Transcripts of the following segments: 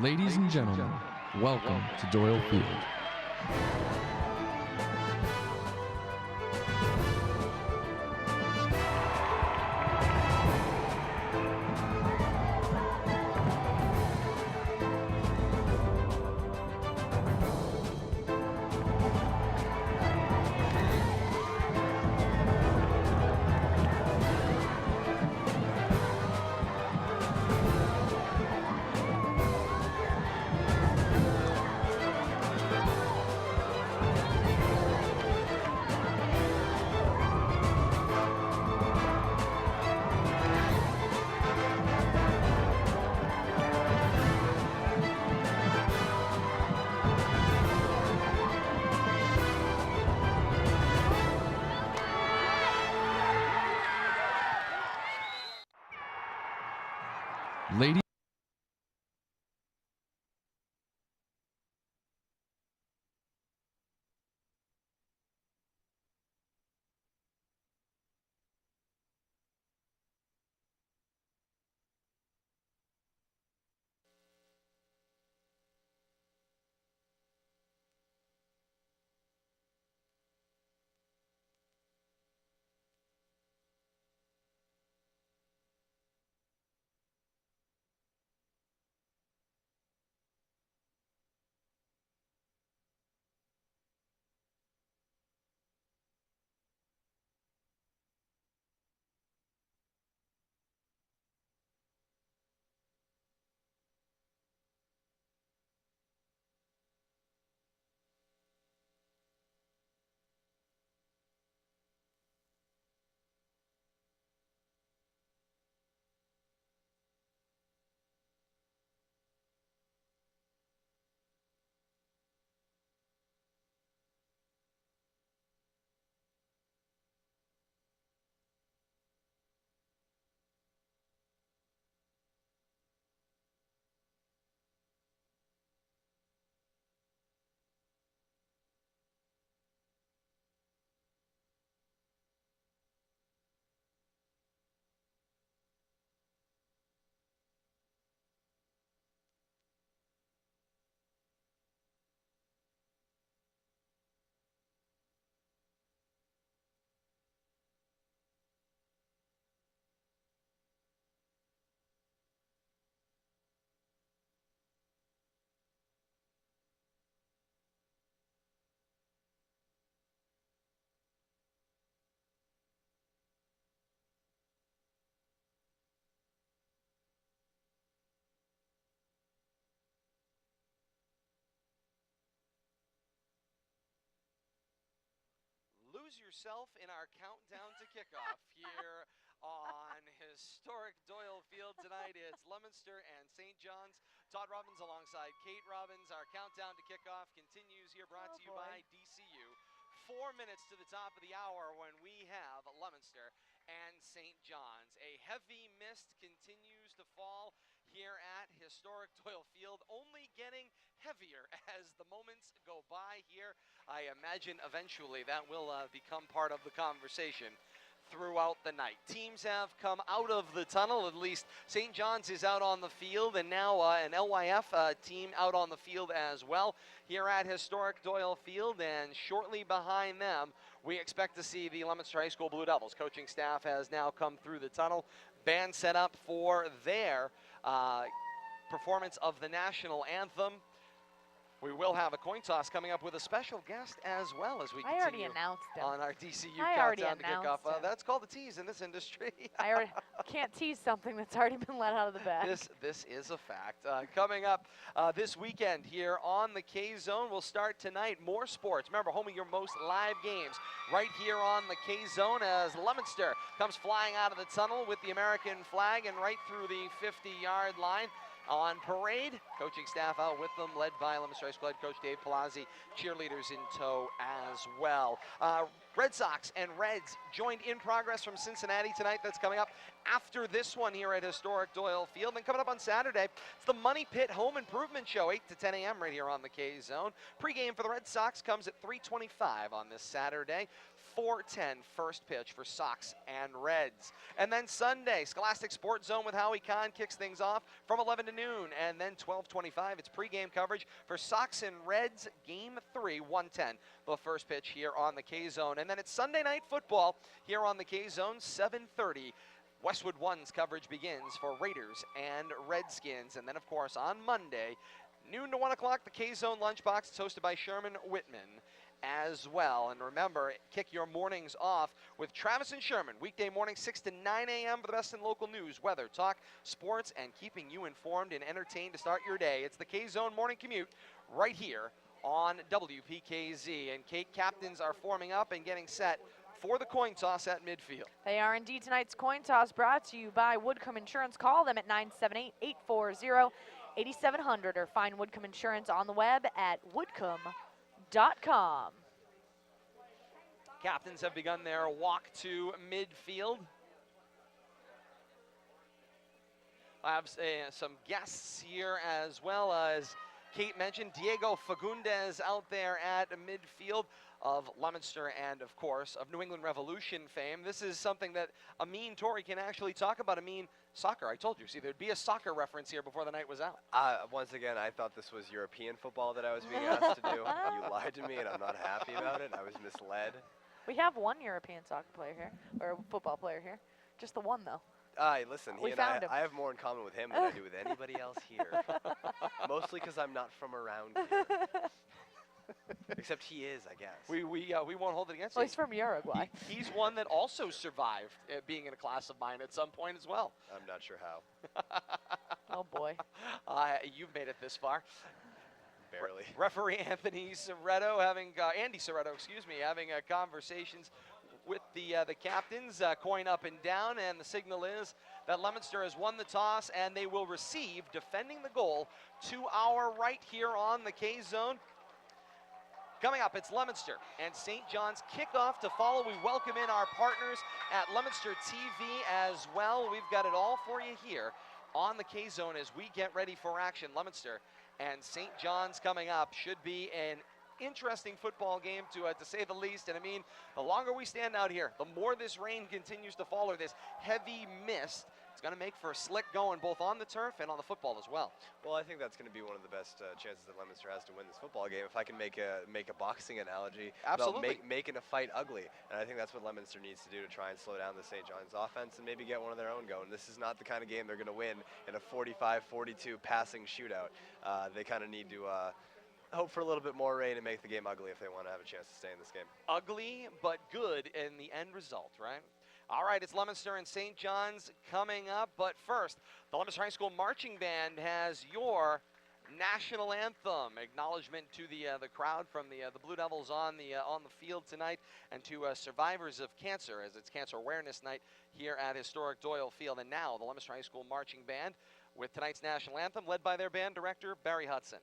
Ladies and gentlemen, welcome to Doyle Field. Ladies Lose yourself in our countdown to kickoff here on historic Doyle Field tonight. It's Leominster and St. John's. Todd Robbins alongside Kate Robbins. Our countdown to kickoff continues here, brought to you by DCU. 4 minutes to the top of the hour when we have Leominster and St. John's. A heavy mist continues to fall here at historic Doyle Field, only getting heavier as the moments go by here. I imagine eventually that will become part of the conversation throughout the night. Teams have come out of the tunnel, at least St. John's is out on the field, and now an LYF team out on the field as well here at historic Doyle Field, and shortly behind them we expect to see the Leominster High School Blue Devils. Coaching staff has now come through the tunnel, band set up for their performance of the national anthem. We will have a coin toss coming up with a special guest as well as we continue on our DCU countdown to kick off. That's called a tease in this industry. I already can't tease something that's already been let out of the bag. This is a fact. Coming up this weekend here on the K-Zone, we'll start tonight. More sports. Remember, home of your most live games right here on the K-Zone as Leominster comes flying out of the tunnel with the American flag and right through the 50-yard line. On parade, coaching staff out with them, led by Leominster High School head coach Dave Palazzi, cheerleaders in tow as well. Red Sox and Reds joined in progress from Cincinnati tonight. That's coming up after this one here at historic Doyle Field. And coming up on Saturday, it's the Money Pit Home Improvement Show, 8 to 10 a.m. right here on the K-Zone. Pre-game for the Red Sox comes at 3:25 on this Saturday. 4:10 first pitch for Sox and Reds. And then Sunday, Scholastic Sports Zone with Howie Kahn kicks things off from 11 to noon. And then 12:25, it's pregame coverage for Sox and Reds Game 3, 1:10, the first pitch here on the K-Zone. And then it's Sunday Night Football here on the K-Zone, 7:30. Westwood One's coverage begins for Raiders and Redskins. And then, of course, on Monday, noon to 1 o'clock, the K-Zone Lunchbox. It's hosted by Sherman Whitman as well. And remember, kick your mornings off with Travis and Sherman. Weekday morning, 6 to 9 a.m. for the best in local news, weather, talk, sports, and keeping you informed and entertained to start your day. It's the K-Zone Morning Commute right here on WPKZ. And Kate, captains are forming up and getting set for the coin toss at midfield. They are indeed. Tonight's coin toss brought to you by Woodcomb Insurance. Call them at 978-840-8700 or find Woodcomb Insurance on the web at woodcomb.com. Captains have begun their walk to midfield. I have some guests here as well. As Kate mentioned, Diego Fagundes out there at midfield of Leominster and, of course, of New England Revolution fame. This is something that Amin Tori can actually talk about. Amin, soccer, I told you. See, there'd be a soccer reference here before the night was out. Once again, I thought this was European football that I was being asked to do. You lied to me, and I'm not happy about it. I was misled. We have one European soccer player here, or football player here. Just the one, though. Listen, We found him. I have more in common with him than I do with anybody else here. Mostly because I'm not from around here. Except he is, I guess. We won't hold it against Well, you. he's from Uruguay. He's one that also survived being in a class of mine at some point as well. I'm not sure how. Oh, boy. You've made it this far. Barely. Referee Andy Soretto having conversations with the captains, coin up and down, and the signal is that Leominster has won the toss and they will receive, defending the goal, to our right here on the K-Zone. Coming up, it's Leominster and St. John's kickoff to follow. We welcome in our partners at Leominster TV as well. We've got it all for you here on the K-Zone as we get ready for action. Leominster and St. John's coming up. Should be an interesting football game to say the least. And I mean, the longer we stand out here, the more this rain continues to fall, or this heavy mist. It's going to make for a slick going both on the turf and on the football as well. Well, I think that's going to be one of the best chances that Leominster has to win this football game. If I can make a boxing analogy, absolutely, about making a fight ugly, and I think that's what Leominster needs to do to try and slow down the St. John's offense and maybe get one of their own going. This is not the kind of game they're going to win in a 45-42 passing shootout. They kind of need to hope for a little bit more rain and make the game ugly if they want to have a chance to stay in this game. Ugly, but good in the end result, right? All right, it's Leominster and St. John's coming up, but first, the Leominster High School Marching Band has your national anthem. Acknowledgement to the crowd from the Blue Devils on the field tonight, and to survivors of cancer, as it's Cancer Awareness Night here at historic Doyle Field. And now, the Leominster High School Marching Band with tonight's national anthem, led by their band director, Barry Hudson.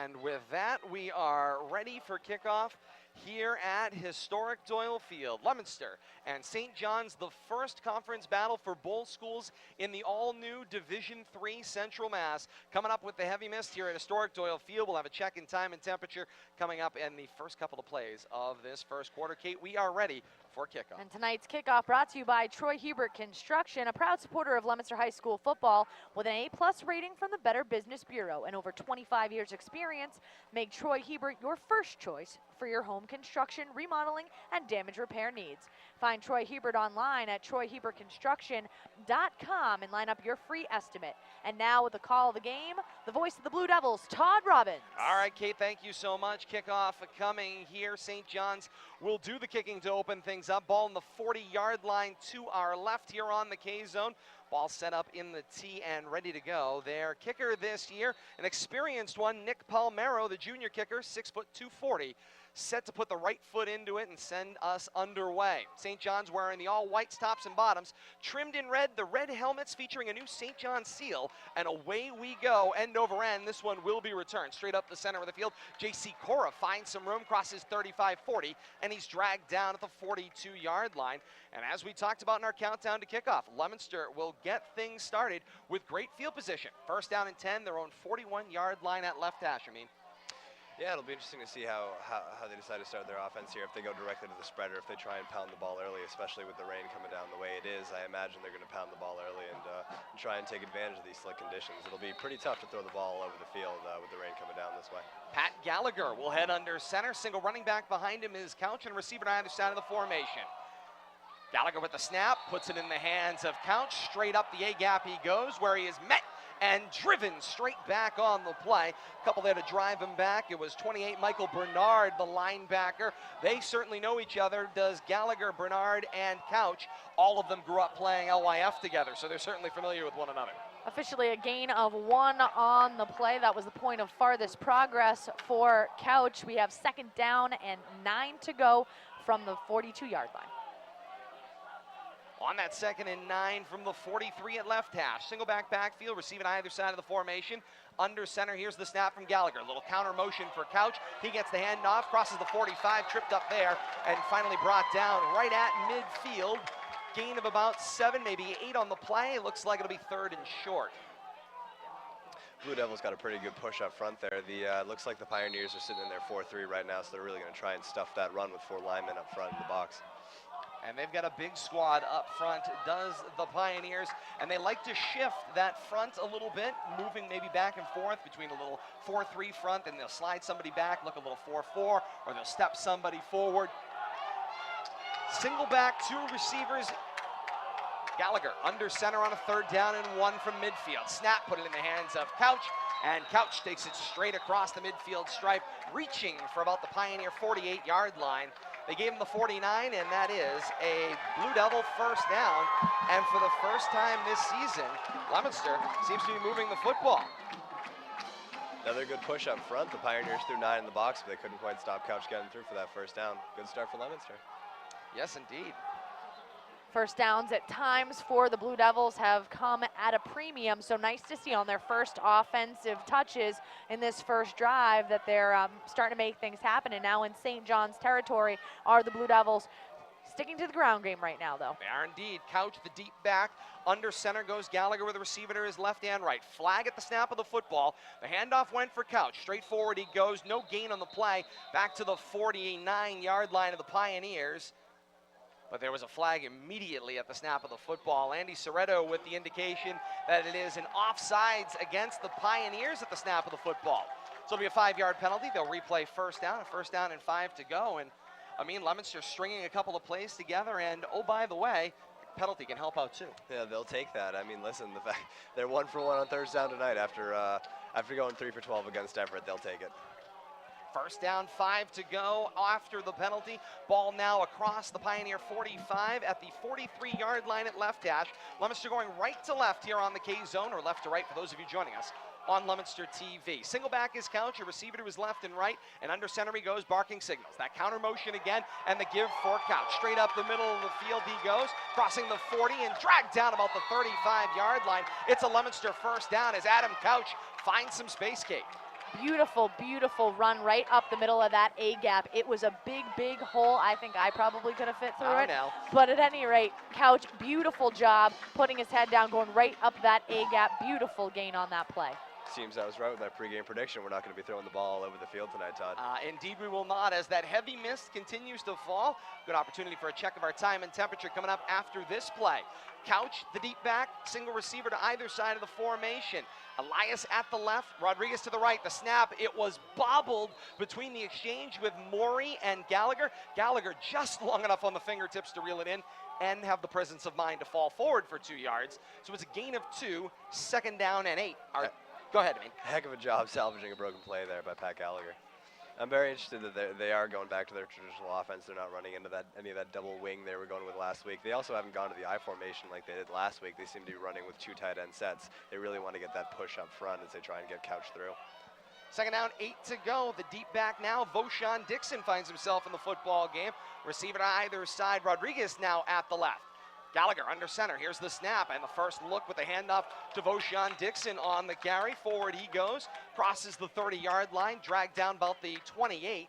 And with that, we are ready for kickoff here at historic Doyle Field. Leominster and St. John's, the first conference battle for both schools in the all-new Division III Central Mass. Coming up with the heavy mist here at historic Doyle Field. We'll have a check in time and temperature coming up in the first couple of plays of this first quarter. Kate, we are ready for kickoff. And tonight's kickoff brought to you by Troy Hebert Construction, a proud supporter of Leominster High School football with an A+ rating from the Better Business Bureau and over 25 years experience. Make Troy Hebert your first choice for your home construction, remodeling, and damage repair needs. Find Troy Hebert online at troyhebertconstruction.com and line up your free estimate. And now with the call of the game, the voice of the Blue Devils, Todd Robbins. All right, Kate, thank you so much. Kickoff coming here. St. John's will do the kicking to open things up. Ball on the 40-yard line to our left here on the K-zone. Ball set up in the tee and ready to go. Their kicker this year, an experienced one, Nick Palmero, the junior kicker, 6 foot 240. Set to put the right foot into it and send us underway. St. John's wearing the all-whites tops and bottoms, trimmed in red, the red helmets featuring a new St. John's seal, and away we go, end over end. This one will be returned straight up the center of the field. J.C. Cora finds some room, crosses 35-40, and he's dragged down at the 42-yard line. And as we talked about in our countdown to kickoff, Leominster will get things started with great field position. First down and 10, their own 41-yard line at left hash, Yeah, it'll be interesting to see how they decide to start their offense here. If they go directly to the spreader, if they try and pound the ball early, especially with the rain coming down the way it is, I imagine they're going to pound the ball early and try and take advantage of these slick conditions. It'll be pretty tough to throw the ball over the field with the rain coming down this way. Pat Gallagher will head under center. Single running back behind him is Couch, and receiver on either side of the formation. Gallagher with the snap, puts it in the hands of Couch. Straight up the A-gap he goes, where he is met and driven straight back on the play. A couple there to drive him back. It was 28 Michael Bernard, the linebacker. They certainly know each other. Does Gallagher, Bernard, and Couch. All of them grew up playing LYF together, so they're certainly familiar with one another. Officially a gain of 1 on the play. That was the point of farthest progress for Couch. We have second down and 9 to go from the 42-yard line. On that second and 9 from the 43 at left hash. Single backfield, receiving either side of the formation. Under center, here's the snap from Gallagher. A little counter motion for Couch. He gets the handoff, crosses the 45, tripped up there, and finally brought down right at midfield. Gain of about 7, maybe 8 on the play. It looks like it'll be third and short. Blue Devils got a pretty good push up front there. Looks like the Pioneers are sitting in their 4-3 right now, so they're really going to try and stuff that run with 4 linemen up front in the box. And they've got a big squad up front, does the Pioneers, and they like to shift that front a little bit, moving maybe back and forth between a little 4-3 front, and they'll slide somebody back, look a little 4-4, or they'll step somebody forward. Single back, 2 receivers. Gallagher under center on a third down and 1 from midfield. Snap, put it in the hands of Couch, and Couch takes it straight across the midfield stripe, reaching for about the Pioneer 48-yard line. They gave him the 49, and that is a Blue Devil first down. And for the first time this season, Leominster seems to be moving the football. Another good push up front. The Pioneers threw 9 in the box, but they couldn't quite stop Couch getting through for that first down. Good start for Leominster. Yes, indeed. First downs at times for the Blue Devils have come at a premium, so nice to see on their first offensive touches in this first drive that they're starting to make things happen. And now in St. John's territory are the Blue Devils, sticking to the ground game right now, though. They are indeed. Couch, the deep back. Under center goes Gallagher with the receiver to his left and right. Flag at the snap of the football. The handoff went for Couch. Straight forward he goes. No gain on the play. Back to the 49-yard line of the Pioneers. But there was a flag immediately at the snap of the football. Andy Soretto with the indication that it is an offsides against the Pioneers at the snap of the football. So it'll be a 5-yard penalty. They'll replay first down, and 5 to go. And Leominster stringing a couple of plays together, and oh, by the way, penalty can help out too. Yeah, they'll take that. Listen, the fact they're 1 for 1 on third down tonight after going 3 for 12 against Everett. They'll take it. First down, 5 to go after the penalty. Ball now across the Pioneer 45 at the 43-yard line at left hash. Leominster going right to left here on the K-zone, or left to right for those of you joining us on Leominster TV. Single back is Couch, a receiver to his left and right, and under center he goes, barking signals. That counter motion again, and the give for Couch. Straight up the middle of the field he goes, crossing the 40 and dragged down about the 35-yard line. It's a Leominster first down as Adam Couch finds some space, Kate. Beautiful, beautiful run right up the middle of that A gap. It was a big, big hole. I think I probably could have fit through it. Now. But at any rate, Couch, beautiful job putting his head down, going right up that A gap. Beautiful gain on that play. Seems I was right with my pregame prediction. We're not going to be throwing the ball all over the field tonight, Todd. Indeed, we will not, as that heavy mist continues to fall. Good opportunity for a check of our time and temperature coming up after this play. Couch, the deep back, single receiver to either side of the formation. Elias at the left, Rodriguez to the right. The snap, it was bobbled between the exchange with Morey and Gallagher. Gallagher just long enough on the fingertips to reel it in and have the presence of mind to fall forward for 2 yards. So it's a gain of 2, 2nd down and 8. Go ahead, man. Heck of a job salvaging a broken play there by Pat Gallagher. I'm very interested that they are going back to their traditional offense. They're not running into any of that double wing they were going with last week. They also haven't gone to the I formation like they did last week. They seem to be running with 2 tight end sets. They really want to get that push up front as they try and get Couch through. 2nd down, 8 to go. The deep back now, Voshan Dixon finds himself in the football game. Receiver to either side, Rodriguez now at the left. Gallagher under center, here's the snap, and the first look with the handoff to Voshan Dixon on the carry. Forward he goes, crosses the 30-yard line, dragged down about the 28.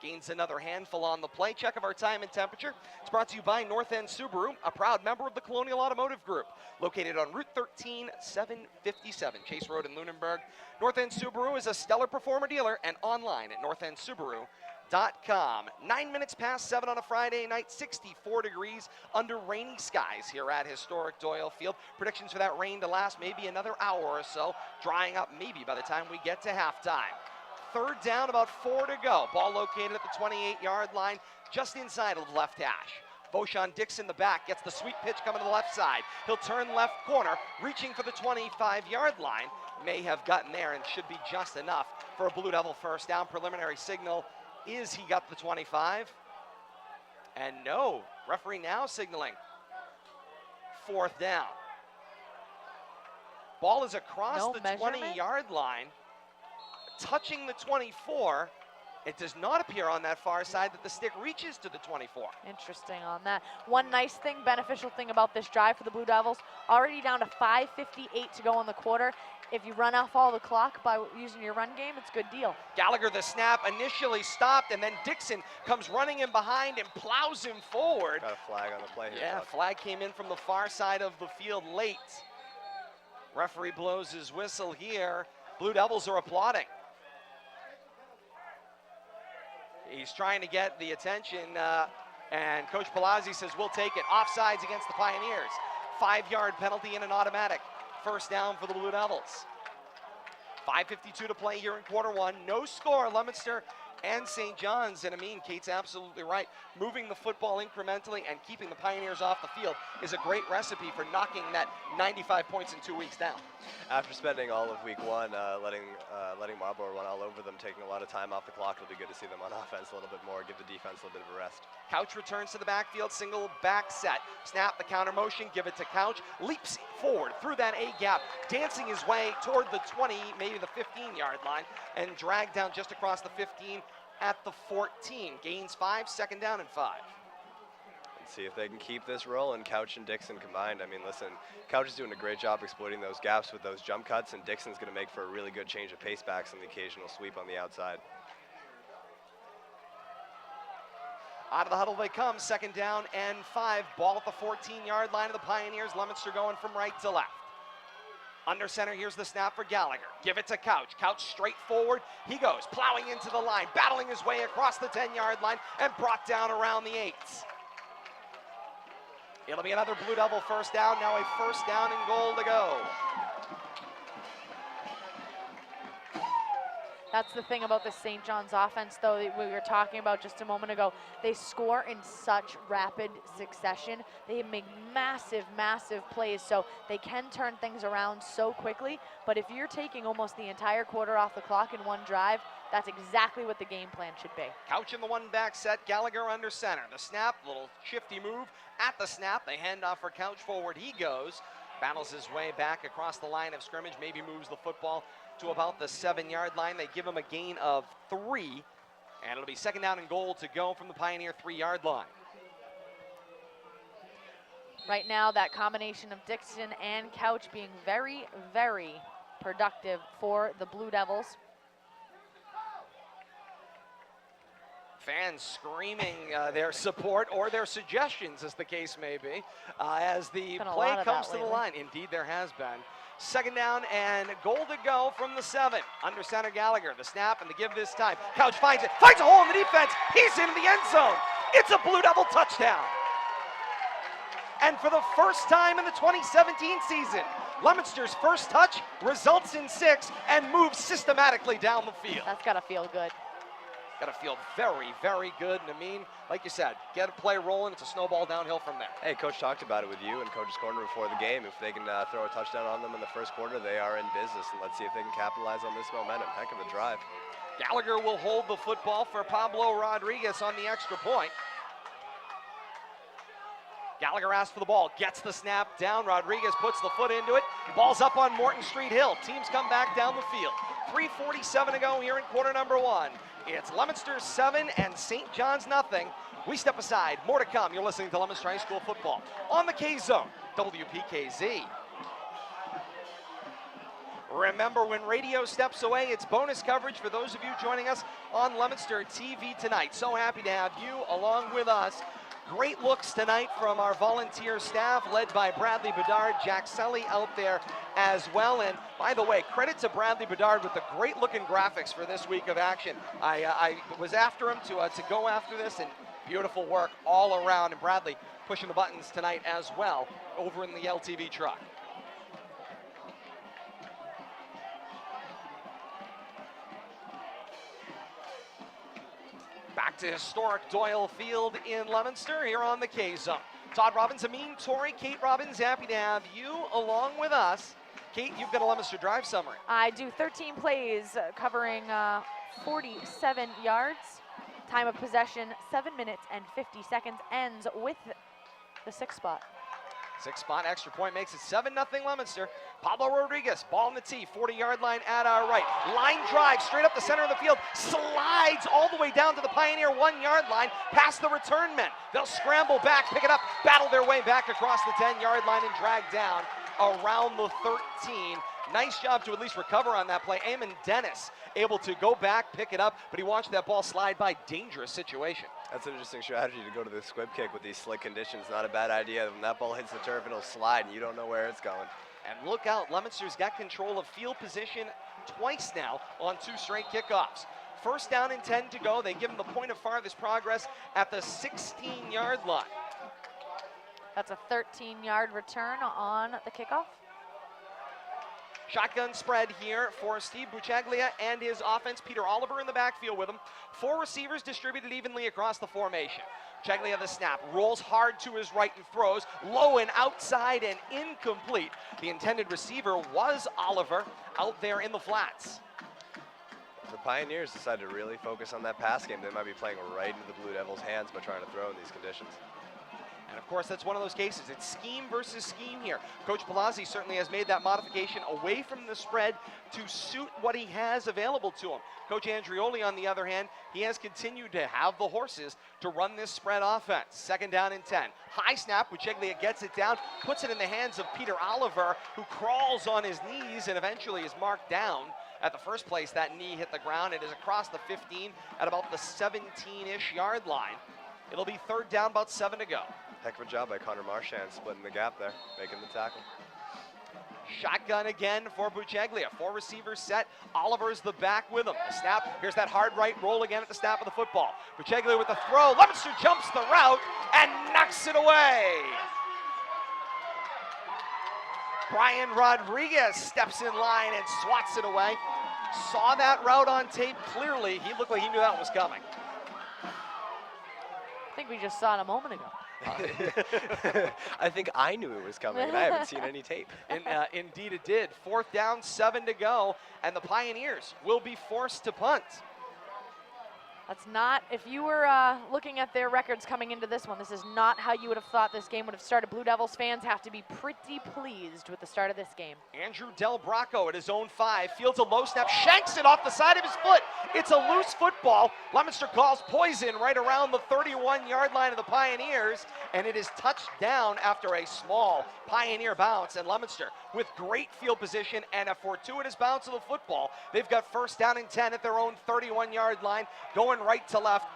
Gains another handful on the play. Check of our time and temperature. It's brought to you by North End Subaru, a proud member of the Colonial Automotive Group, located on Route 13, 757, Chase Road in Lunenburg. North End Subaru is a stellar performer dealer and online at northendsubaru.com. 9 minutes past 7 on a Friday night, 64 degrees under rainy skies here at historic Doyle Field. Predictions for that rain to last maybe another hour or so, drying up maybe by the time we get to halftime. 3rd down, about 4 to go. Ball located at the 28-yard line, just inside of the left hash. Voshan Dixon, the back, gets the sweep pitch coming to the left side. He'll turn left corner, reaching for the 25-yard line. May have gotten there and should be just enough for a Blue Devil first down. Preliminary signal is he got the 25? And no, referee now signaling 4th down. Ball is across the 20-yard line, touching the 24. It does not appear on that far side that the stick reaches to the 24. Interesting on that. One nice thing, beneficial thing about this drive for the Blue Devils, already down to 5:58 to go in the quarter. If you run off all the clock by using your run game, it's a good deal. Gallagher, the snap, initially stopped, and then Dixon comes running in behind and plows him forward. Got a flag on the play here. Yeah, flag came in from the far side of the field late. Referee blows his whistle here. Blue Devils are applauding. He's trying to get the attention, and Coach Palazzi says, we'll take it. Offsides against the Pioneers. 5-yard penalty and an automatic. First down for the Blue Devils. 5:52 to play here in quarter 1. No score, Leominster and St. John's. And Amin, Kate's absolutely right. Moving the football incrementally and keeping the Pioneers off the field is a great recipe for knocking that 95 points in 2 weeks down. After spending all of week 1 letting Marlborough run all over them, taking a lot of time off the clock, it'll be good to see them on offense a little bit more, give the defense a little bit of a rest. Couch returns to the backfield, single back set. Snap the counter motion, give it to Couch. Leaps forward through that A gap, dancing his way toward the 20, maybe the 15-yard line, and dragged down just across the 15 at the 14. Gains 5, 2nd down and 5. See if they can keep this rolling, Couch and Dixon combined. I mean, listen, Couch is doing a great job exploiting those gaps with those jump cuts, and Dixon's going to make for a really good change of pace backs and the occasional sweep on the outside. Out of the huddle they come, 2nd down and 5. Ball at the 14-yard line of the Pioneers. Leominster going from right to left. Under center, here's the snap for Gallagher. Give it to Couch. Couch straight forward. He goes, plowing into the line, battling his way across the 10-yard line, and brought down around the 8. It'll be another Blue Devil first down. Now a 1st down and goal to go. That's the thing about the St. John's offense, though, that we were talking about just a moment ago. They score in such rapid succession. They make massive, massive plays, so they can turn things around so quickly. But if you're taking almost the entire quarter off the clock in one drive, that's exactly what the game plan should be. Couch in the 1-back set, Gallagher under center. The snap, little shifty move at the snap. They hand off for Couch, forward he goes. Battles his way back across the line of scrimmage, maybe moves the football to about the 7-yard line. They give him a gain of 3, and it'll be 2nd down and goal to go from the Pioneer 3-yard line. Right now, that combination of Dixon and Couch being very, very productive for the Blue Devils. Fans screaming their support or their suggestions, as the case may be, as the Been a play lot of comes that to the lately. line. Indeed, there has been. Second down and goal to go from the 7. Under center Gallagher, the snap and the give this time. Couch finds it, finds a hole in the defense. He's in the end zone. It's a Blue Devil touchdown. And for the first time in the 2017 season, Leominster's first touch results in 6 and moves systematically down the field. That's got to feel good. Got to feel very, very good. And I mean, like you said, get a play rolling. It's a snowball downhill from there. Hey, Coach talked about it with you and Coach's Corner before the game. If they can throw a touchdown on them in the first quarter, they are in business. And let's see if they can capitalize on this momentum. Heck of a drive. Gallagher will hold the football for Pablo Rodriguez on the extra point. Gallagher asks for the ball, gets the snap down. Rodriguez puts the foot into it. Ball's up on Morton Street Hill. Teams come back down the field. 3:47 to go here in quarter number 1. It's Leominster 7 and St. John's nothing. We step aside. More to come. You're listening to Leominster High School football on the K-Zone, WPKZ. Remember, when radio steps away, it's bonus coverage for those of you joining us on Leominster TV tonight. So happy to have you along with us. Great looks tonight from our volunteer staff, led by Bradley Bedard, Jack Sully out there as well. And by the way, credit to Bradley Bedard with the great looking graphics for this week of action. I was after him to go after this, and beautiful work all around. And Bradley pushing the buttons tonight as well over in the LTV truck. Back to historic Doyle Field in Leominster here on the K-Zone. Todd Robbins, Amin Torrey, Kate Robbins, happy to have you along with us. Kate, you've got a Leominster Drive summary. I do 13 plays covering 47 yards. Time of possession, 7 minutes and 50 seconds. Ends with the 6th spot. 6th spot, extra point makes it 7-0 Leominster. Pablo Rodriguez, ball in the tee, 40-yard line at our right. Line drive straight up the center of the field, slides all the way down to the Pioneer 1-yard line, past the return men. They'll scramble back, pick it up, battle their way back across the 10-yard line and drag down around the 13. Nice job to at least recover on that play. Eamon Dennis able to go back, pick it up, but he watched that ball slide by. Dangerous situation. That's an interesting strategy to go to the squib kick with these slick conditions. Not a bad idea. When that ball hits the turf, it'll slide, and you don't know where it's going. And look out, Leominster's got control of field position twice now on 2 straight kickoffs. First down and 10 to go. They give him the point of farthest progress at the 16-yard line. That's a 13-yard return on the kickoff. Shotgun spread here for Steve Buchaglia and his offense. Peter Oliver in the backfield with him. 4 receivers distributed evenly across the formation. Buchaglia the snap, rolls hard to his right and throws. Low and outside and incomplete. The intended receiver was Oliver out there in the flats. The Pioneers decided to really focus on that pass game. They might be playing right into the Blue Devils' hands by trying to throw in these conditions. And of course, that's one of those cases. It's scheme versus scheme here. Coach Palazzi certainly has made that modification away from the spread to suit what he has available to him. Coach Andrioli, on the other hand, he has continued to have the horses to run this spread offense. 2nd down and 10. High snap, Buchaglia gets it down, puts it in the hands of Peter Oliver, who crawls on his knees and eventually is marked down. At the first place, that knee hit the ground. It is across the 15 at about the 17-ish yard line. It'll be 3rd down, about 7 to go. Heck of a job by Connor Marchand splitting the gap there, making the tackle. Shotgun again for Buchaglia. 4 receivers set. Oliver's the back with him. The snap. Here's that hard right roll again at the snap of the football. Buchaglia with the throw. Leominster jumps the route and knocks it away. Brian Rodriguez steps in line and swats it away. Saw that route on tape clearly. He looked like he knew that was coming. I think we just saw it a moment ago. I think I knew it was coming, and I haven't seen any tape. Indeed it did. 4th down, 7 to go, and the Pioneers will be forced to punt. That's not, if you were looking at their records coming into this one, this is not how you would have thought this game would have started. Blue Devils fans have to be pretty pleased with the start of this game. Andrew Del Bracco at his own 5, fields a low snap, shanks it off the side of his foot. It's a loose football. Leominster calls poison right around the 31-yard line of the Pioneers, and it is touched down after a small Pioneer bounce. And Leominster, with great field position and a fortuitous bounce of the football, they've got 1st down and 10 at their own 31-yard line, going right to left.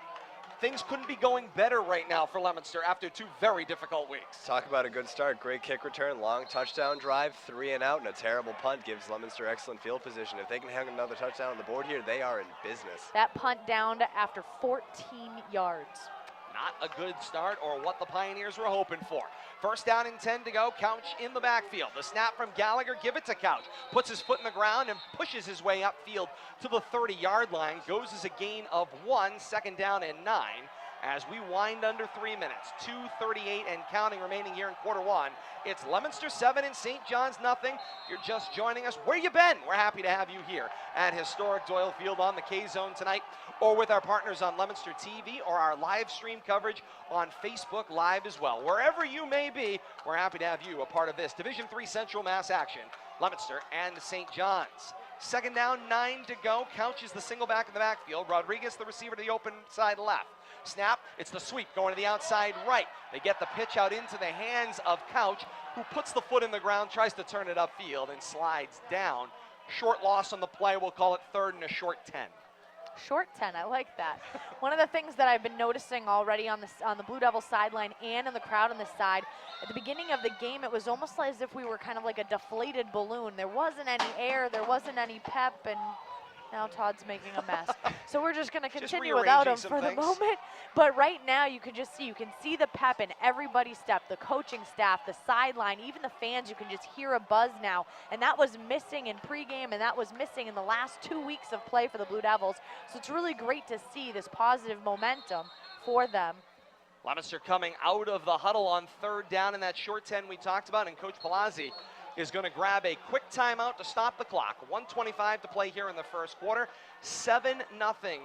things couldn't be going better right now for Leominster after 2 very difficult weeks. Talk about a good start. Great kick return, long touchdown drive, 3 and out, and a terrible punt gives Leominster excellent field position. If they can hang another touchdown on the board here, they are in business. That punt down to after 14 yards. Not a good start or what the Pioneers were hoping for. First down and 10 to go. Couch in the backfield. The snap from Gallagher, give it to Couch. Puts his foot in the ground and pushes his way upfield to the 30-yard line. Goes as a gain of 1, second down and 9. As we wind under 3 minutes, 2:38 and counting remaining here in quarter one. It's Leominster 7 and St. John's nothing. You're just joining us. Where you been? We're happy to have you here at historic Doyle Field on the K-Zone tonight, or with our partners on Leominster TV, or our live stream coverage on Facebook Live as well. Wherever you may be, we're happy to have you a part of this Division III Central Mass action. Leominster and St. John's. Second down, 9 to go. Couch is the single back in the backfield. Rodriguez, the receiver, to the open side left. Snap, it's the sweep going to the outside right. They get the pitch out into the hands of Couch, who puts the foot in the ground, tries to turn it upfield, and slides down. Short loss on the play. We'll call it 3rd and a short 10. Short 10, I like that. One of the things that I've been noticing already on the Blue Devils sideline and in the crowd on this side, at the beginning of the game, it was almost as if we were kind of like a deflated balloon. There wasn't any air, there wasn't any pep, and now Todd's making a mess. So we're just going to continue without him for the moment. But right now, you can see the pep in everybody's step, the coaching staff, the sideline, even the fans. You can just hear a buzz now. And that was missing in pregame, and that was missing in the last 2 weeks of play for the Blue Devils. So it's really great to see this positive momentum for them. Leominster coming out of the huddle on 3rd down in that short 10 we talked about, and Coach Palazzi is going to grab a quick timeout to stop the clock. 1:25 to play here in the first quarter. 7-0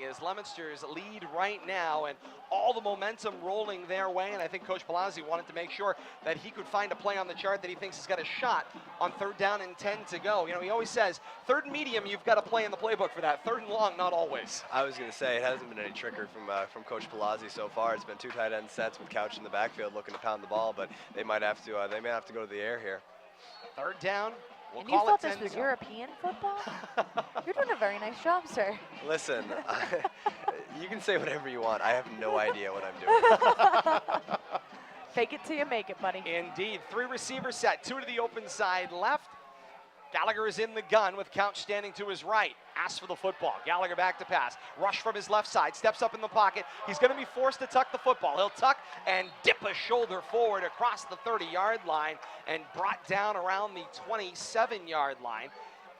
is Leominster's lead right now, and all the momentum rolling their way. And I think Coach Palazzi wanted to make sure that he could find a play on the chart that he thinks has got a shot on 3rd down and 10 to go. You know, he always says, 3rd and medium, you've got a play in the playbook for that. 3rd and long, not always. I was going to say, it hasn't been any trickery from Coach Palazzi so far. It's been 2 tight end sets with Couch in the backfield looking to pound the ball, but they may have to go to the air here. 3rd down. We'll and you call thought it 10 this was to go. European football? You're doing a very nice job, sir. Listen, you can say whatever you want. I have no idea what I'm doing. Fake it till you make it, buddy. Indeed. 3 receivers set, 2 to the open side left. Gallagher is in the gun with Couch standing to his right. Asks for the football. Gallagher back to pass. Rush from his left side. Steps up in the pocket. He's going to be forced to tuck the football. He'll tuck and dip a shoulder forward across the 30-yard line and brought down around the 27-yard line.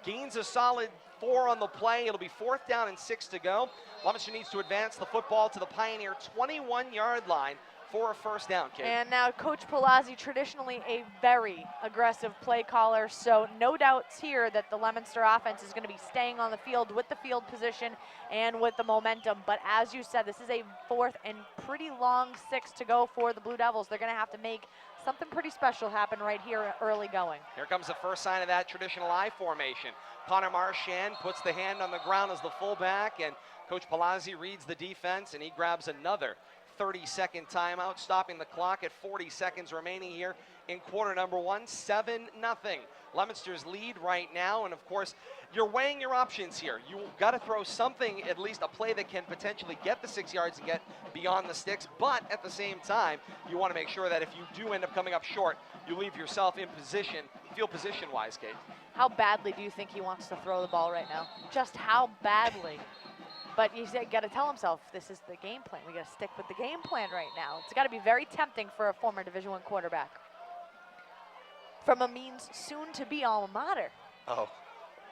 Gains a solid 4 on the play. It'll be 4th down and 6 to go. Leominster needs to advance the football to the Pioneer 21-yard line for a first down, Kate. And now Coach Palazzi, traditionally a very aggressive play caller, so no doubts here that the Leominster offense is going to be staying on the field with the field position and with the momentum. But as you said, this is a 4th and pretty long 6 to go for the Blue Devils. They're going to have to make something pretty special happen right here early going. Here comes the first sign of that traditional I formation. Connor Marchand puts the hand on the ground as the fullback, and Coach Palazzi reads the defense, and he grabs another 30-second timeout, stopping the clock at 40 seconds remaining here in quarter number 1. 7-0. Leominster's lead right now, and of course, you're weighing your options here. You've got to throw something, at least a play that can potentially get the 6 yards and get beyond the sticks, but at the same time, you want to make sure that if you do end up coming up short, you leave yourself in position, field position-wise, Kate. How badly do you think he wants to throw the ball right now? Just how badly? But you got to tell himself, this is the game plan. We got to stick with the game plan right now. It's got to be very tempting for a former Division I quarterback from a means soon-to-be alma mater. Oh.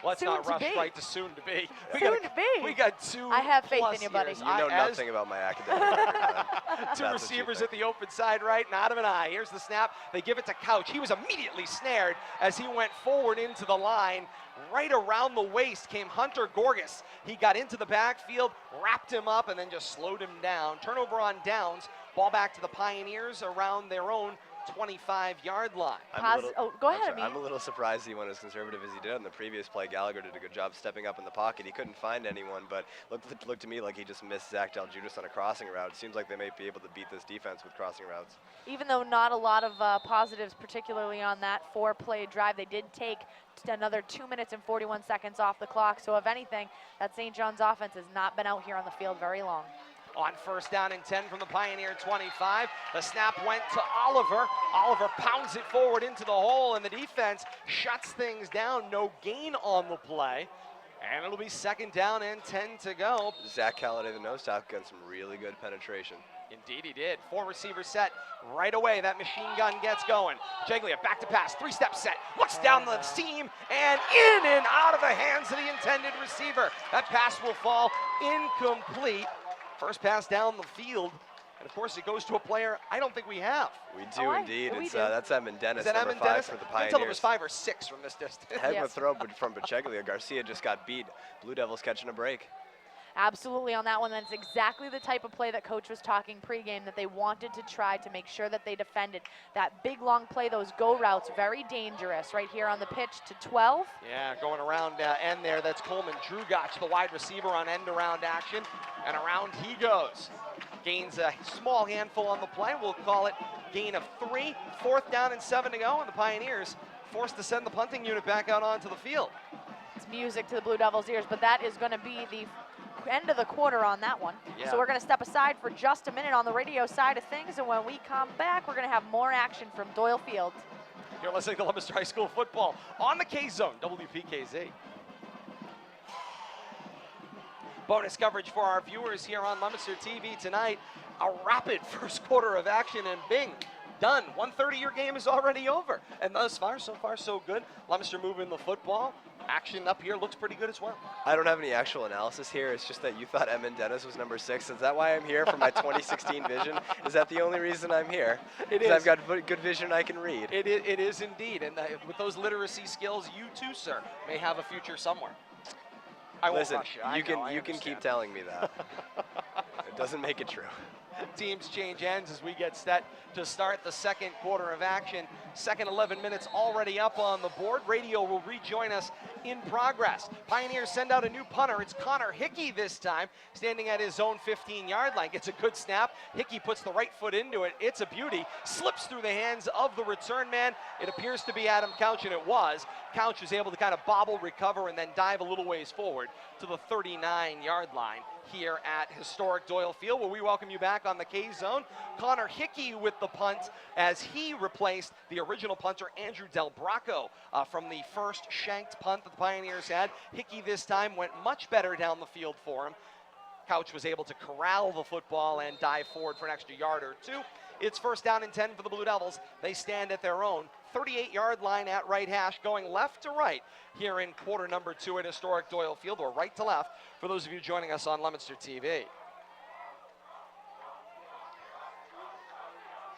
Let's Soon not to rush be. right to soon to be. Soon to be. We got 2 I have faith plus in you, buddy. years. You know nothing about my academic record. 2 That's what you receivers think. at the open side right, not of an eye. Here's the snap. They give it to Couch. He was immediately snared as he went forward into the line. Right around the waist came Hunter Gorgas. He got into the backfield, wrapped him up, and then just slowed him down. Turnover on downs. Ball back to the Pioneers around their own 25-yard line. Go ahead, Amin. I'm a little surprised he went as conservative as he did on the previous play. Gallagher did a good job stepping up in the pocket. He couldn't find anyone, but looked to me like he just missed Zach Daljudas on a crossing route. It seems like they may be able to beat this defense with crossing routes. Even though not a lot of positives, particularly on that 4-play drive, they did take another 2 minutes and 41 seconds off the clock. So if anything, that St. John's offense has not been out here on the field very long. on 1st down and 10 from the Pioneer 25. The snap went to Oliver. Oliver pounds it forward into the hole, and the defense shuts things down. No gain on the play. And it'll be 2nd down and 10 to go. Zach Calladay, the nose tackle, got some really good penetration. Indeed he did. 4 receiver set right away. That machine gun gets going. Jeglia back to pass, 3-step set, looks down the seam, and in and out of the hands of the intended receiver. That pass will fall incomplete. First pass down the field. And of course, it goes to a player I don't think we have. We do indeed. That's Emin Dennis, that number Emin 5 Dennis? for the I Pioneers. until it was 5 or 6 from this distance. Head of a throw from Bacheglia. Garcia just got beat. Blue Devils catching a break. Absolutely on that one. That's exactly the type of play that Coach was talking pregame that they wanted to try to make sure that they defended. That big long play, those go routes, very dangerous right here on the pitch to 12. Yeah, going around end there. That's Coleman Drugach, the wide receiver on end around action. And around he goes. Gains a small handful on the play. We'll call it gain of 3. 4th down and 7 to go. And the Pioneers forced to send the punting unit back out onto the field. It's music to the Blue Devils' ears, but that is going to be the end of the quarter on that one. Yeah. So we're going to step aside for just a minute on the radio side of things, and when we come back, we're going to have more action from Doyle Field. You're listening to Leominster High School football on the K-Zone, WPKZ. Bonus coverage for our viewers here on Leominster TV tonight. A rapid first quarter of action, and bing, done. 1:30, your game is already over. And thus far, so good. Leominster moving the football. Action up here looks pretty good as well. I don't have any actual analysis here. It's just that you thought Emin Dennis was number 6. Is that why I'm here for my 2016 vision? Is that the only reason I'm here? It is. I've got good vision. I can read. It is indeed. And with those literacy skills, you too, sir, may have a future somewhere. I won't Listen, rush you. you can keep telling me that. It doesn't make it true. Teams change ends as we get set to start the second quarter of action. Second 11 minutes already up on the board. Radio will rejoin us in progress. Pioneers send out a new punter. It's Connor Hickey this time, standing at his own 15-yard line. Gets a good snap. Hickey puts the right foot into it. It's a beauty. Slips through the hands of the return man. It appears to be Adam Couch, and it was. Couch was able to kind of bobble, recover, and then dive a little ways forward to the 39-yard line here at historic Doyle Field, where we welcome you back on the K-Zone. Connor Hickey with the punt as he replaced the original punter, Andrew Del Bracco, from the first shanked punt that the Pioneers had. Hickey this time went much better down the field for him. Couch was able to corral the football and dive forward for an extra yard or two. It's 1st down and 10 for the Blue Devils. They stand at their own 38-yard line at right hash, going left to right here in quarter number 2 at historic Doyle Field, or right to left for those of you joining us on Leominster TV.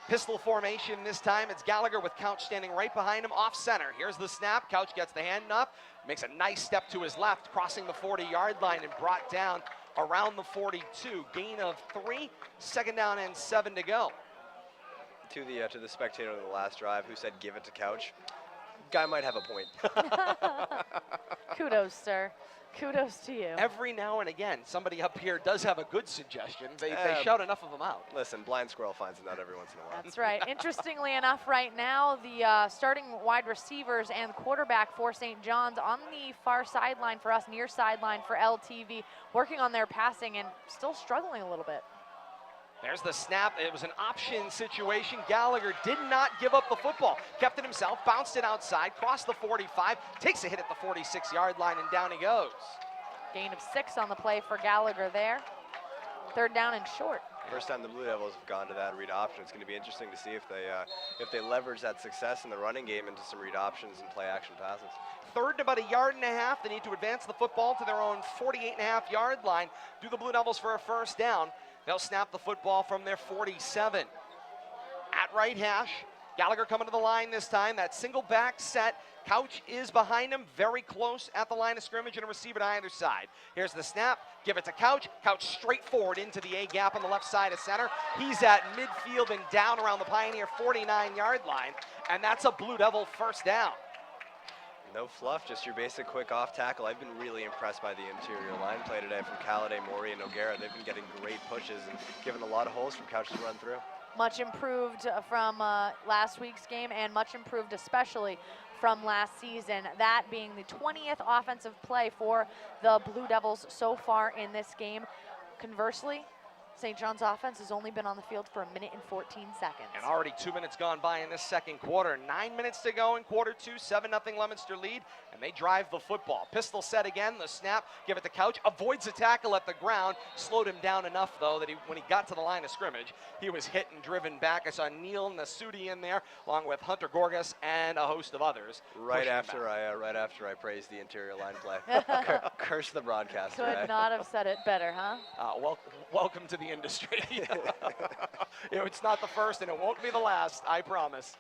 Pistol formation this time. It's Gallagher with Couch standing right behind him off center. Here's the snap. Couch gets the hand up, makes a nice step to his left, crossing the 40-yard line and brought down around the 42. Gain of 3, 2nd down and 7 to go. To the spectator on the last drive who said give it to Couch, guy might have a point. Kudos, sir. Kudos to you. Every now and again, somebody up here does have a good suggestion. They shout enough of them out. Listen, blind squirrel finds a nut every once in a while. That's right. Interestingly enough, right now, the starting wide receivers and quarterback for St. John's on the far sideline for us, near sideline for LTV, working on their passing and still struggling a little bit. There's the snap. It was an option situation. Gallagher did not give up the football. Kept it himself, bounced it outside, crossed the 45, takes a hit at the 46-yard line, and down he goes. Gain of 6 on the play for Gallagher there. 3rd down and short. First time the Blue Devils have gone to that read option. It's going to be interesting to see if they leverage that success in the running game into some read options and play action passes. 3rd and about 1.5 yards. They need to advance the football to their own 48.5-yard line. Do the Blue Devils for a 1st down. They'll snap the football from their 47. At right hash, Gallagher coming to the line this time. That single back set. Couch is behind him, very close at the line of scrimmage, and a receiver to either side. Here's the snap. Give it to Couch. Couch straight forward into the A gap on the left side of center. He's at midfield and down around the Pioneer 49-yard line, and that's a Blue Devil 1st down. No fluff, just your basic quick off tackle. I've been really impressed by the interior line play today from Calladay, Maury, and O'Gara. They've been getting great pushes and giving a lot of holes for Couch to run through. Much improved from last week's game, and much improved especially from last season. That being the 20th offensive play for the Blue Devils so far in this game. Conversely, St. John's offense has only been on the field for 1 minute and 14 seconds. And already 2 minutes gone by in this second quarter. 9 minutes to go in quarter two. 7-0 Leominster lead, and they drive the football. Pistol set again, the snap, give it to Couch, avoids a tackle at the ground, slowed him down enough though that when he got to the line of scrimmage, he was hit and driven back. I saw Neil Nasudi in there, along with Hunter Gorgas and a host of others. Right after I praised the interior line play. Curse the broadcaster. Could not have said it better, huh? Welcome to the industry. It's not the first and it won't be the last, I promise.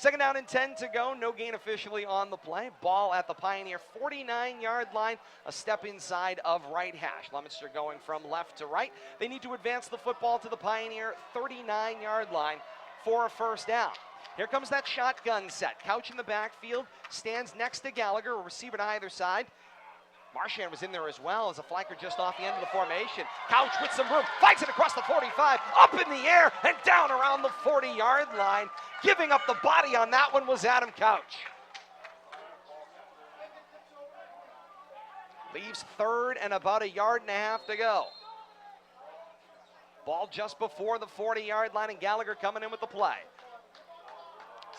2nd down and 10 to go. No gain officially on the play. Ball at the Pioneer 49-yard line. A step inside of right hash. Leominster going from left to right. They need to advance the football to the Pioneer 39-yard line for a 1st down. Here comes that shotgun set. Couch in the backfield, stands next to Gallagher, a receiver to either side. Marchand was in there as well as a flanker just off the end of the formation. Couch with some room, fights it across the 45, up in the air and down around the 40-yard line. Giving up the body on that one was Adam Couch. Leaves 3rd and about 1.5 yards to go. Ball just before the 40-yard line and Gallagher coming in with the play.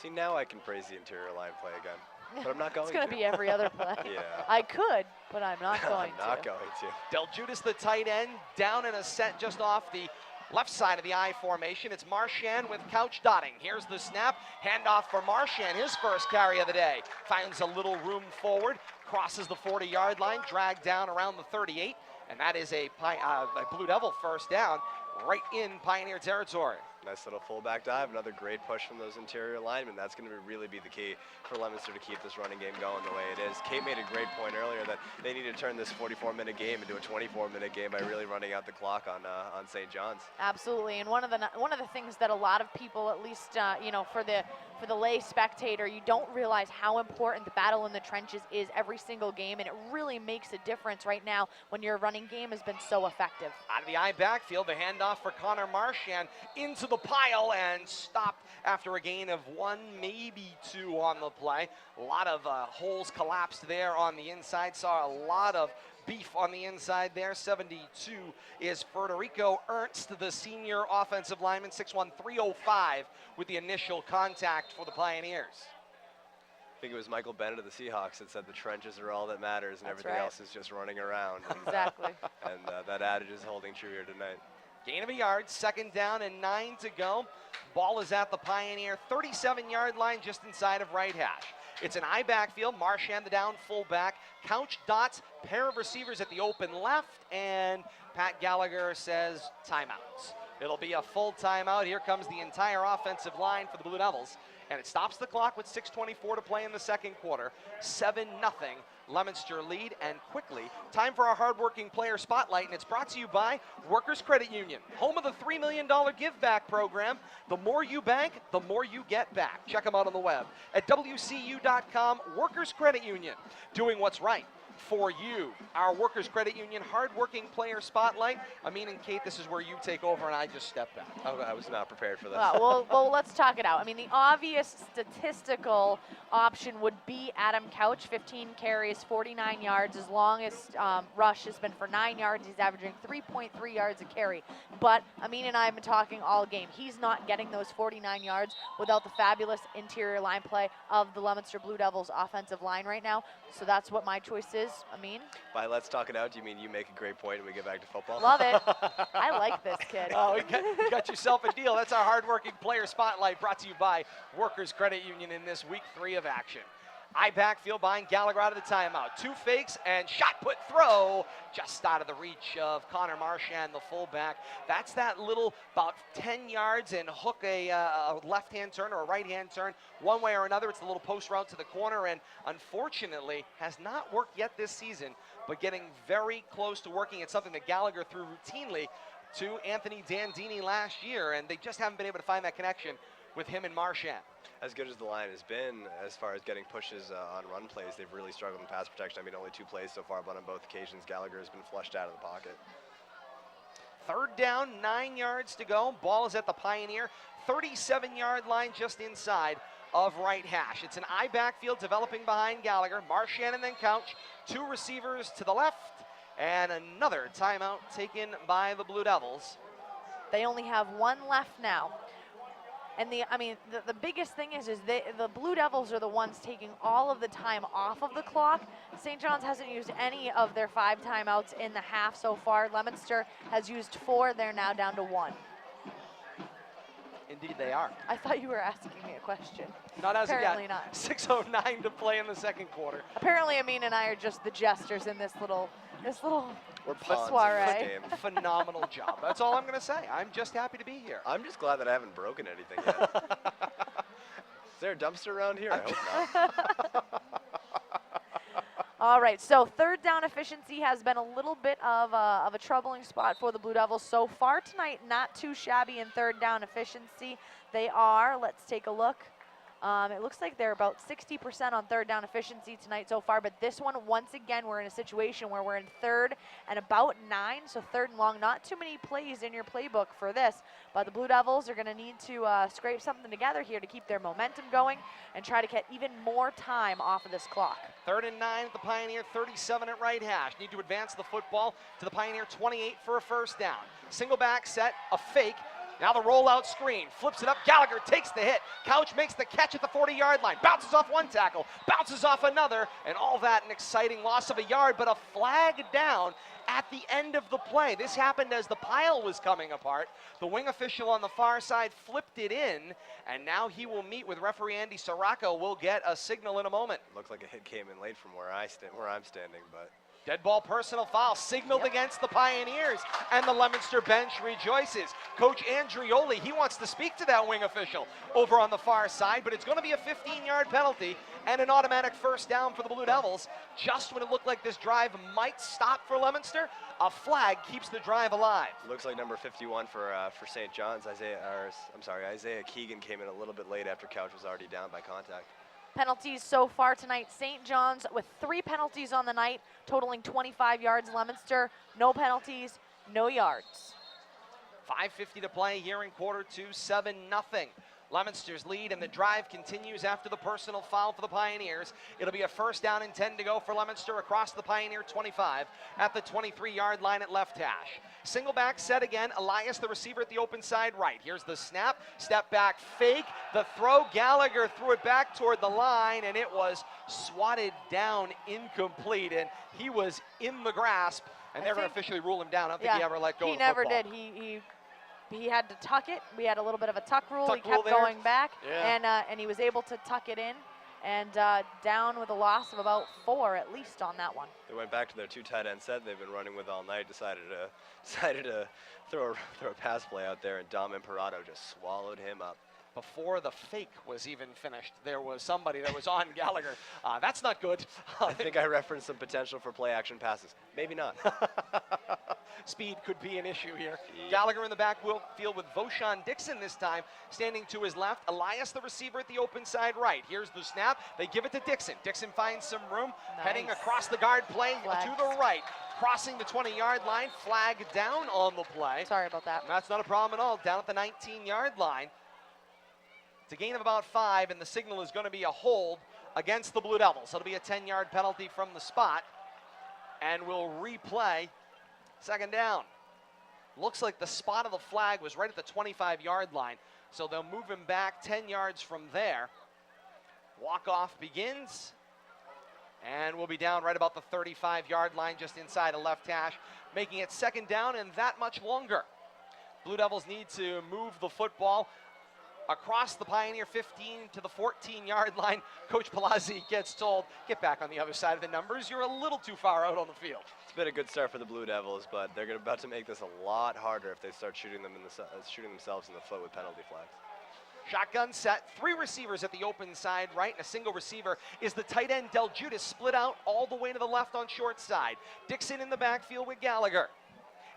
See, now I can praise the interior line play again. But I'm not going to. It's going to be every other play. Yeah. I could, but I'm not going to. I'm not going to. Del Judas, the tight end, down in a set just off the left side of the I formation. It's Marchand with Couch dotting. Here's the snap. Handoff for Marchand, his first carry of the day. Finds a little room forward, crosses the 40-yard line, dragged down around the 38, and that is a Blue Devil 1st down right in Pioneer territory. Nice little fullback dive, another great push from those interior linemen. That's going to really be the key for Leominster to keep this running game going the way it is. Kate made a great point earlier that they need to turn this 44-minute game into a 24-minute game by really running out the clock on St. John's. Absolutely, and one of the things that a lot of people, at least for the lay spectator, you don't realize how important the battle in the trenches is every single game, and it really makes a difference right now when your running game has been so effective. Out of the I backfield, the handoff for Connor Marchand into the pile and stopped after a gain of 1, maybe 2 on the play. A lot of holes collapsed there on the inside. Saw a lot of beef on the inside there. 72 is Federico Ernst, the senior offensive lineman, 6'1", 305 with the initial contact for the Pioneers. I think it was Michael Bennett of the Seahawks that said the trenches are all that matters and That's everything right. else is just running around. Exactly. And that adage is holding true here tonight. Gain of 1 yard, 2nd down and 9 to go. Ball is at the Pioneer 37-yard line just inside of right hash. It's an I backfield. Marchand, the down fullback. Couch dots, pair of receivers at the open left, and Pat Gallagher says timeouts. It'll be a full timeout. Here comes the entire offensive line for the Blue Devils, and it stops the clock with 6:24 to play in the second quarter. 7-0 Leominster lead, and quickly, time for our hardworking player spotlight, and it's brought to you by Workers Credit Union, home of the $3 million give back program. The more you bank, the more you get back. Check them out on the web at WCU.com. Workers Credit Union, doing what's right for you. Our Workers Credit Union hardworking player spotlight. Amin and Kate, this is where you take over and I just step back. I was not prepared for this. Well, let's talk it out. I mean, the obvious statistical option would be Adam Couch, 15 carries, 49 yards. His longest rush has been for 9 yards. He's averaging 3.3 yards a carry. But Amin and I have been talking all game. He's not getting those 49 yards without the fabulous interior line play of the Leominster Blue Devils offensive line right now. So that's what my choice is. Amin? By let's talk it out, do you mean you make a great point and we get back to football? Love it. I like this kid. Oh, you got yourself a deal. That's our hardworking player spotlight brought to you by Workers Credit Union in this week 3 of action. I backfield behind Gallagher out of the timeout. 2 fakes and shot put throw just out of the reach of Connor Marchand, the fullback. That's that little about 10 yards and hook a left-hand turn or a right-hand turn. One way or another, it's the little post route to the corner, and unfortunately has not worked yet this season, but getting very close to working. It's something that Gallagher threw routinely to Anthony Dandini last year, and they just haven't been able to find that connection with him and Marchand. As good as the line has been, as far as getting pushes on run plays, they've really struggled in pass protection. I mean, only 2 plays so far, but on both occasions, Gallagher has been flushed out of the pocket. 3rd down, 9 yards to go. Ball is at the Pioneer 37-yard line just inside of right hash. It's an I backfield developing behind Gallagher. Marchand and then Couch. 2 receivers to the left, and another timeout taken by the Blue Devils. They only have one left now. And the biggest thing is the Blue Devils are the ones taking all of the time off of the clock. St. John's hasn't used any of their 5 timeouts in the half so far. Leominster has used 4. They're now down to 1. Indeed, they are. I thought you were asking me a question. Not as Apparently of not. yet. 6:09 to play in the second quarter. Apparently, Amin and I are just the jesters in this little We're pawns in soiree. this game. Phenomenal job. That's all I'm going to say. I'm just happy to be here. I'm just glad that I haven't broken anything yet. Is there a dumpster around here? I hope not. All right, so third down efficiency has been a little bit of a troubling spot for the Blue Devils so far tonight. Not too shabby in third down efficiency. They are, let's take a look. It looks like they're about 60% on third down efficiency tonight so far, but this one, once again, we're in a situation where we're in third and about 9, so third and long. Not too many plays in your playbook for this, but the Blue Devils are going to need to scrape something together here to keep their momentum going and try to get even more time off of this clock. 3rd and 9 at the Pioneer, 37 at right hash. Need to advance the football to the Pioneer 28 for a first down. Single back set, a fake. Now the rollout screen, flips it up, Gallagher takes the hit. Couch makes the catch at the 40-yard line, bounces off one tackle, bounces off another, and all that an exciting loss of a yard, but a flag down at the end of the play. This happened as the pile was coming apart. The wing official on the far side flipped it in, and now he will meet with referee Andy Sirocco. We'll get a signal in a moment. Looks like a hit came in late from where I'm standing, but Dead ball personal foul signaled against the Pioneers, and the Leominster bench rejoices. Coach Andrioli, he wants to speak to that wing official over on the far side, but it's going to be a 15-yard penalty and an automatic first down for the Blue Devils. Just when it looked like this drive might stop for Leominster, a flag keeps the drive alive. looks like number 51 for St. John's, Isaiah Keegan came in a little bit late after Couch was already down by contact. Penalties so far tonight. St. John's with 3 penalties on the night, totaling 25 yards. Leominster, no penalties, no yards. 5:50 to play here in quarter 2, 7-0. Leominster's lead, and the drive continues after the personal foul for the Pioneers. It'll be a first down and 10 to go for Leominster across the Pioneer 25 at the 23-yard line at left hash. Single back set again. Elias, the receiver at the open side right. Here's the snap. Step back fake. The throw. Gallagher threw it back toward the line, and it was swatted down incomplete. And he was in the grasp, and they're going to officially rule him down. I don't think he ever let go of the football. He never did. He had to tuck it. We had a little bit of a tuck rule. He kept there. going back, and he was able to tuck it in. And down with a loss of about 4 at least on that one. They went back to their 2 tight end set they've been running with all night, decided to throw a pass play out there, and Dom Imperato just swallowed him up. Before the fake was even finished, there was somebody that was on Gallagher. That's not good. I think I referenced some potential for play action passes. Maybe not. Speed could be an issue here. Gallagher in the backfield with Voshan Dixon this time, standing to his left. Elias, the receiver at the open side right. Here's the snap. They give it to Dixon. Dixon finds some room, heading across the guard play to the right. Crossing the 20-yard line, flag down on the play. Sorry about that. That's not a problem at all. Down at the 19-yard line. It's a gain of about 5, and the signal is going to be a hold against the Blue Devils. It'll be a 10-yard penalty from the spot, and we'll replay second down. Looks like the spot of the flag was right at the 25-yard line, so they'll move him back 10 yards from there. Walk-off begins, and we'll be down right about the 35-yard line, just inside the left hash, making it second down and that much longer. Blue Devils need to move the football across the Pioneer 15 to the 14-yard line. Coach Palazzi gets told, get back on the other side of the numbers. You're a little too far out on the field. It's been a good start for the Blue Devils, but they're about to make this a lot harder if they start shooting themselves in the foot with penalty flags. Shotgun set, 3 receivers at the open side right, and a single receiver is the tight end Del Judas, split out all the way to the left on short side. Dixon in the backfield with Gallagher.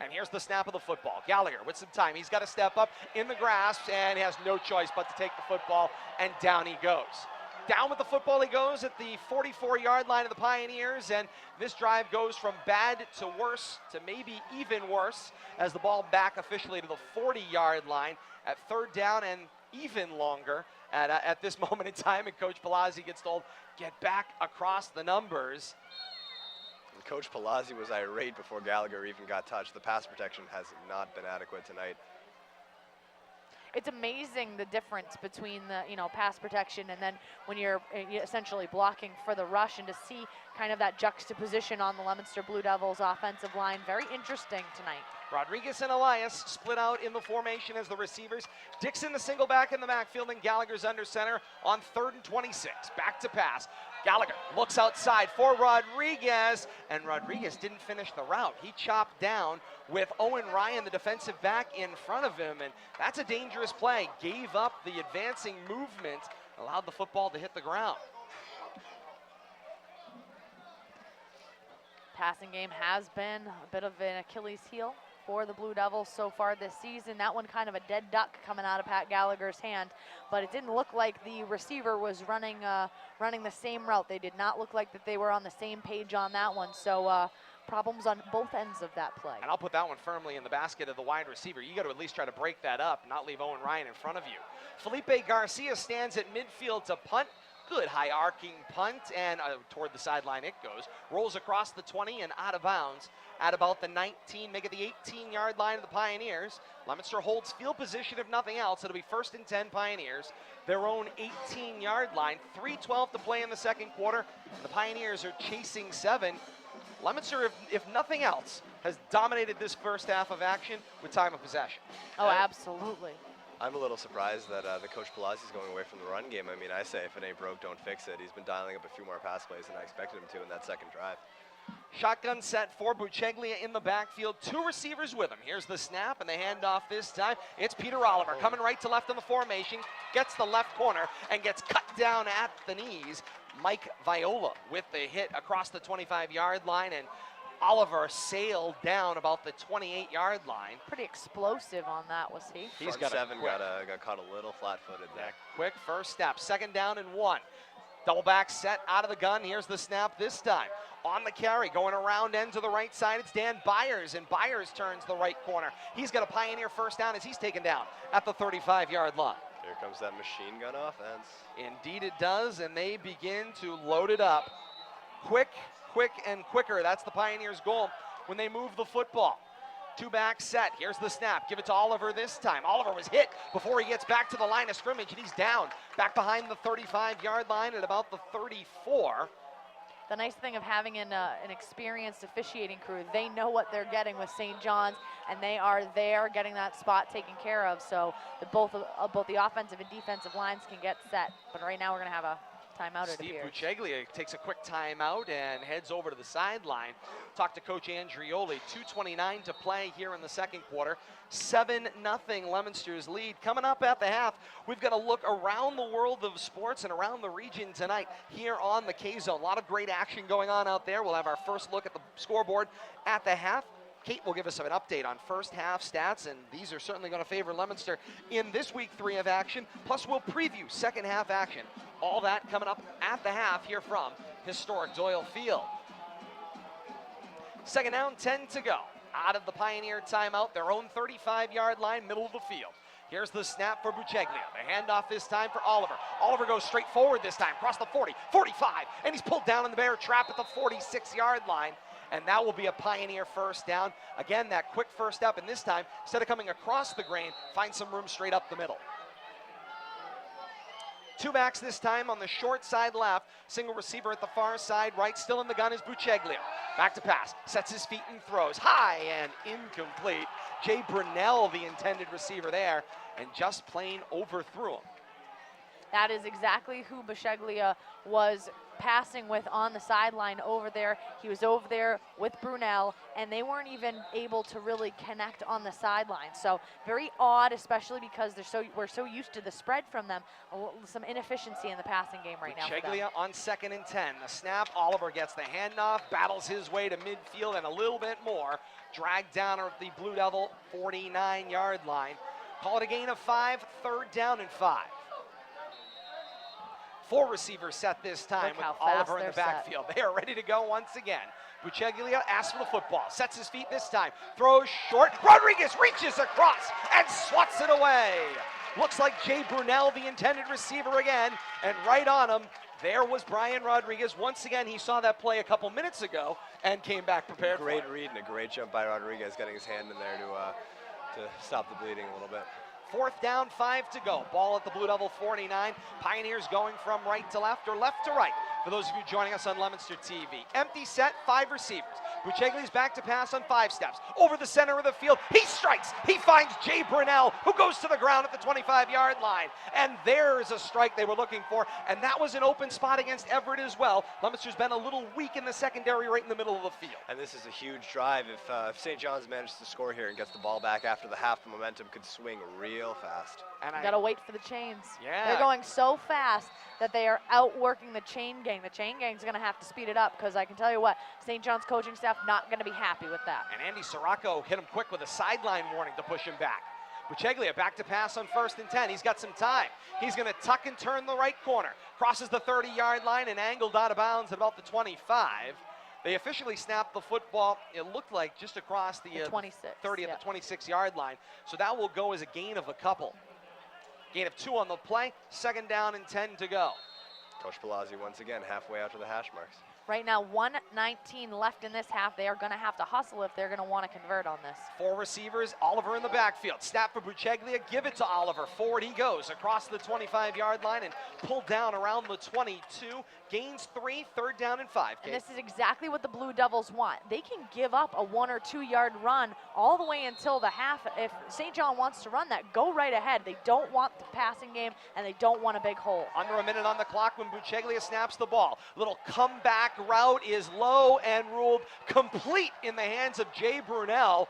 And here's the snap of the football. Gallagher with some time. He's got to step up in the grasp, and he has no choice but to take the football, and down he goes. Down with the football he goes at the 44-yard line of the Pioneers, and this drive goes from bad to worse to maybe even worse as the ball back officially to the 40-yard line at third down and even longer at this moment in time, and Coach Palazzi gets told, get back across the numbers. And Coach Palazzi was irate before Gallagher even got touched. The pass protection has not been adequate tonight. it's amazing the difference between the, pass protection and then when you're essentially blocking for the rush, and to see kind of that juxtaposition on the Leominster Blue Devils offensive line. Very interesting tonight. Rodriguez and Elias split out in the formation as the receivers. Dixon the single back in the backfield, and Gallagher's under center on 3rd and 26. Back to pass. Gallagher looks outside for Rodriguez, and Rodriguez didn't finish the route. He chopped down with Owen Ryan, the defensive back, in front of him, and that's a dangerous play. Gave up the advancing movement, allowed the football to hit the ground. Passing game has been a bit of an Achilles heel for the Blue Devils so far this season. That one kind of a dead duck coming out of Pat Gallagher's hand, but it didn't look like the receiver was running the same route. They did not look like that they were on the same page on that one, so problems on both ends of that play. And I'll put that one firmly in the basket of the wide receiver. You got to at least try to break that up, not leave Owen Ryan in front of you. Felipe Garcia stands at midfield to punt. Good high arcing punt, and toward the sideline it goes. Rolls across the 20 and out of bounds at about the 19, make it the 18-yard line of the Pioneers. Leominster holds field position if nothing else. It'll be 1st and 10 Pioneers, their own 18-yard line. 3:12 to play in the second quarter. The Pioneers are chasing 7. Leominster, if nothing else, has dominated this first half of action with time of possession. Oh, absolutely. I'm a little surprised that the Coach Palaci's going away from the run game. I mean, I say if it ain't broke, don't fix it. He's been dialing up a few more pass plays than I expected him to in that second drive. Shotgun set for Buceglia in the backfield. 2 receivers with him. Here's the snap and the handoff this time. It's Peter Oliver coming right to left in the formation. Gets the left corner and gets cut down at the knees. Mike Viola with the hit across the 25-yard line, and Oliver sailed down about the 28-yard line. Pretty explosive on that, was he? He's got 7 got caught a little flat-footed there. Quick first step. 2nd down and 1. Double back set out of the gun. Here's the snap this time. On the carry, going around end to the right side, it's Dan Byers, and Byers turns the right corner. He's got a Pioneer first down as he's taken down at the 35-yard line. Here comes that machine gun offense. Indeed it does, and they begin to load it up. Quick and quicker. That's the Pioneers' goal when they move the football. 2-back set. Here's the snap. Give it to Oliver this time. Oliver was hit before he gets back to the line of scrimmage, and he's down back behind the 35-yard line at about the 34. The nice thing of having an experienced officiating crew, they know what they're getting with St. John's, and they are there getting that spot taken care of, so both the offensive and defensive lines can get set. But right now we're going to have a timeout. Steve Buceglia takes a quick timeout and heads over to the sideline. Talk to Coach Andrioli. 2:29 to play here in the second quarter. 7-0 Leominster's lead. Coming up at the half, we've got to look around the world of sports and around the region tonight here on the K-Zone. A lot of great action going on out there. We'll have our first look at the scoreboard at the half. Kate will give us an update on first half stats, and these are certainly going to favor Leominster in this week 3 of action. Plus, we'll preview second half action. All that coming up at the half here from historic Doyle Field. 2nd down, 10 to go. Out of the Pioneer timeout, their own 35-yard line, middle of the field. Here's the snap for Buceglia. The handoff this time for Oliver. Oliver goes straight forward this time, across the 40, 45, and he's pulled down in the bear trap at the 46-yard line. And that will be a Pioneer first down. Again, that quick first up, and this time, instead of coming across the grain, find some room straight up the middle. 2 backs this time on the short side left. Single receiver at the far side right. Still in the gun is Buceglia. Back to pass. Sets his feet and throws. High and incomplete. Jay Brunell, the intended receiver there, and just plain overthrew him. That is exactly who Buceglia was passing with on the sideline over there. He was over there with Brunel, and they weren't even able to really connect on the sideline. So very odd, especially because we're so used to the spread from them. Some inefficiency in the passing game right now. Buceglia on 2nd and 10. The snap, Oliver gets the handoff, battles his way to midfield and a little bit more. Dragged down at the Blue Devil 49-yard line. Call it a gain of 5, 3rd down and 5. 4 receivers set this time with Oliver in the backfield. They are ready to go once again. Buceglia asks for the football, sets his feet this time, throws short. Rodriguez reaches across and swats it away. Looks like Jay Brunel, the intended receiver again, and right on him, there was Brian Rodriguez. Once again, he saw that play a couple minutes ago and came back prepared. Great read and a great jump by Rodriguez, getting his hand in there to stop the bleeding a little bit. 4th down, 5 to go. Ball at the Blue Devil 49. Pioneers going from right to left or left to right. For those of you joining us on Leominster TV. Empty set, 5 receivers. Buchegli's back to pass on 5 steps. Over the center of the field, he strikes. He finds Jay Brunell, who goes to the ground at the 25-yard line. And there's a strike they were looking for, and that was an open spot against Everett as well. Leominster's been a little weak in the secondary right in the middle of the field. And this is a huge drive. If St. John's manages to score here and gets the ball back after the half, the momentum could swing real fast. And Got to wait for the chains. Yeah. They're going so fast that they are outworking the chain gang. The chain gang's going to have to speed it up because I can tell you what, St. John's coaching staff not going to be happy with that. And Andy Sirocco hit him quick with a sideline warning to push him back. Bucheglia back to pass on 1st and 10. He's got some time. He's going to tuck and turn the right corner. Crosses the 30-yard line and angled out of bounds at about the 25. They officially snapped the football, it looked like, just across the 26, 30 at the 26-yard line. So that will go as a gain of a couple. Gain of 2 on the play, 2nd down and 10 to go. Coach Palazzi once again halfway out to the hash marks. Right now, 1:19 left in this half. They are going to have to hustle if they're going to want to convert on this. 4 receivers, Oliver in the backfield. Snap for Bucheglia, give it to Oliver. Forward he goes across the 25-yard line and pulled down around the 22. Gains 3, 3rd down and 5. And this is exactly what the Blue Devils want. They can give up a 1 or 2 yard run all the way until the half. If St. John wants to run that, go right ahead. They don't want the passing game, and they don't want a big hole. Under a minute on the clock when Bucheglia snaps the ball. Little comeback route is low and ruled complete in the hands of Jay Brunell.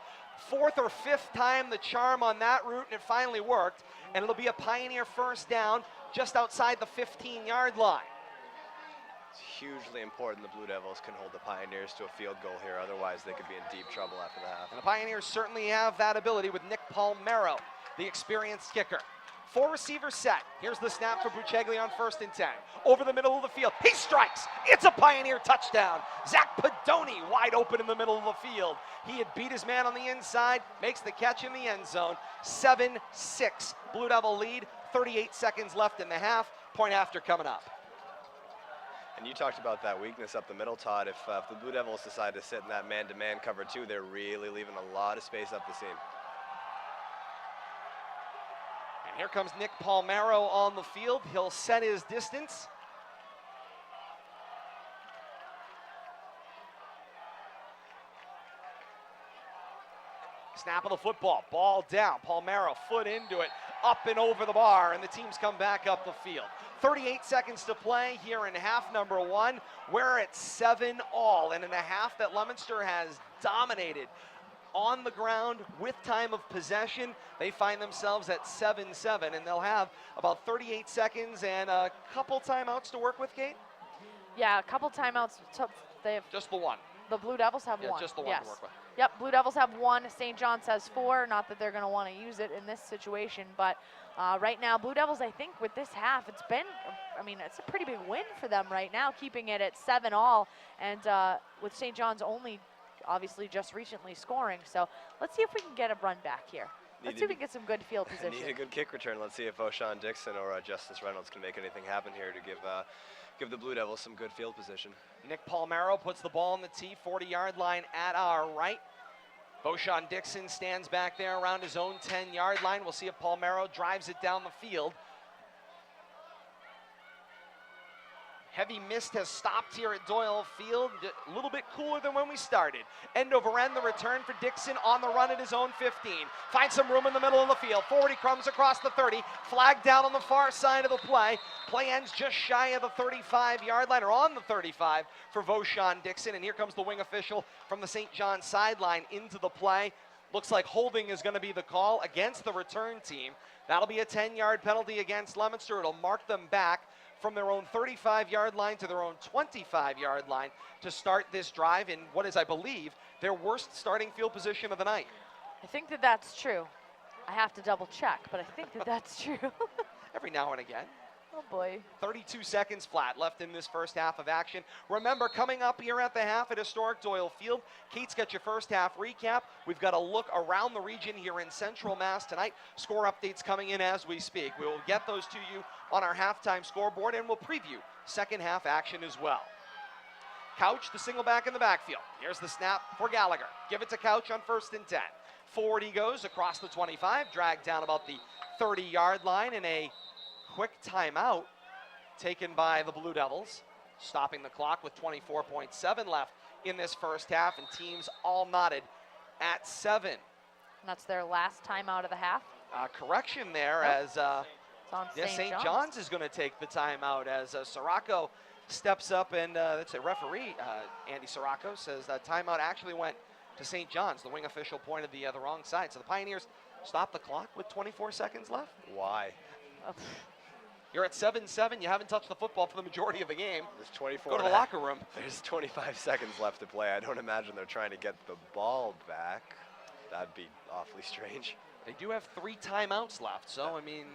4th or 5th time the charm on that route, and it finally worked. And it'll be a Pioneer 1st down just outside the 15-yard line. It's hugely important the Blue Devils can hold the Pioneers to a field goal here. Otherwise, they could be in deep trouble after the half. And the Pioneers certainly have that ability with Nick Palmero, the experienced kicker. 4 receivers set. Here's the snap for Bucheglia on 1st and 10. Over the middle of the field. He strikes. It's a Pioneer touchdown. Zach Pedoni wide open in the middle of the field. He had beat his man on the inside, makes the catch in the end zone. 7-6 Blue Devil lead. 38 seconds left in the half. Point after coming up. And you talked about that weakness up the middle, Todd. If the Blue Devils decide to sit in that man-to-man cover too, they're really leaving a lot of space up the seam. And here comes Nick Palmero on the field. He'll set his distance. Snap of the football, ball down. Palmero, foot into it, up and over the bar, and the teams come back up the field. 38 seconds to play here in half number 1. We're at 7-all, and in a half that Leominster has dominated on the ground with time of possession. They find themselves at 7-7, and they'll have about 38 seconds and a couple timeouts to work with, Kate? Yeah, a couple timeouts. They have Just the one. The Blue Devils have Yeah, one. just the one yes. to work with. Yep, Blue Devils have 1. St. John's has 4. Not that they're going to want to use it in this situation, but right now, Blue Devils, I think with this half, it's been, I mean, it's a pretty big win for them right now, keeping it at 7-all, and with St. John's only, obviously, just recently scoring. So let's see if we can get a run back here. Let's see if we can get some good field position. Need a good kick return. Let's see if O'Shawn Dixon or Justice Reynolds can make anything happen here to give the Blue Devils some good field position. Nick Palmero puts the ball on the tee, 40-yard line at our right. O'Shawn Dixon stands back there around his own 10-yard line. We'll see if Palmero drives it down the field. Heavy mist has stopped here at Doyle Field. A little bit cooler than when we started. End over end, the return for Dixon on the run at his own 15. Finds some room in the middle of the field. Forward he comes across the 30. Flag down on the far side of the play. Play ends just shy of the 35-yard line, or on the 35 for Voshan Dixon. And here comes the wing official from the St. John sideline into the play. Looks like holding is going to be the call against the return team. That'll be a 10-yard penalty against Leominster. It'll mark them back from their own 35-yard line to their own 25-yard line to start this drive in what is, I believe, their worst starting field position of the night. I think that that's true. I have to double check, but I think that that's true. Every now and again. Oh boy. 32 seconds flat left in this first half of action. Remember, coming up here at the half at historic Doyle Field, Kate's got your first half recap. We've got a look around the region here in Central Mass tonight. Score updates coming in as we speak. We will get those to you on our halftime scoreboard, and we'll preview second half action as well. Couch, the single back in the backfield. Here's the snap for Gallagher. Give it to Couch on 1st and 10. Forward he goes across the 25, dragged down about the 30-yard line, and a quick timeout taken by the Blue Devils, stopping the clock with 24.7 left in this first half, and teams all knotted at 7. And that's their last timeout of the half. Correction there, Nope. as It's on St. John's is going to take the timeout as Sirocco steps up, and that's a referee, Andy Sirocco, says that timeout actually went to St. John's. The wing official pointed the wrong side. So the Pioneers stop the clock with 24 seconds left. Why? You're at 7-7. You haven't touched the football for the majority of the game. There's 24. Go to the locker room. There's 25 seconds left to play. I don't imagine they're trying to get the ball back. That'd be awfully strange. They do have 3 timeouts left. So, I mean,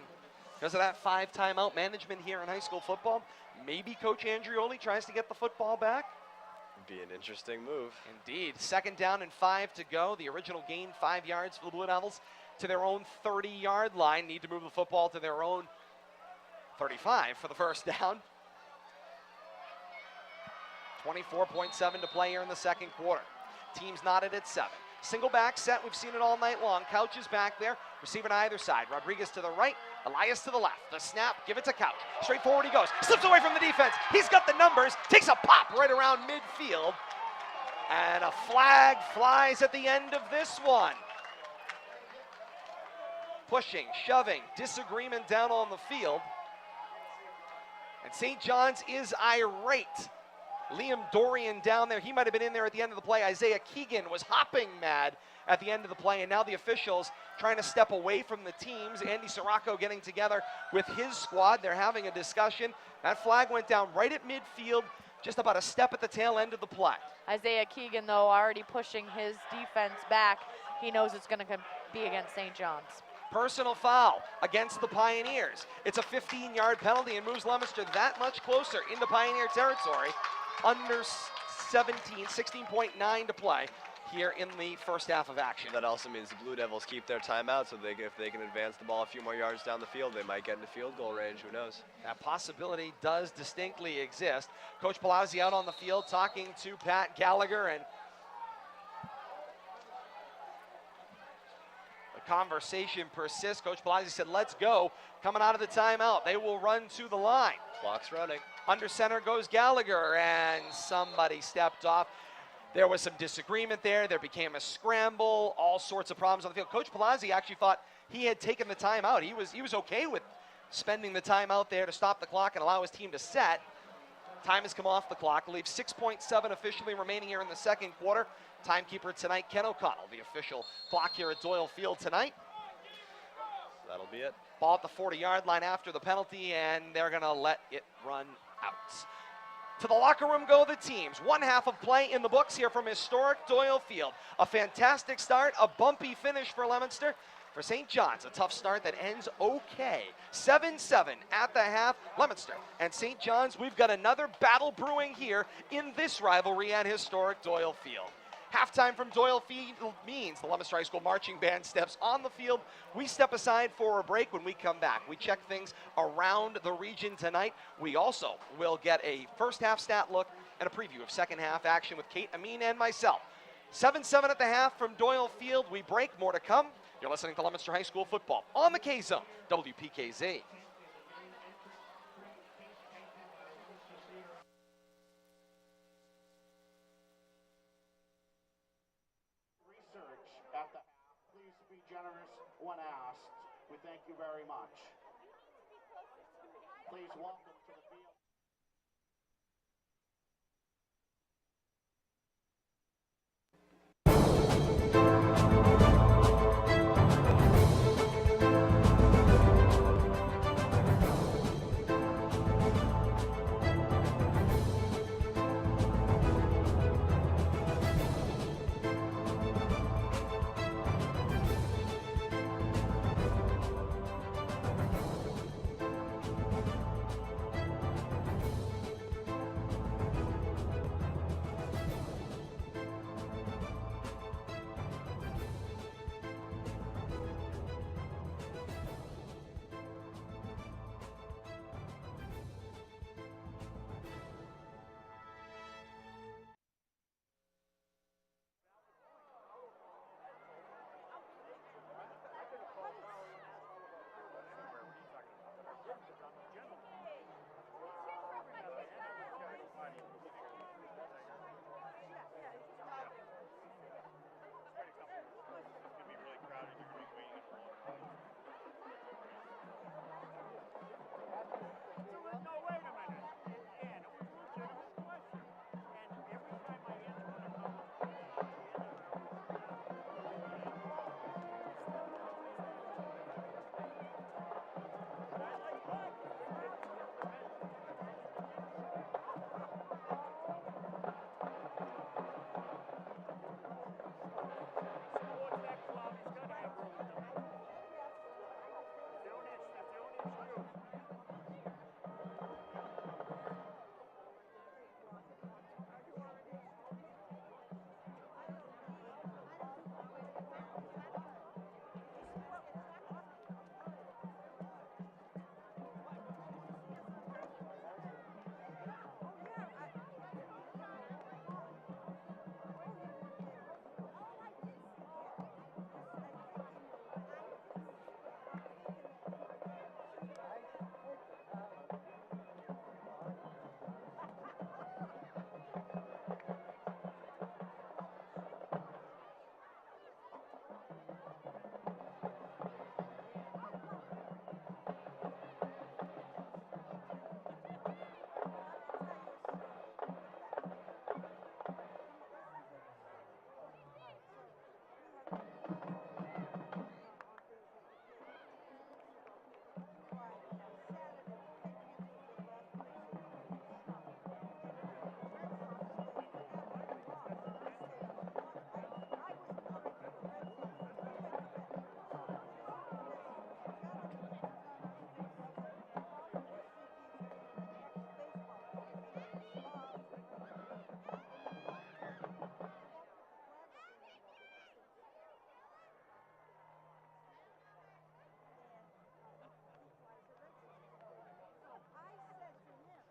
because of that 5 timeout management here in high school football, maybe Coach Andrioli tries to get the football back. Be an interesting move. Indeed. 2nd down and 5 to go. The original gain 5 yards for the Blue Devils to their own 30-yard line. Need to move the football to their own 35 for the first down. 24.7 to play here in the second quarter. Teams knotted at 7. Single back set. We've seen it all night long. Couch is back there. Receiver on either side. Rodriguez to the right. Elias to the left. The snap. Give it to Couch. Straight forward he goes. Slips away from the defense. He's got the numbers. Takes a pop right around midfield. And a flag flies at the end of this one. Pushing, shoving, disagreement down on the field. And St. John's is irate. Liam Dorian down there, he might have been in there at the end of the play. Isaiah Keegan was hopping mad at the end of the play, and now the officials trying to step away from the teams. Andy Sirocco getting together with his squad. They're having a discussion. That flag went down right at midfield, just about a step at the tail end of the play. Isaiah Keegan, though, already pushing his defense back. He knows it's going to be against St. John's. Personal foul against the Pioneers. It's a 15-yard penalty and moves Leominster that much closer into Pioneer territory. Under 16.9 to play here in the first half of action. That also means the Blue Devils keep their timeout, so if they can advance the ball a few more yards down the field, they might get into field goal range. Who knows? That possibility does distinctly exist. Coach Palazzi out on the field talking to Pat Gallagher, and the conversation persists. Coach Palazzi said, let's go. Coming out of the timeout, they will run to the line. Clock's running. Under center goes Gallagher, and somebody stepped off. There was some disagreement there. There became a scramble, all sorts of problems on the field. Coach Palazzi actually thought he had taken the timeout. He was okay with spending the timeout there to stop the clock and allow his team to set. Time has come off the clock. Leaves 6.7 officially remaining here in the second quarter. Timekeeper tonight, Ken O'Connell, the official clock here at Doyle Field tonight. That'll be it. Ball at the 40-yard line after the penalty, and they're going to let it run out. To the locker room go the teams. 1 half of play in the books here from historic Doyle Field. A fantastic start, a bumpy finish for Leominster. For St. John's, a tough start that ends okay. 7-7 at the half. Leominster and St. John's, we've got another battle brewing here in this rivalry at historic Doyle Field. Halftime from Doyle Field means the Leominster High School Marching Band steps on the field. We step aside for a break. When we come back, we check things around the region tonight. We also will get a first half stat look and a preview of second half action with Kate Amin and myself. 7-7 at the half from Doyle Field. We break, more to come. You're listening to Leominster High School football on the K-Zone, WPKZ. At the half. Please be generous when asked. We thank you very much. Please welcome to the field.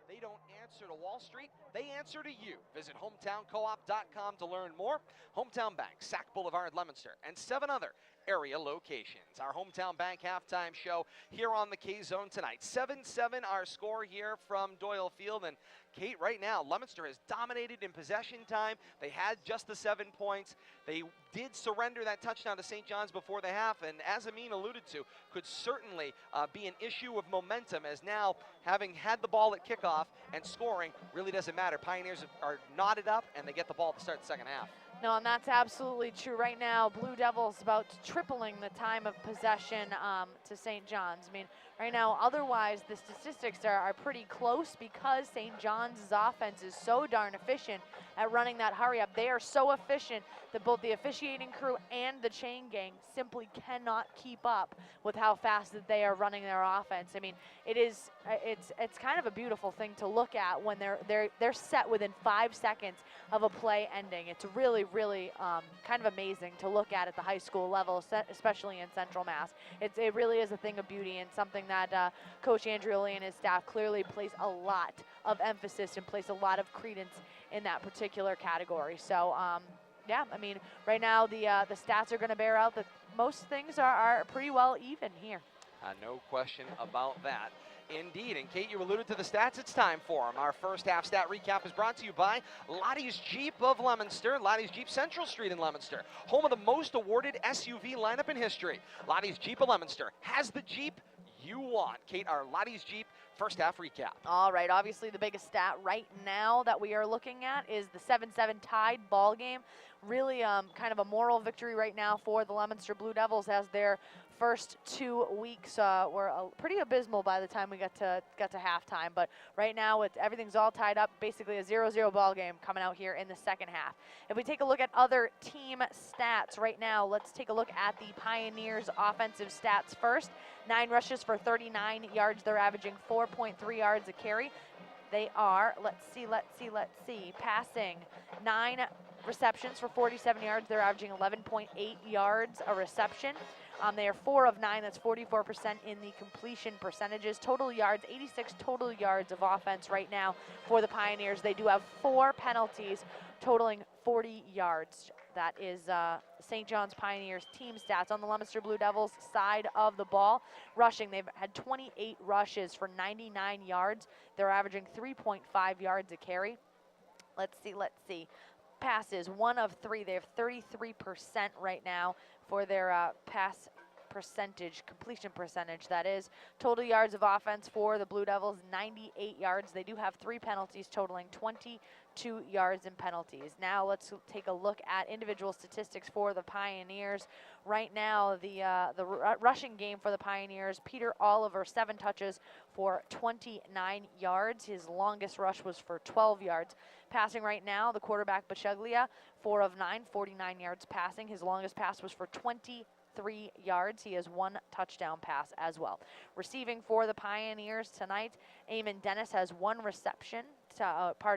They don't answer to Wall Street, they answer to you. Visit hometowncoop.com to learn more. Hometown Bank, Sac Boulevard, Leominster, and 7 other area locations. Our Hometown Bank halftime show here on the K-Zone tonight. 7-7 our score here from Doyle Field. And Kate, right now, Leominster has dominated in possession time. They had just the 7 points. They did surrender that touchdown to St. John's before the half, and as Amin alluded to, could certainly be an issue of momentum, as now, having had the ball at kickoff and scoring, really doesn't matter. Pioneers are knotted up, and they get the ball to start the second half. No, and that's absolutely true. Right now, Blue Devils about tripling the time of possession to St. John's. I mean, right now, otherwise, the statistics are pretty close because St. John's offense is so darn efficient at running that hurry up. They are so efficient that both the officiating crew and the chain gang simply cannot keep up with how fast that they are running their offense. I mean, it's kind of a beautiful thing to look at when they're set within 5 seconds of a play ending. It's really kind of amazing to look at the high school level, especially in Central Mass. It really is a thing of beauty and something that Coach Andrioli and his staff clearly place a lot of emphasis and place a lot of credence in that particular category. So, yeah, I mean, right now the stats are going to bear out that most things are pretty well even here. No question about that. Indeed, and Kate, you alluded to the stats. It's time for them. Our first half stat recap is brought to you by Lottie's Jeep of Leominster, Lottie's Jeep Central Street in Leominster, home of the most awarded SUV lineup in history. Lottie's Jeep of Leominster has the Jeep you want. Kate, our Lottie's Jeep first half recap. All right, obviously the biggest stat right now that we are looking at is the 7-7 tied ball game. Really kind of a moral victory right now for the Leominster Blue Devils, as their first 2 weeks were pretty abysmal by the time we got to halftime. But right now everything's all tied up, basically a 0-0 ball game coming out here in the second half. If we take a look at other team stats right now, let's take a look at the Pioneers offensive stats first. 9 rushes for 39 yards. They're averaging 4.3 yards a carry. They are, let's see, passing 9 receptions for 47 yards. They're averaging 11.8 yards a reception. They are 4 of 9. That's 44% in the completion percentages. Total yards, 86 total yards of offense right now for the Pioneers. They do have 4 penalties totaling 40 yards. That is St. John's Pioneers team stats. On the Leominster Blue Devils side of the ball, rushing, they've had 28 rushes for 99 yards. They're averaging 3.5 yards a carry. Let's see. Passes, 1 of 3. They have 33% right now for their pass percentage, completion percentage, that is. Total yards of offense for the Blue Devils, 98 yards. They do have 3 penalties totaling 22 yards in penalties. Now let's take a look at individual statistics for the Pioneers. Right now, the rushing game for the Pioneers, Peter Oliver, 7 touches for 29 yards. His longest rush was for 12 yards. Passing right now, the quarterback Bachuglia, 4 of 9, 49 yards passing. His longest pass was for 23 23 yards. He has 1 touchdown pass as well. Receiving for the Pioneers tonight, Eamon Dennis has 1 reception.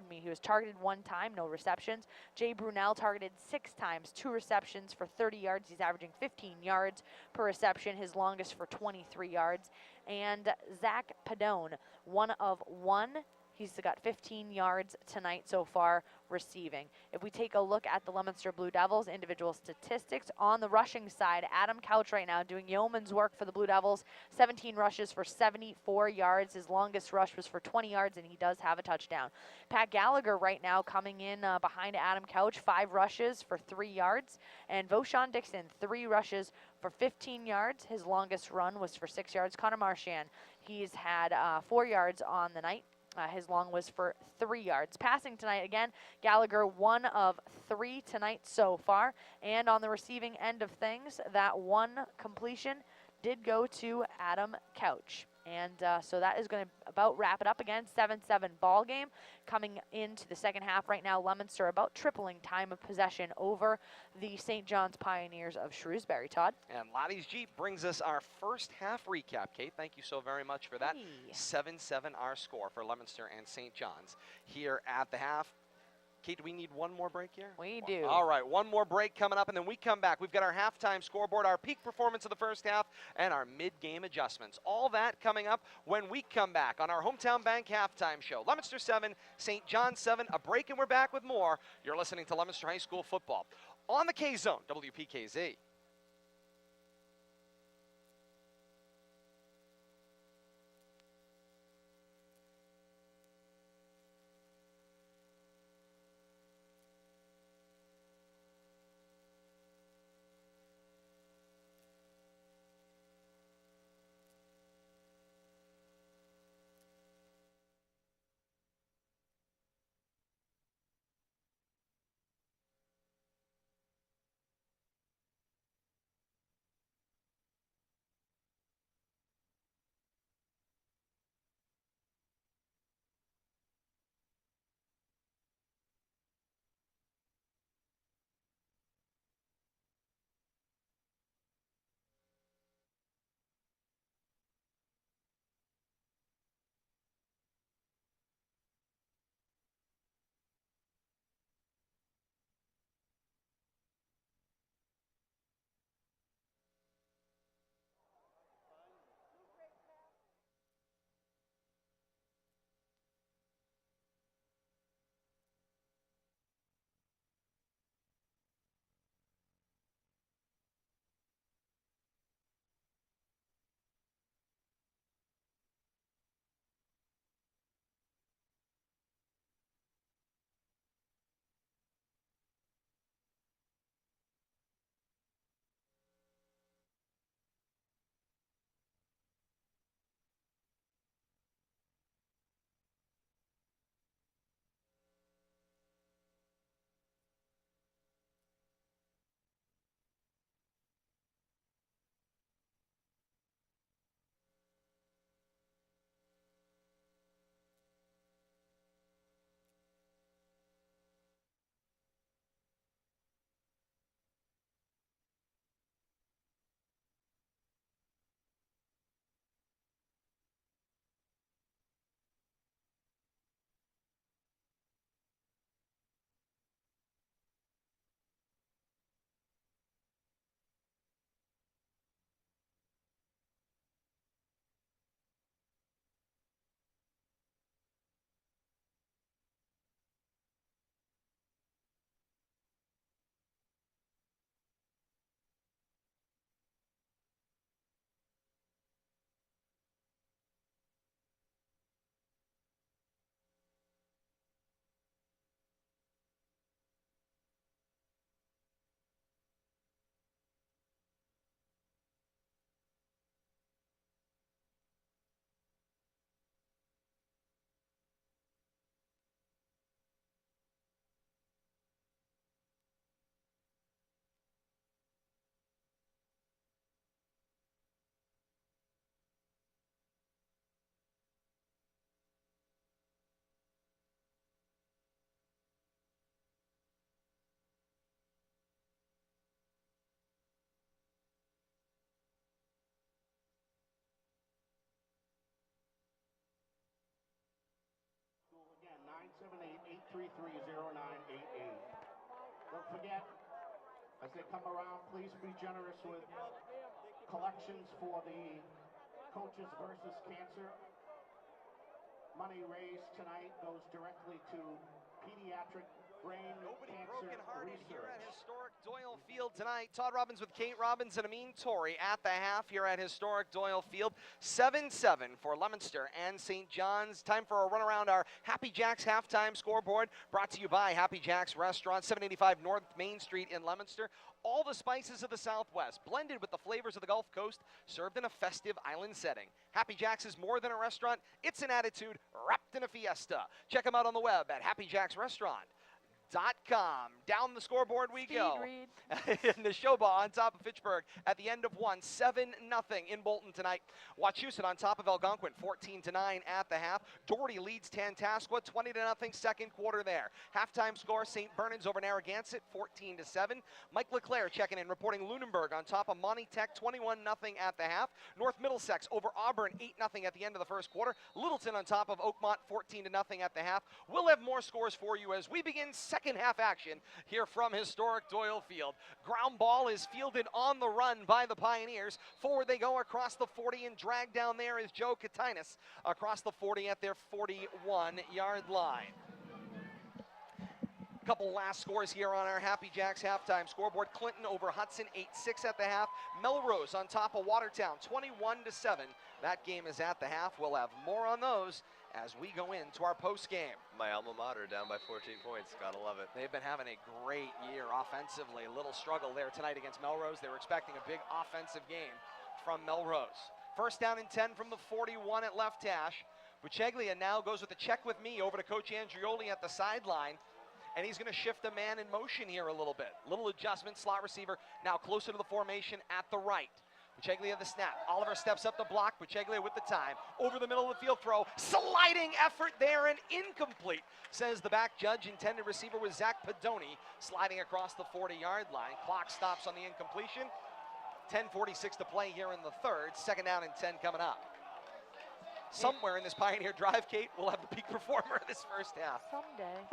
He was targeted 1 time, no receptions. Jay Brunel targeted 6 times, 2 receptions for 30 yards. He's averaging 15 yards per reception, his longest for 23 yards. And Zach Padone, 1 of 1. He's got 15 yards tonight so far receiving. If we take a look at the Leominster Blue Devils individual statistics on the rushing side, Adam Couch right now doing yeoman's work for the Blue Devils. 17 rushes for 74 yards. His longest rush was for 20 yards, and he does have a touchdown. Pat Gallagher right now coming in behind Adam Couch, 5 rushes for 3 yards. And Voshawn Dixon, 3 rushes for 15 yards. His longest run was for 6 yards. Connor Marchand, he's had 4 yards on the night. His long was for 3 yards. Passing tonight, again, Gallagher 1 of 3 tonight so far. And on the receiving end of things, that 1 completion did go to Adam Couch. And so that is going to about wrap it up again. 7-7 ball game coming into the second half right now. Leominster about tripling time of possession over the St. John's Pioneers of Shrewsbury. Todd? And Lottie's Jeep brings us our first half recap. Kate, thank you so very much for that. Hey. 7-7 our score for Leominster and St. John's here at the half. Kate, do we need one more break here? We do. All right, one more break coming up, and then we come back. We've got our halftime scoreboard, our peak performance of the first half, and our mid-game adjustments. All that coming up when we come back on our Hometown Bank halftime show. Leominster 7, St. John 7. A break, and we're back with more. You're listening to Leominster High School football on the K-Zone, WPKZ. Don't forget, as they come around, please be generous with collections for the Coaches versus Cancer. Money raised tonight goes directly to pediatric brain Nobody cancer broken-hearted research. here at historic Doyle Field tonight. Todd Robbins with Kate Robbins and Amin Torrey at the half here at historic Doyle Field. 7-7 for Leominster and St. John's. Time for a run around our Happy Jacks halftime scoreboard, brought to you by Happy Jacks Restaurant, 785 North Main Street in Leominster. All the spices of the Southwest, blended with the flavors of the Gulf Coast, served in a festive island setting. Happy Jacks is more than a restaurant, it's an attitude wrapped in a fiesta. Check them out on the web at happyjacksrestaurant.com. Down the scoreboard we go. And the show ball on top of Fitchburg at the end of one, 7-0 in Bolton tonight. Wachusett on top of Algonquin, 14-9 at the half. Doherty leads Tantascwa, 20-0 second quarter there. Halftime score, St. Bernard's over Narragansett, 14-7. Mike LeClaire checking in, reporting Lunenburg on top of Monty Tech, 21-0 at the half. North Middlesex over Auburn, 8-0 at the end of the first quarter. Littleton on top of Oakmont, 14-0 at the half. We'll have more scores for you as we begin second half action here from historic Doyle Field. Ground ball is fielded on the run by the Pioneers. Forward they go across the 40, and dragged down there is Joe Katinas across the 40 at their 41-yard line. Couple last scores here on our Happy Jacks halftime scoreboard. Clinton over Hudson, 8-6 at the half. Melrose on top of Watertown, 21-7. That game is at the half. We'll have more on those as we go into our post game. My alma mater down by 14 points. Gotta love it. They've been having a great year offensively. A little struggle there tonight against Melrose. They were expecting a big offensive game from Melrose. First down and 10 from the 41 at left hash. Bucheglia now goes with a check with me over to Coach Andrioli at the sideline. And he's going to shift a man in motion here a little bit. Little adjustment, slot receiver now closer to the formation at the right. Bucheglia the snap. Oliver steps up the block. Bucheglia with the time. Over the middle of the field throw. Sliding effort there and incomplete, says the back judge. Intended receiver was Zach Pedoni sliding across the 40-yard line. Clock stops on the incompletion. 10:46 to play here in the third. Second down and 10 coming up. Somewhere in this Pioneer drive, Kate, we'll have the peak performer of this first half. Someday.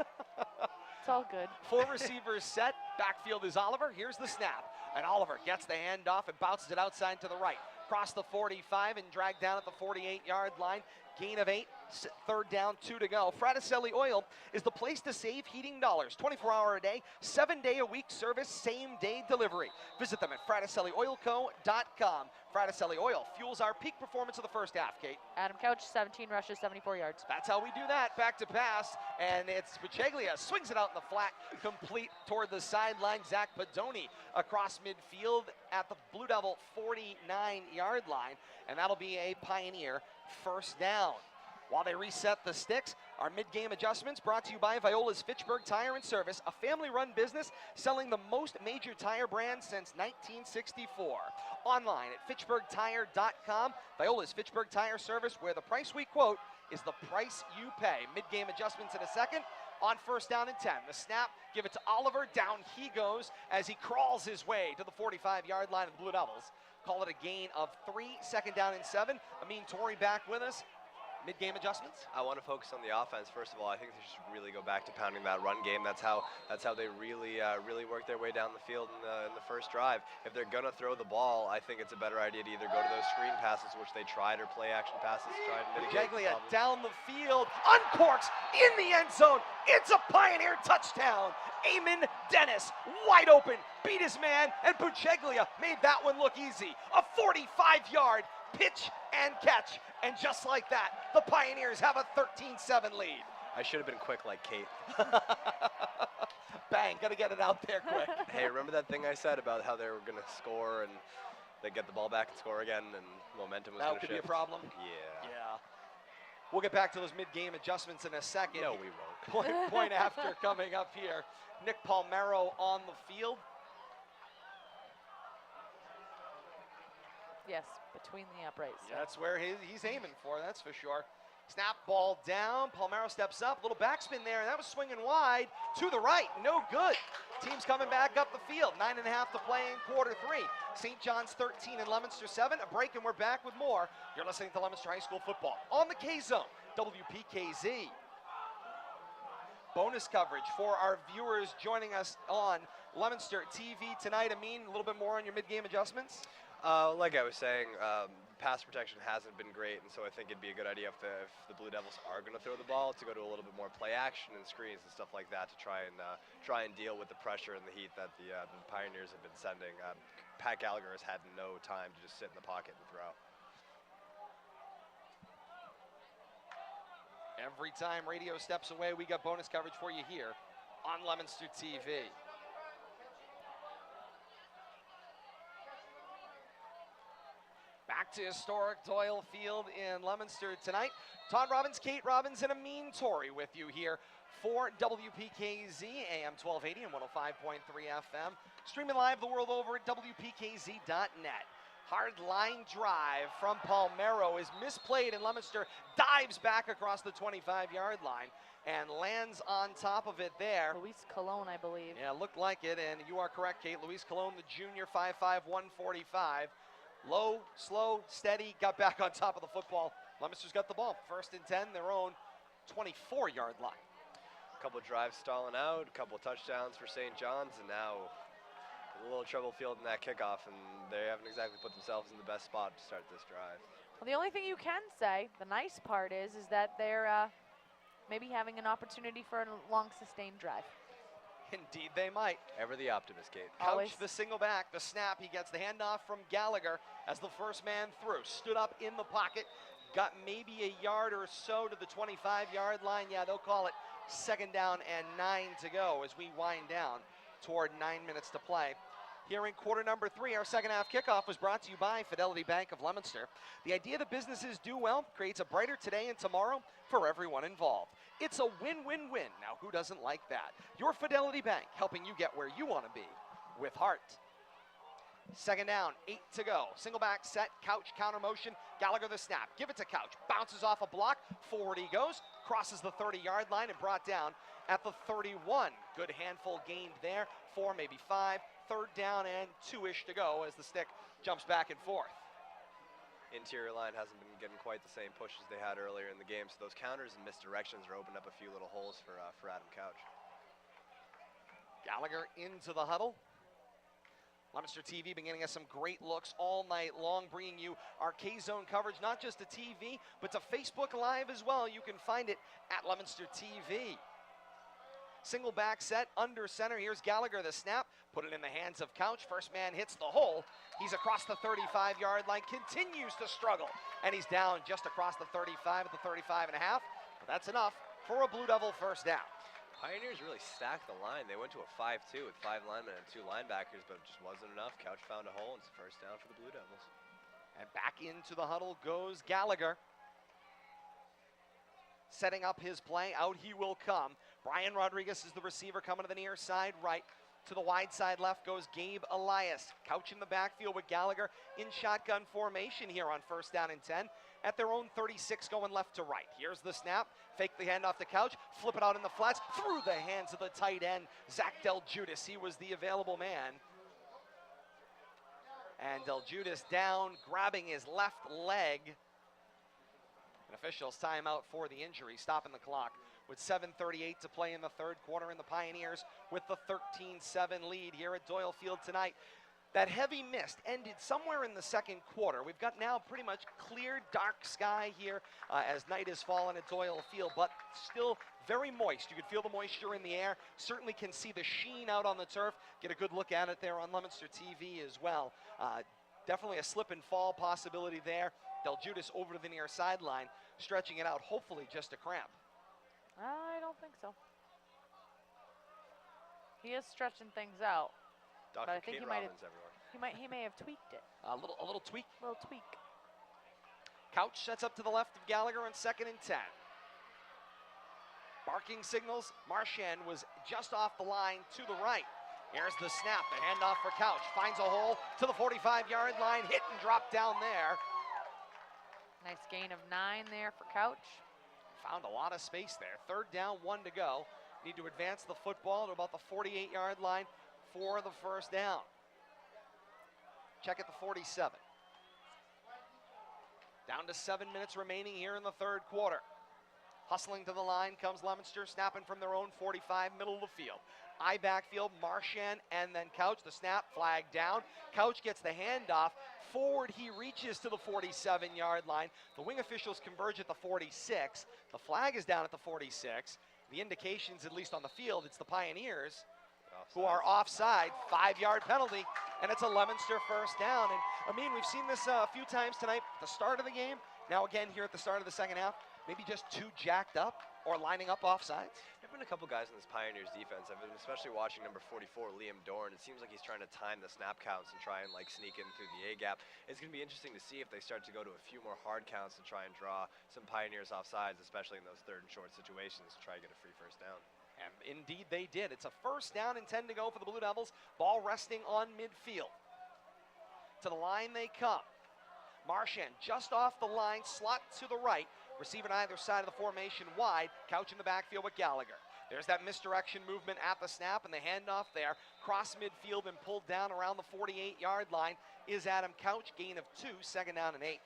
It's all good. Four receivers set. Backfield is Oliver. Here's the snap. And Oliver gets the handoff and bounces it outside to the right. Across the 45 and dragged down at the 48-yard line. Gain of 8. Third down, 2 to go. Fraticelli Oil is the place to save heating dollars. 24-hour a day, 7-day-a-week service, same-day delivery. Visit them at FraticelliOilCo.com. Fraticelli Oil fuels our peak performance of the first half, Kate. Adam Couch, 17 rushes, 74 yards. That's how we do that. Back to pass, and it's Bucheglia. Swings it out in the flat, complete toward the sideline. Zach Pedoni across midfield at the Blue Devil 49-yard line, and that'll be a Pioneer first down. While they reset the sticks, our mid-game adjustments brought to you by Viola's Fitchburg Tire and Service, a family-run business selling the most major tire brands since 1964. Online at fitchburgtire.com. Viola's Fitchburg Tire Service, where the price we quote is the price you pay. Mid-game adjustments in a second. On first down and 10, the snap, give it to Oliver. Down he goes as he crawls his way to the 45-yard line of the Blue Devils. Call it a gain of 3, second down and 7. Amin Torrey back with us. Mid-game adjustments? I want to focus on the offense. First of all, I think they should really go back to pounding that run game. That's how they really work their way down the field in the first drive. If they're gonna throw the ball, I think it's a better idea to either go to those screen passes, which they tried, or play action passes to try and mitigate the Bucheglia problem. down the field, uncorks in the end zone. It's a Pioneer touchdown. Eamon Dennis wide open, beat his man, and Bucheglia made that one look easy. A 45-yard pitch and catch, and just like that, the Pioneers have a 13-7 lead. I should have been quick like Kate. Bang, gotta get it out there quick. Hey, remember that thing I said about how they were going to score and they get the ball back and score again, and momentum was going to That shift? could be a problem. Yeah. We'll get back to those mid-game adjustments in a second. No, we won't. Point after coming up here. Nick Palmero on the field. Yes, between the uprights. Yeah, that's where he's aiming for, that's for sure. Snap, ball down. Palmero steps up. Little backspin there. That was swinging wide to the right. No good. Team's coming back up the field. 9.5 to play in quarter 3. St. John's 13 and Leominster 7. A break, and we're back with more. You're listening to Leominster High School football on the K-Zone, WPKZ. bonus coverage for our viewers joining us on Leominster TV tonight. Amin, a little bit more on your mid-game adjustments? Like I was saying, pass protection hasn't been great, and so I think it'd be a good idea if the Blue Devils are going to throw the ball to go to a little bit more play action and screens and stuff like that to try and deal with the pressure and the heat that the Pioneers have been sending. Pat Gallagher has had no time to just sit in the pocket and throw. Every time radio steps away, we got bonus coverage for you here on Leominster TV. Back to historic Doyle Field in Leominster tonight. Todd Robbins, Kate Robbins, and Amin Tory with you here for WPKZ, AM 1280 and 105.3 FM. Streaming live the world over at WPKZ.net. Hard line drive from Palmero is misplayed, and Leominster dives back across the 25-yard line and lands on top of it there. Luis Colon, I believe. Yeah, looked like it, and you are correct, Kate. Luis Colon, the junior, 5'5", 145. Low, slow, steady, got back on top of the football. Leominster's got the ball. 1st and 10, their own 24-yard line. A couple drives stalling out, a couple touchdowns for St. John's, and now a little trouble fielding that kickoff, and they haven't exactly put themselves in the best spot to start this drive. Well, the only thing you can say, the nice part is that they're maybe having an opportunity for a long, sustained drive. Indeed they might. Ever the optimist, Kate. Always. Couch the single back, the snap, he gets the handoff from Gallagher as the first man through. Stood up in the pocket, got maybe a yard or so to the 25-yard line. Yeah, they'll call it 2nd down and 9 to go as we wind down toward 9 minutes to play. Here in quarter number 3, our second half kickoff was brought to you by Fidelity Bank of Leominster. The idea that businesses do well creates a brighter today and tomorrow for everyone involved. It's a win-win-win. Now, who doesn't like that? Your Fidelity Bank, helping you get where you want to be with heart. 2nd down, 8 to go. Single back set, Couch counter motion. Gallagher the snap. Give it to Couch. Bounces off a block. Forward he goes. Crosses the 30-yard line and brought down at the 31. Good handful gained there. 4, maybe 5. 3rd down and 2-ish to go as the stick jumps back and forth. Interior line hasn't been getting quite the same push as they had earlier in the game, so those counters and misdirections are opening up a few little holes for Adam Couch. Gallagher into the huddle. Leominster TV been getting us some great looks all night long, bringing you our K-Zone coverage, not just to TV, but to Facebook Live as well. You can find it at Leominster TV. Single back set, under center. Here's Gallagher, the snap. Put it in the hands of Couch. First man hits the hole. He's across the 35-yard line, continues to struggle. And he's down just across the 35 at the 35 and a half. But that's enough for a Blue Devil first down. Pioneers really stacked the line. They went to a 5-2 with 5 linemen and 2 linebackers, but it just wasn't enough. Couch found a hole, and it's a first down for the Blue Devils. And back into the huddle goes Gallagher. Setting up his play, out he will come. Brian Rodriguez is the receiver coming to the near side right. To the wide side left goes Gabe Elias. Couch in the backfield with Gallagher in shotgun formation here on 1st down and 10 at their own 36 going left to right. Here's the snap, fake the handoff to Couch, flip it out in the flats, through the hands of the tight end, Zach Del Judas. He was the available man. And Del Judas down, grabbing his left leg. And officials timeout for the injury, stopping the clock with 7:38 to play in the 3rd quarter, and the Pioneers with the 13-7 lead here at Doyle Field tonight. That heavy mist ended somewhere in the 2nd quarter. We've got now pretty much clear, dark sky here as night has fallen at Doyle Field, but still very moist. You can feel the moisture in the air. Certainly can see the sheen out on the turf. Get a good look at it there on Leominster TV as well. Definitely a slip and fall possibility there. Del Judas over to the near sideline, stretching it out, hopefully just a cramp. I don't think so. He is stretching things out. Dr. But I think Kate he might have, everyone. he may have tweaked it. A little tweak. Little tweak. Couch sets up to the left of Gallagher on 2nd and 10. Barking signals. Marchand was just off the line to the right. Here's the snap, the handoff for Couch. Finds a hole to the 45-yard line. Hit and drop down there. Nice gain of 9 there for Couch. Found a lot of space there. 3rd down, 1 to go. Need to advance the football to about the 48-yard line for the first down. Check at the 47. Down to 7 minutes remaining here in the 3rd quarter. Hustling to the line comes Leominster, snapping from their own 45, middle of the field. I backfield, Marchand, and then Couch. The snap, flag down. Couch gets the handoff. Forward, he reaches to the 47-yard line. The wing officials converge at the 46. The flag is down at the 46. The indications, at least on the field, it's the Pioneers who are offside. 5-yard penalty, and it's a Leominster first down. And I mean, we've seen this a few times tonight. At the start of the game, now again here at the start of the second half, maybe just too jacked up or lining up offsides. There have been a couple guys in this Pioneers defense. I've been especially watching number 44, Liam Dorn. It seems like he's trying to time the snap counts and try and like sneak in through the A gap. It's going to be interesting to see if they start to go to a few more hard counts and try and draw some Pioneers offsides, especially in those third and short situations, to try to get a free first down. And indeed they did. It's a first down and 10 to go for the Blue Devils. Ball resting on midfield. To the line they come. Marchand just off the line, slot to the right. Receiver on either side of the formation wide. Couch in the backfield with Gallagher. There's that misdirection movement at the snap and the handoff there. Cross midfield and pulled down around the 48-yard line is Adam Couch. Gain of 2, second down and 8.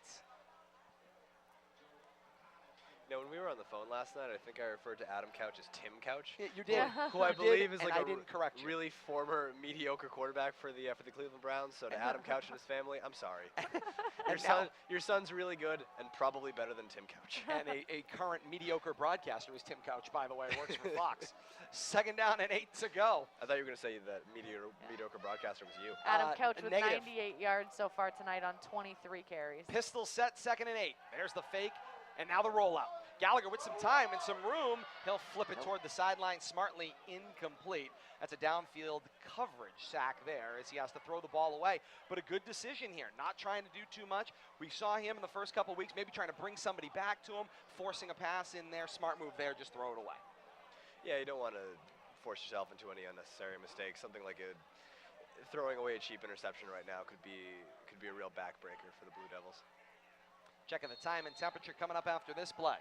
You know, when we were on the phone last night, I think I referred to Adam Couch as Tim Couch. Yeah, you did. Who I believe is and like I didn't correct you. really former mediocre quarterback for the Cleveland Browns. So to Adam Couch and his family, I'm sorry. Your son's really good and probably better than Tim Couch. And a current mediocre broadcaster is Tim Couch, by the way, works for Fox. Second down and 8 to go. I thought you were going to say that mediocre broadcaster was you. Adam Couch with negative. 98 yards so far tonight on 23 carries. Pistol set, second and 8. There's the fake, and now the rollout. Gallagher with some time and some room. He'll flip it toward the sideline, smartly incomplete. That's a downfield coverage sack there as he has to throw the ball away. But a good decision here, not trying to do too much. We saw him in the first couple weeks, maybe trying to bring somebody back to him, forcing a pass in there. Smart move there, just throw it away. Yeah, you don't want to force yourself into any unnecessary mistakes. Something like throwing away a cheap interception right now could be a real backbreaker for the Blue Devils. Checking the time and temperature coming up after this play.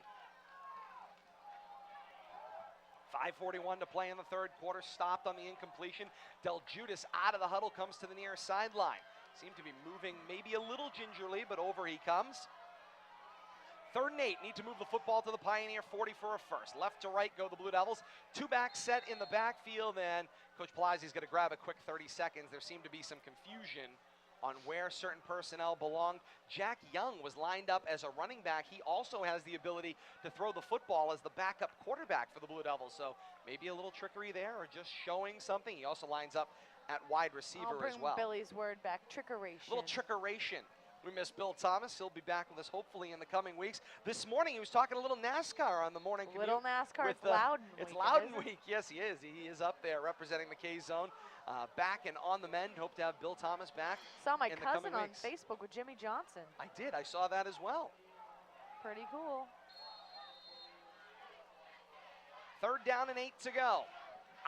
5:41 to play in the third quarter. Stopped on the incompletion. Del Judas out of the huddle, comes to the near sideline. Seemed to be moving maybe a little gingerly, but over he comes. Third and 8, need to move the football to the Pioneer 40 for a first. Left to right go the Blue Devils. Two back set in the backfield, and Coach Palazzi's going to grab a quick 30 seconds. There seemed to be some confusion on where certain personnel belonged. Jack Young was lined up as a running back. He also has the ability to throw the football as the backup quarterback for the Blue Devils. So maybe a little trickery there or just showing something. He also lines up at wide receiver as well. Billy's word back, trickeration. A little trickeration. We miss Bill Thomas. He'll be back with us hopefully in the coming weeks. This morning he was talking a little NASCAR on the morning commute. Little NASCAR, with, it's Loudon week. It's Loudon week, yes he is. He is up there representing the K-Zone. Back and on the mend. Hope to have Bill Thomas back. Saw my in the cousin coming on weeks. Facebook with Jimmy Johnson. I did. I saw that as well. Pretty cool. Third down and 8 to go.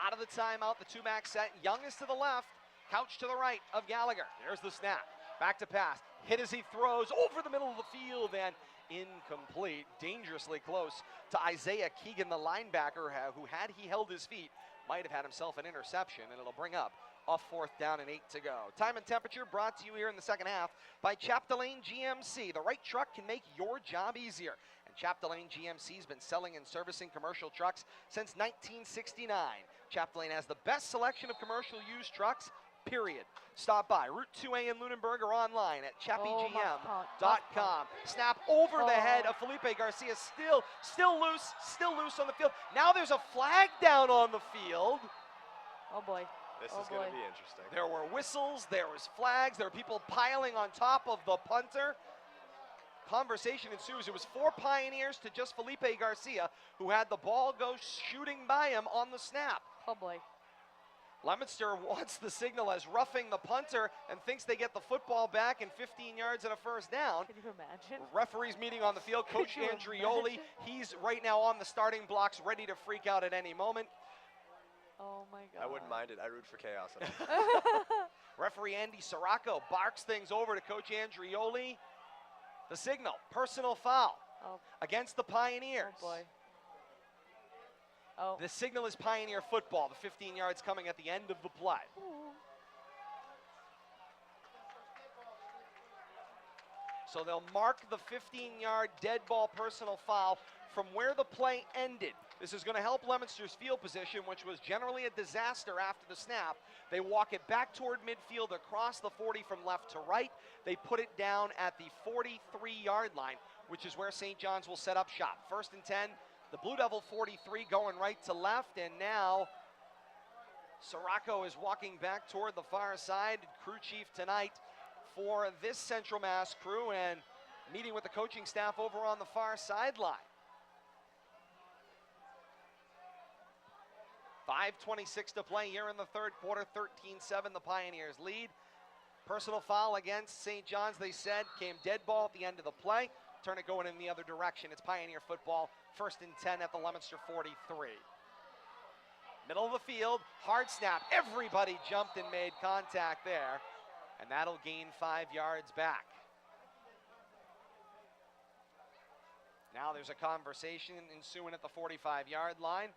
Out of the timeout, the two-back set. Young is to the left. Couch to the right of Gallagher. There's the snap. Back to pass. Hit as he throws over the middle of the field and incomplete. Dangerously close to Isaiah Keegan, the linebacker, who had he held his feet, might have had himself an interception, and it'll bring up a fourth down and 8 to go. Time and temperature brought to you here in the second half by Chapdelaine GMC. The right truck can make your job easier. And Chapdelaine GMC has been selling and servicing commercial trucks since 1969. Chapdelaine has the best selection of commercial used trucks, period. Stop by Route 2A in Lunenburg or online at chappygm.com. Snap over the head of Felipe Garcia, still loose on the field. Now there's a flag down on the field. Oh boy. This is going to be interesting. There were whistles, there was flags, there were people piling on top of the punter. Conversation ensues. It was 4 Pioneers to just Felipe Garcia, who had the ball go shooting by him on the snap. Oh boy. Leominster wants the signal as roughing the punter and thinks they get the football back in 15 yards and a first down. Can you imagine? Referees meeting on the field. Coach Andrioli, he's right now on the starting blocks, ready to freak out at any moment. Oh my God. I wouldn't mind it. I root for chaos. Referee Andy Sirocco barks things over to Coach Andrioli. The signal, personal foul against the Pioneers. Oh boy. Oh. The signal is Pioneer football. The 15 yards coming at the end of the play. So they'll mark the 15-yard dead ball personal foul from where the play ended. This is going to help Leominster's field position, which was generally a disaster after the snap. They walk it back toward midfield across the 40 from left to right. They put it down at the 43-yard line, which is where St. John's will set up shop. 1st and 10, the Blue Devil 43 going right to left, and now Sirocco is walking back toward the far side. Crew chief tonight for this Central Mass crew and meeting with the coaching staff over on the far sideline. 5:26 to play here in the third quarter, 13-7 the Pioneers lead. Personal foul against St. John's, they said, came dead ball at the end of the play. Turn it going in the other direction. It's Pioneer football, 1st and 10 at the Leominster 43. Middle of the field, hard snap. Everybody jumped and made contact there, and that'll gain 5 yards back. Now there's a conversation ensuing at the 45-yard line.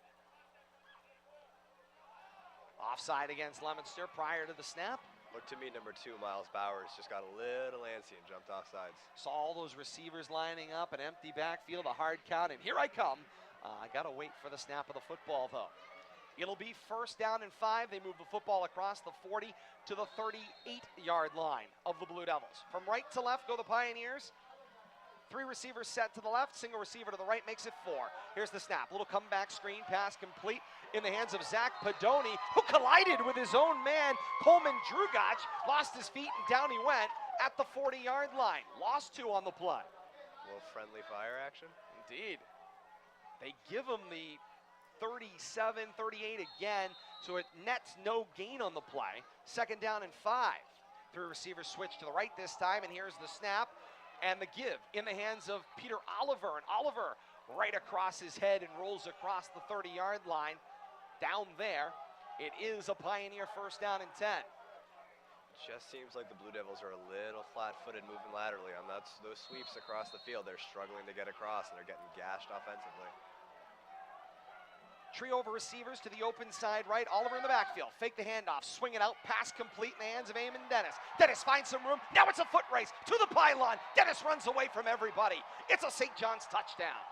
Offside against Leominster prior to the snap. Looked to me, number 2, Miles Bowers, just got a little antsy and jumped off sides. Saw all those receivers lining up, an empty backfield, a hard count, and here I come. I got to wait for the snap of the football, though. It'll be 1st down and 5. They move the football across the 40 to the 38-yard line of the Blue Devils. From right to left go the Pioneers. 3 receivers set to the left, single receiver to the right makes it 4. Here's the snap, little comeback screen pass complete in the hands of Zach Padoni, who collided with his own man, Coleman Drugach, lost his feet and down he went at the 40-yard line. Lost 2 on the play. A little friendly fire action. Indeed. They give him the 37, 38 again, so it nets no gain on the play. 2nd down and 5. 3 receivers switch to the right this time, and here's the snap. And the give in the hands of Peter Oliver. And Oliver right across his head and rolls across the 30-yard line. Down there, it is a Pioneer 1st down and 10. Just seems like the Blue Devils are a little flat-footed moving laterally on those sweeps across the field. They're struggling to get across, and they're getting gashed offensively. Trio of receivers to the open side right. Oliver in the backfield. Fake the handoff. Swing it out. Pass complete in the hands of Eamon Dennis. Dennis finds some room. Now it's a foot race to the pylon. Dennis runs away from everybody. It's a St. John's touchdown.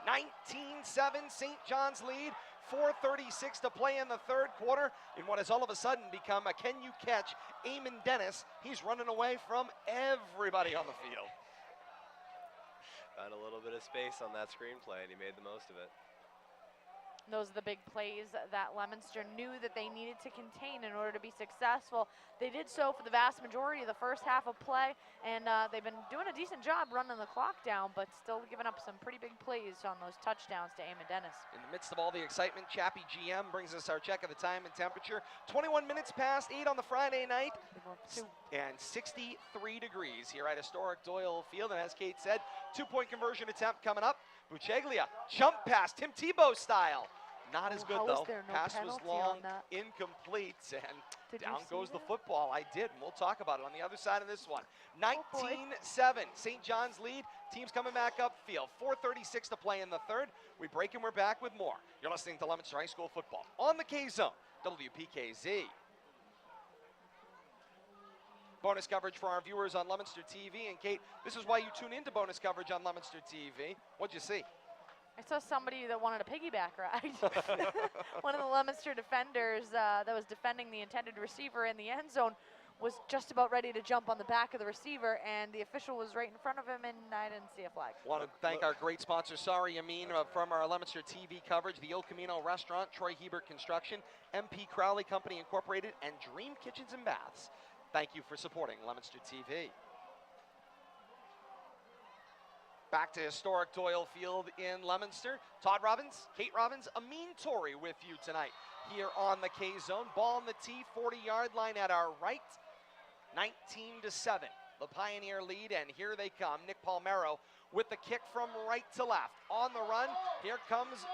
19-7 St. John's lead. 4:36 to play in the third quarter in what has all of a sudden become a can you catch Eamon Dennis. He's running away from everybody on the field. Found a little bit of space on that screenplay, and he made the most of it. Those are the big plays that Leominster knew that they needed to contain in order to be successful. They did so for the vast majority of the first half of play, and they've been doing a decent job running the clock down, but still giving up some pretty big plays on those touchdowns to Eamon Dennis. In the midst of all the excitement, Chappie GM brings us our check of the time and temperature. 21 minutes past 8 on the Friday night, and 63 degrees here at historic Doyle Field. And as Kate said, 2-point conversion attempt coming up. Bucheglia, jump pass, Tim Tebow style. Not as good, though. Pass was long, incomplete, and down goes the football. I did, and we'll talk about it on the other side of this one. 19-7, St. John's lead. Team's coming back upfield. 4:36 to play in the third. We break and we're back with more. You're listening to Leominster High School football on the K-Zone, WPKZ. Bonus coverage for our viewers on Leominster TV. And Kate, this is why you tune into bonus coverage on Leominster TV. What'd you see? I saw somebody that wanted a piggyback ride. One of the Leominster defenders that was defending the intended receiver in the end zone was just about ready to jump on the back of the receiver, and the official was right in front of him, and I didn't see a flag. Want to thank our great sponsor, Sorry Amin, from our Leominster TV coverage, the El Camino Restaurant, Troy Hebert Construction, MP Crowley Company Incorporated, and Dream Kitchens and Baths. Thank you for supporting Leominster TV. Back to historic Doyle Field in Leominster. Todd Robbins, Kate Robbins, Amin Torrey with you tonight here on the K-Zone. Ball on the tee, 40-yard line at our right. 19-7, the Pioneer lead, and here they come. Nick Palmero with the kick from right to left. On the run, here comes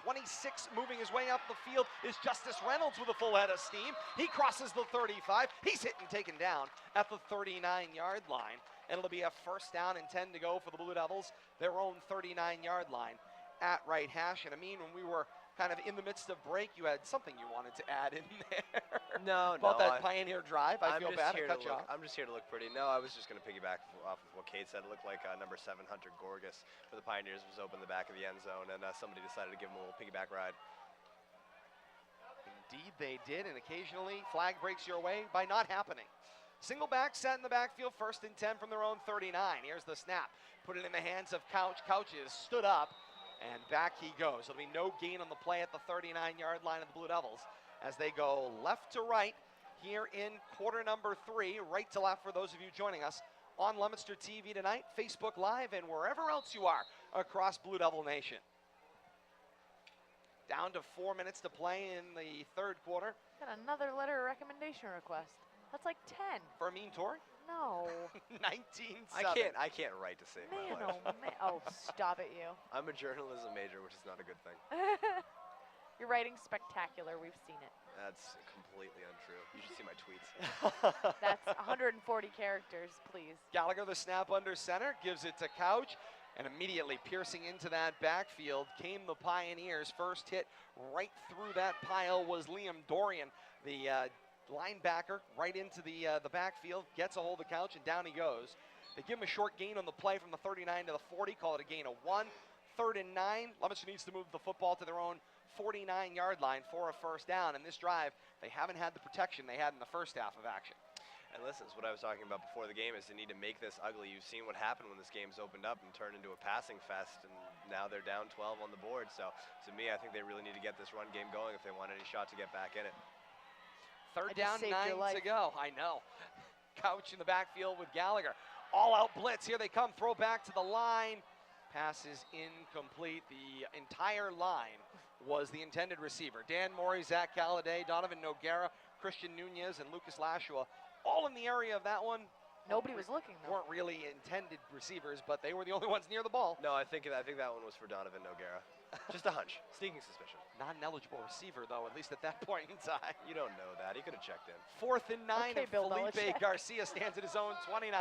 26, moving his way up the field, is Justice Reynolds with a full head of steam. He crosses the 35. He's hit and taken down at the 39-yard line. And it'll be a 1st down and 10 to go for the Blue Devils, their own 39-yard line at right hash. And I mean, when we were kind of in the midst of break, you had something you wanted to add in there. No, About no. that Pioneer drive. I feel bad. I cut you off. I'm just here to look pretty. No, I was just going to piggyback off of what Kate said. It looked like number 7, Hunter Gorgas, for the Pioneers, was open the back of the end zone, and somebody decided to give him a little piggyback ride. Indeed, they did, and occasionally flag breaks your way by not happening. Single back set in the backfield, 1st and 10 from their own 39. Here's the snap. Put it in the hands of Couch. Couch is stood up, and back he goes. There'll be no gain on the play at the 39-yard line of the Blue Devils as they go left to right here in quarter number 3, right to left for those of you joining us on Leominster TV tonight, Facebook Live, and wherever else you are across Blue Devil Nation. Down to 4 minutes to play in the 3rd quarter. Got another letter of recommendation request. That's like 10. For Amin Tori? No. 19-7. I can't write to save my Man, life. oh man. Oh, stop it, you. I'm a journalism major, which is not a good thing. Your writing's spectacular. We've seen it. That's completely untrue. You should see my tweets. That's 140 characters, please. Gallagher, the snap under center, gives it to Couch, and immediately piercing into that backfield came the Pioneers. First hit right through that pile was Liam Dorian, the linebacker, right into the backfield, gets a hold of Couch, and down he goes. They give him a short gain on the play from the 39 to the 40, call it a gain of 1. 3rd and 9. Leominster needs to move the football to their own 49-yard line for a 1st down. In this drive, they haven't had the protection they had in the first half of action. And listen, it's what I was talking about before the game, is they need to make this ugly. You've seen what happened when this game's opened up and turned into a passing fest, and now they're down 12 on the board. So to me, I think they really need to get this run game going if they want any shot to get back in it. 3rd down, 9 to go. I know. Couch in the backfield with Gallagher. All out blitz. Here they come. Throw back to the line. Pass is incomplete. The entire line was the intended receiver. Dan Morey, Zach Galladay, Donovan Noguera, Christian Nunez, and Lucas Lashua, all in the area of that one. Nobody was looking, though. Weren't really intended receivers, but they were the only ones near the ball. No, I think that one was for Donovan Noguera. Just a hunch. Sneaking suspicion. Not an eligible receiver, though, at least at that point in time. You don't know that. He could have checked in. 4th and 9, Okay, and Bill Felipe Belichick. Garcia stands at his own 29.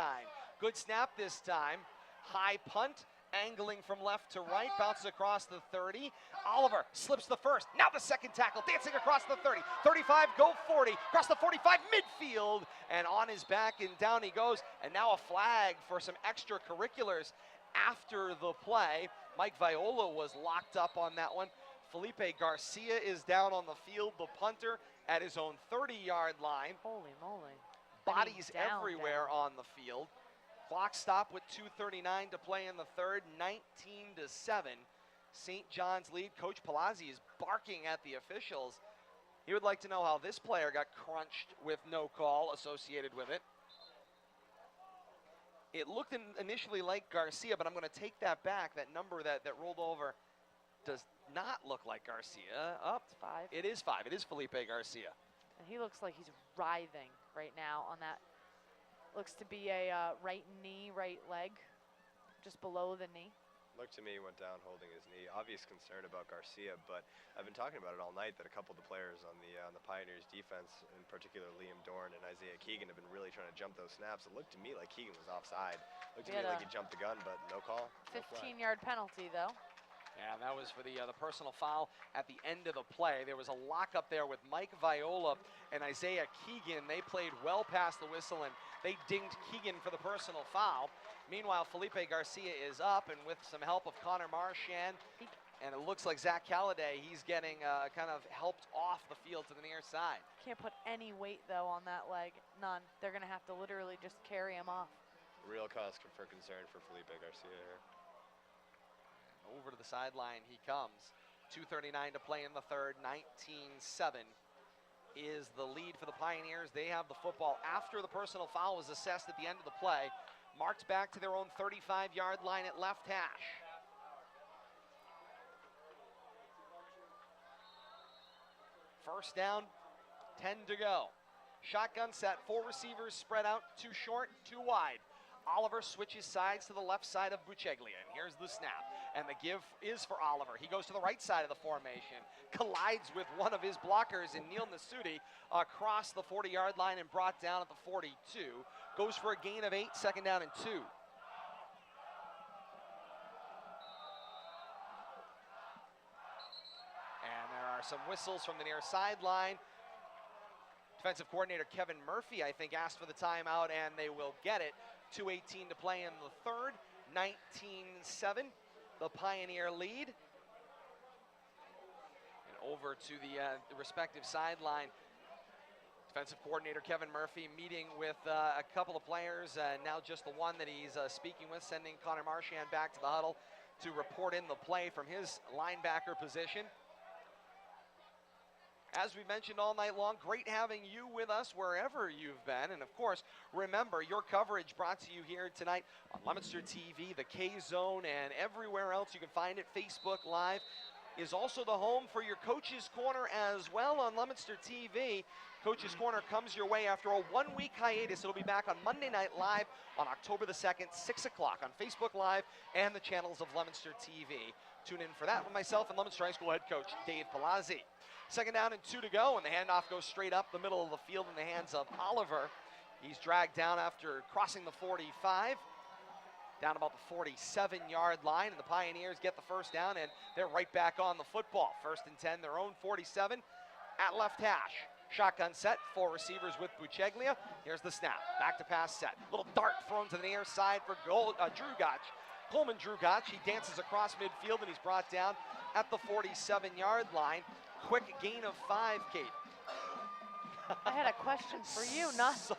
Good snap this time. High punt, angling from left to right, bounces across the 30. Oliver slips the 1st, now the 2nd tackle, dancing across the 30. 35, go 40, across the 45, midfield, and on his back, and down he goes. And now a flag for some extracurriculars after the play. Mike Viola was locked up on that one. Felipe Garcia is down on the field, the punter at his own 30-yard line. Holy moly. Bodies down, everywhere on the field. Clock stop with 2:39 to play in the 3rd, 19-7. St. John's lead. Coach Palazzi is barking at the officials. He would like to know how this player got crunched with no call associated with it. It looked initially like Garcia, but I'm going to take that back. That number that rolled over does not look like Garcia. Up. It's 5. It is 5. It is Felipe Garcia. And he looks like he's writhing right now on that. Looks to be a right knee, right leg, just below the knee. Looked to me, went down holding his knee. Obvious concern about Garcia, but I've been talking about it all night that a couple of the players on the Pioneers defense, in particular Liam Dorn and Isaiah Keegan, have been really trying to jump those snaps. It looked to me like Keegan was offside. Looked to me like he jumped the gun, but no call. 15-yard penalty, though. Yeah, that was for the personal foul at the end of the play. There was a lockup there with Mike Viola and Isaiah Keegan. They played well past the whistle, and they dinged Keegan for the personal foul. Meanwhile, Felipe Garcia is up, and with some help of Connor Marchand, and it looks like Zach Galladay, he's getting kind of helped off the field to the near side. Can't put any weight, though, on that leg. None. They're going to have to literally just carry him off. Real cause for concern for Felipe Garcia here. Over to the sideline he comes. 2:39 to play in the 3rd, 19-7 is the lead for the Pioneers. They have the football after the personal foul was assessed at the end of the play. Marked back to their own 35-yard line at left hash. First down, 10 to go. Shotgun set, 4 receivers spread out, 2 short, 2 wide. Oliver switches sides to the left side of Buceglia, and here's the snap. And the give is for Oliver. He goes to the right side of the formation, collides with one of his blockers in Neil Nasuti across the 40-yard line and brought down at the 42. Goes for a gain of 8, 2nd down and 2. And Some whistles from the near sideline. Defensive coordinator Kevin Murphy, I think, asked for the timeout, and they will get it. 2:18 to play in the third. 19-7, the Pioneer lead. And over to the respective sideline. Defensive coordinator Kevin Murphy meeting with a couple of players, now just the one that he's speaking with, sending Connor Marchand back to the huddle to report in the play from his linebacker position. As we mentioned all night long, great having you with us wherever you've been. And of course, remember, your coverage brought to you here tonight on Leominster TV, the K-Zone, and everywhere else you can find it. Facebook Live is also the home for your Coach's Corner as well on Leominster TV. Coach's Corner comes your way after a one-week hiatus. It'll be back on Monday Night Live on October the 2nd, 6 o'clock on Facebook Live and the channels of Leominster TV. Tune in for that with myself and Leominster High School head coach Dave Palazzi. 2nd down and 2 to go, and the handoff goes straight up the middle of the field in the hands of Oliver. He's dragged down after crossing the 45, down about the 47-yard line, and the Pioneers get the first down, and they're right back on the football. 1st and 10, their own 47 at left hash. Shotgun set, 4 receivers with Bucheglia. Here's the snap, back to pass set. Little dart thrown to the near side for Drugach. Coleman Drugach, he dances across midfield, and he's brought down at the 47-yard line. Quick gain of 5, Kate. I had a question for you. Not. So,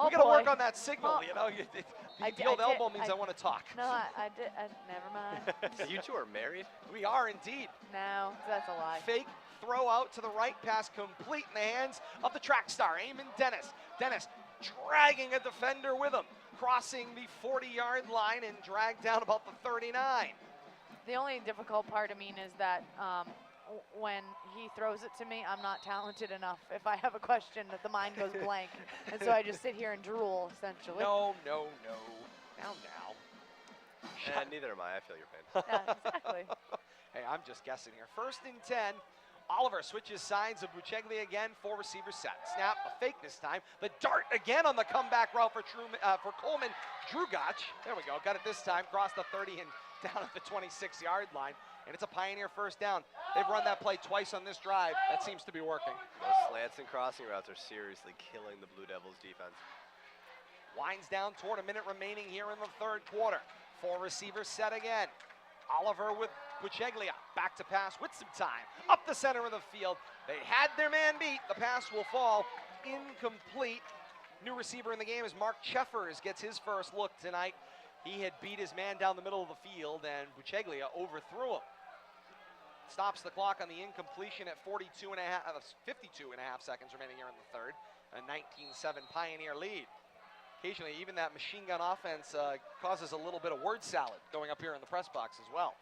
Oh we got to boy. work on that signal, Well, you know. The old elbow means I want to talk. No, I did. Never mind. You two are married? We are indeed. No, that's a lie. Fake throw out to the right, pass complete in the hands of the track star, Eamon Dennis. Dennis dragging a defender with him, crossing the 40-yard line and dragged down about the 39. The only difficult part, I mean, is that when he throws it to me, I'm not talented enough. If I have a question, that the mind goes blank. And so I just sit here and drool, essentially. No. Now. Neither am I. I feel your pain. Yeah, exactly. Hey, I'm just guessing here. 1st and 10. Oliver switches sides of Bucheglia again. 4 receivers set. Snap, a fake this time. The dart again on the comeback route for Coleman Drugach. There we go. Got it this time. Crossed the 30 and down at the 26-yard line. And it's a Pioneer first down. They've run that play twice on this drive. That seems to be working. Those slants and crossing routes are seriously killing the Blue Devils defense. Winds down toward a minute remaining here in the third quarter. 4 receivers set again. Oliver with Bucheglia. Back to pass with some time. Up the center of the field. They had their man beat. The pass will fall incomplete. New receiver in the game is Mark Cheffers. Gets his first look tonight. He had beat his man down the middle of the field, and Bucheglia overthrew him. Stops the clock on the incompletion at 52 and a half seconds remaining here in the third. A 19-7 Pioneer lead. Occasionally, even that machine gun offense causes a little bit of word salad going up here in the press box as well.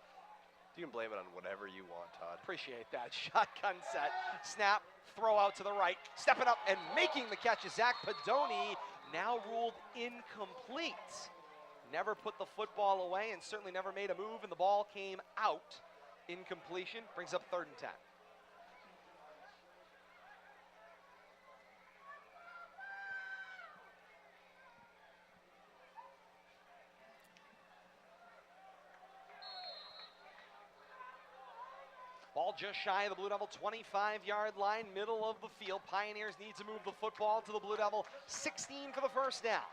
You can blame it on whatever you want, Todd. Appreciate that. Shotgun set, snap, throw out to the right, stepping up and making the catch is Zach Padoni, now ruled incomplete. Never put the football away and certainly never made a move, and the ball came out. Incompletion brings up 3rd and 10. Ball just shy of the Blue Devil 25-yard line, middle of the field. Pioneers need to move the football to the Blue Devil 16 for the first down.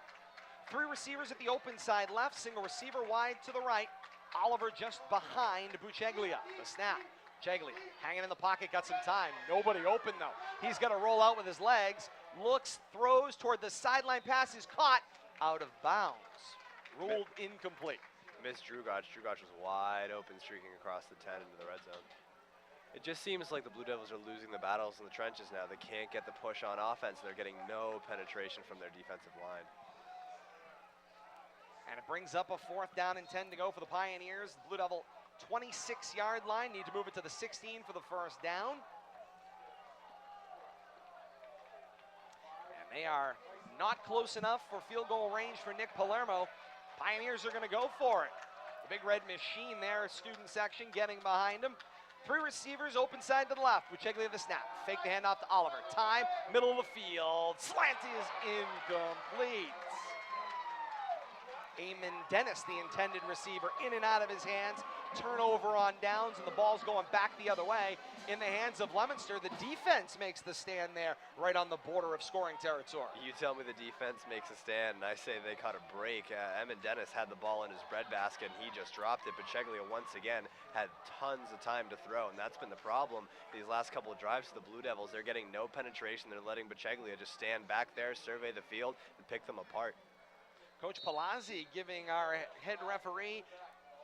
3 receivers at the open side left, single receiver wide to the right. Oliver just behind Bucheglia. The snap. Bucheglia hanging in the pocket, got some time. Nobody open though. He's going to roll out with his legs. Looks, throws toward the sideline pass is caught out of bounds. Ruled incomplete. Missed Drugach. Drugach was wide open, streaking across the 10 into the red zone. It just seems like the Blue Devils are losing the battles in the trenches now. They can't get the push on offense. They're getting no penetration from their defensive line. And it brings up a 4th down and 10 to go for the Pioneers. Blue Devil 26-yard line. Need to move it to the 16 for the first down. And they are not close enough for field goal range for Nick Palermo. Pioneers are going to go for it. The big red machine there, student section, getting behind him. 3 receivers, open side to the left. Bucheglia the snap. Fake the handoff to Oliver. Time, middle of the field. Slant is incomplete. Eamon Dennis, the intended receiver, in and out of his hands. Turnover on downs, and the ball's going back the other way in the hands of Leominster. The defense makes the stand there right on the border of scoring territory. You tell me the defense makes a stand, and I say they caught a break. Eamon Dennis had the ball in his breadbasket, and he just dropped it. But Cheglia, once again, had tons of time to throw, and that's been the problem these last couple of drives for the Blue Devils. They're getting no penetration. They're letting Bacheglia just stand back there, survey the field, and pick them apart. Coach Palazzi giving our head referee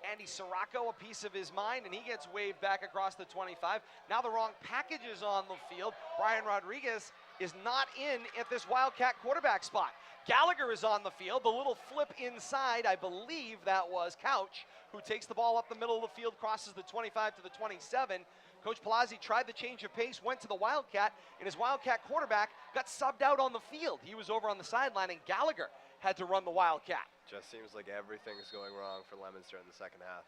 Andy Sirocco a piece of his mind, and he gets waved back across the 25. Now the wrong package is on the field. Brian Rodriguez is not in at this Wildcat quarterback spot. Gallagher is on the field. The little flip inside, I believe that was Couch, who takes the ball up the middle of the field, crosses the 25 to the 27. Coach Palazzi tried the change of pace, went to the Wildcat, and his Wildcat quarterback got subbed out on the field. He was over on the sideline, and Gallagher had to run the Wildcat. Just seems like everything is going wrong for Leominster in the second half.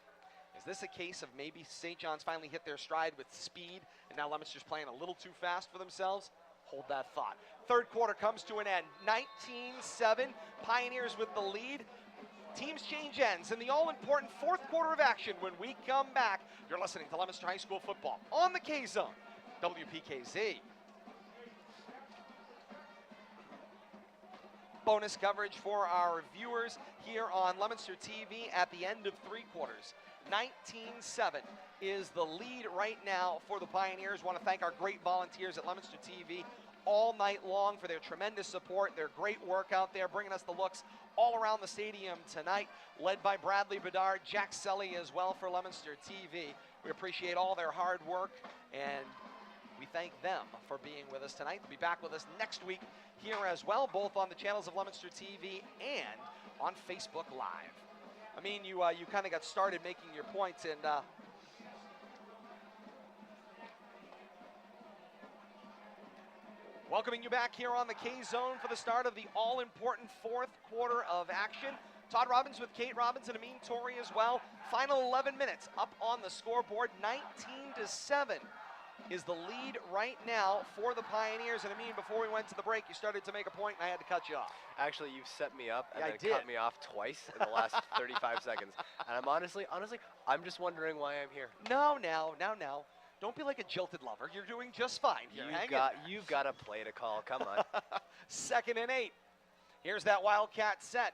Is this a case of maybe St. John's finally hit their stride with speed, and now Leominster's playing a little too fast for themselves? Hold that thought. Third quarter comes to an end. 19-7, Pioneers with the lead. Teams change ends in the all-important fourth quarter of action. When we come back, you're listening to Leominster High School football on the K-Zone, WPKZ. Bonus coverage for our viewers here on Leominster TV at the end of three quarters. 19-7 is the lead right now for the Pioneers. Want to thank our great volunteers at Leominster TV all night long for their tremendous support, their great work out there, bringing us the looks all around the stadium tonight, led by Bradley Bedard, Jack Selly as well for Leominster TV. We appreciate all their hard work, and we thank them for being with us tonight. They'll be back with us next week here as well, both on the channels of Leominster TV and on Facebook Live. I mean, you kind of got started making your points, and welcoming you back here on the K-Zone for the start of the all-important fourth quarter of action. Todd Robbins with Kate Robbins and Amin Torrey as well. Final 11 minutes up on the scoreboard, 19-7. Is the lead right now for the Pioneers. And Amin, before we went to the break, you started to make a point, and I had to cut you off. Actually, you've set me up and Yeah, then cut me off twice in the last 35 seconds. And I'm honestly, I'm just wondering why I'm here. No. Don't be like a jilted lover. You're doing just fine here. You've got a play to call. Come on. 2nd and 8. Here's that Wildcat set.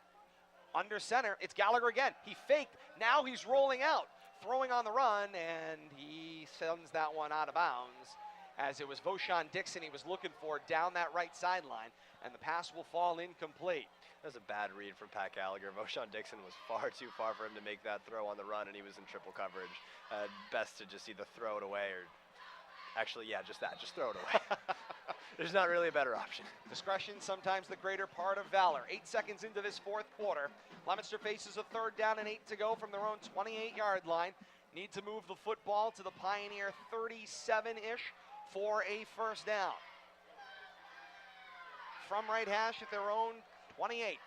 Under center, it's Gallagher again. He faked. Now he's rolling out. Throwing on the run, and he sends that one out of bounds as it was Voshan Dixon he was looking for down that right sideline, and the pass will fall incomplete. That was a bad read from Pat Gallagher. Voshan Dixon was far too far for him to make that throw on the run, and he was in triple coverage. Best to just either throw it away or actually, yeah, just throw it away. There's not really a better option. Discretion, sometimes the greater part of valor. 8 seconds into this fourth quarter. Leominster faces a 3rd down and 8 to go from their own 28-yard line. Need to move the football to the Pioneer 37-ish for a 1st down. From right hash at their own 28.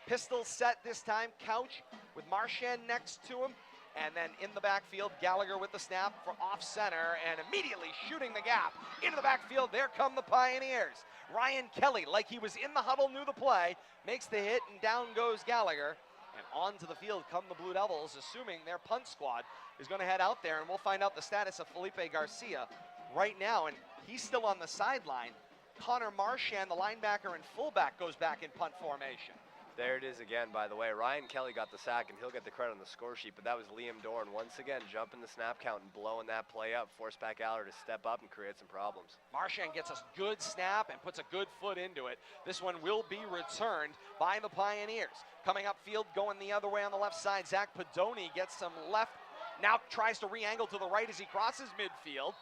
Pistol set this time. Couch with Marchand next to him. And then in the backfield, Gallagher with the snap for off center and immediately shooting the gap into the backfield. There come the Pioneers. Ryan Kelly, like he was in the huddle, knew the play, makes the hit, and down goes Gallagher. And onto the field come the Blue Devils, assuming their punt squad is going to head out there, and we'll find out the status of Felipe Garcia right now. And he's still on the sideline. Connor Marchand, the linebacker and fullback, goes back in punt formation. There it is again, by the way. Ryan Kelly got the sack, and he'll get the credit on the score sheet, but that was Liam Dorn once again jumping the snap count and blowing that play up, forced Pat Gallagher to step up and create some problems. Marchand gets a good snap and puts a good foot into it. This one will be returned by the Pioneers. Coming upfield, going the other way on the left side, Zach Padoni gets some left, now tries to re-angle to the right as he crosses midfield,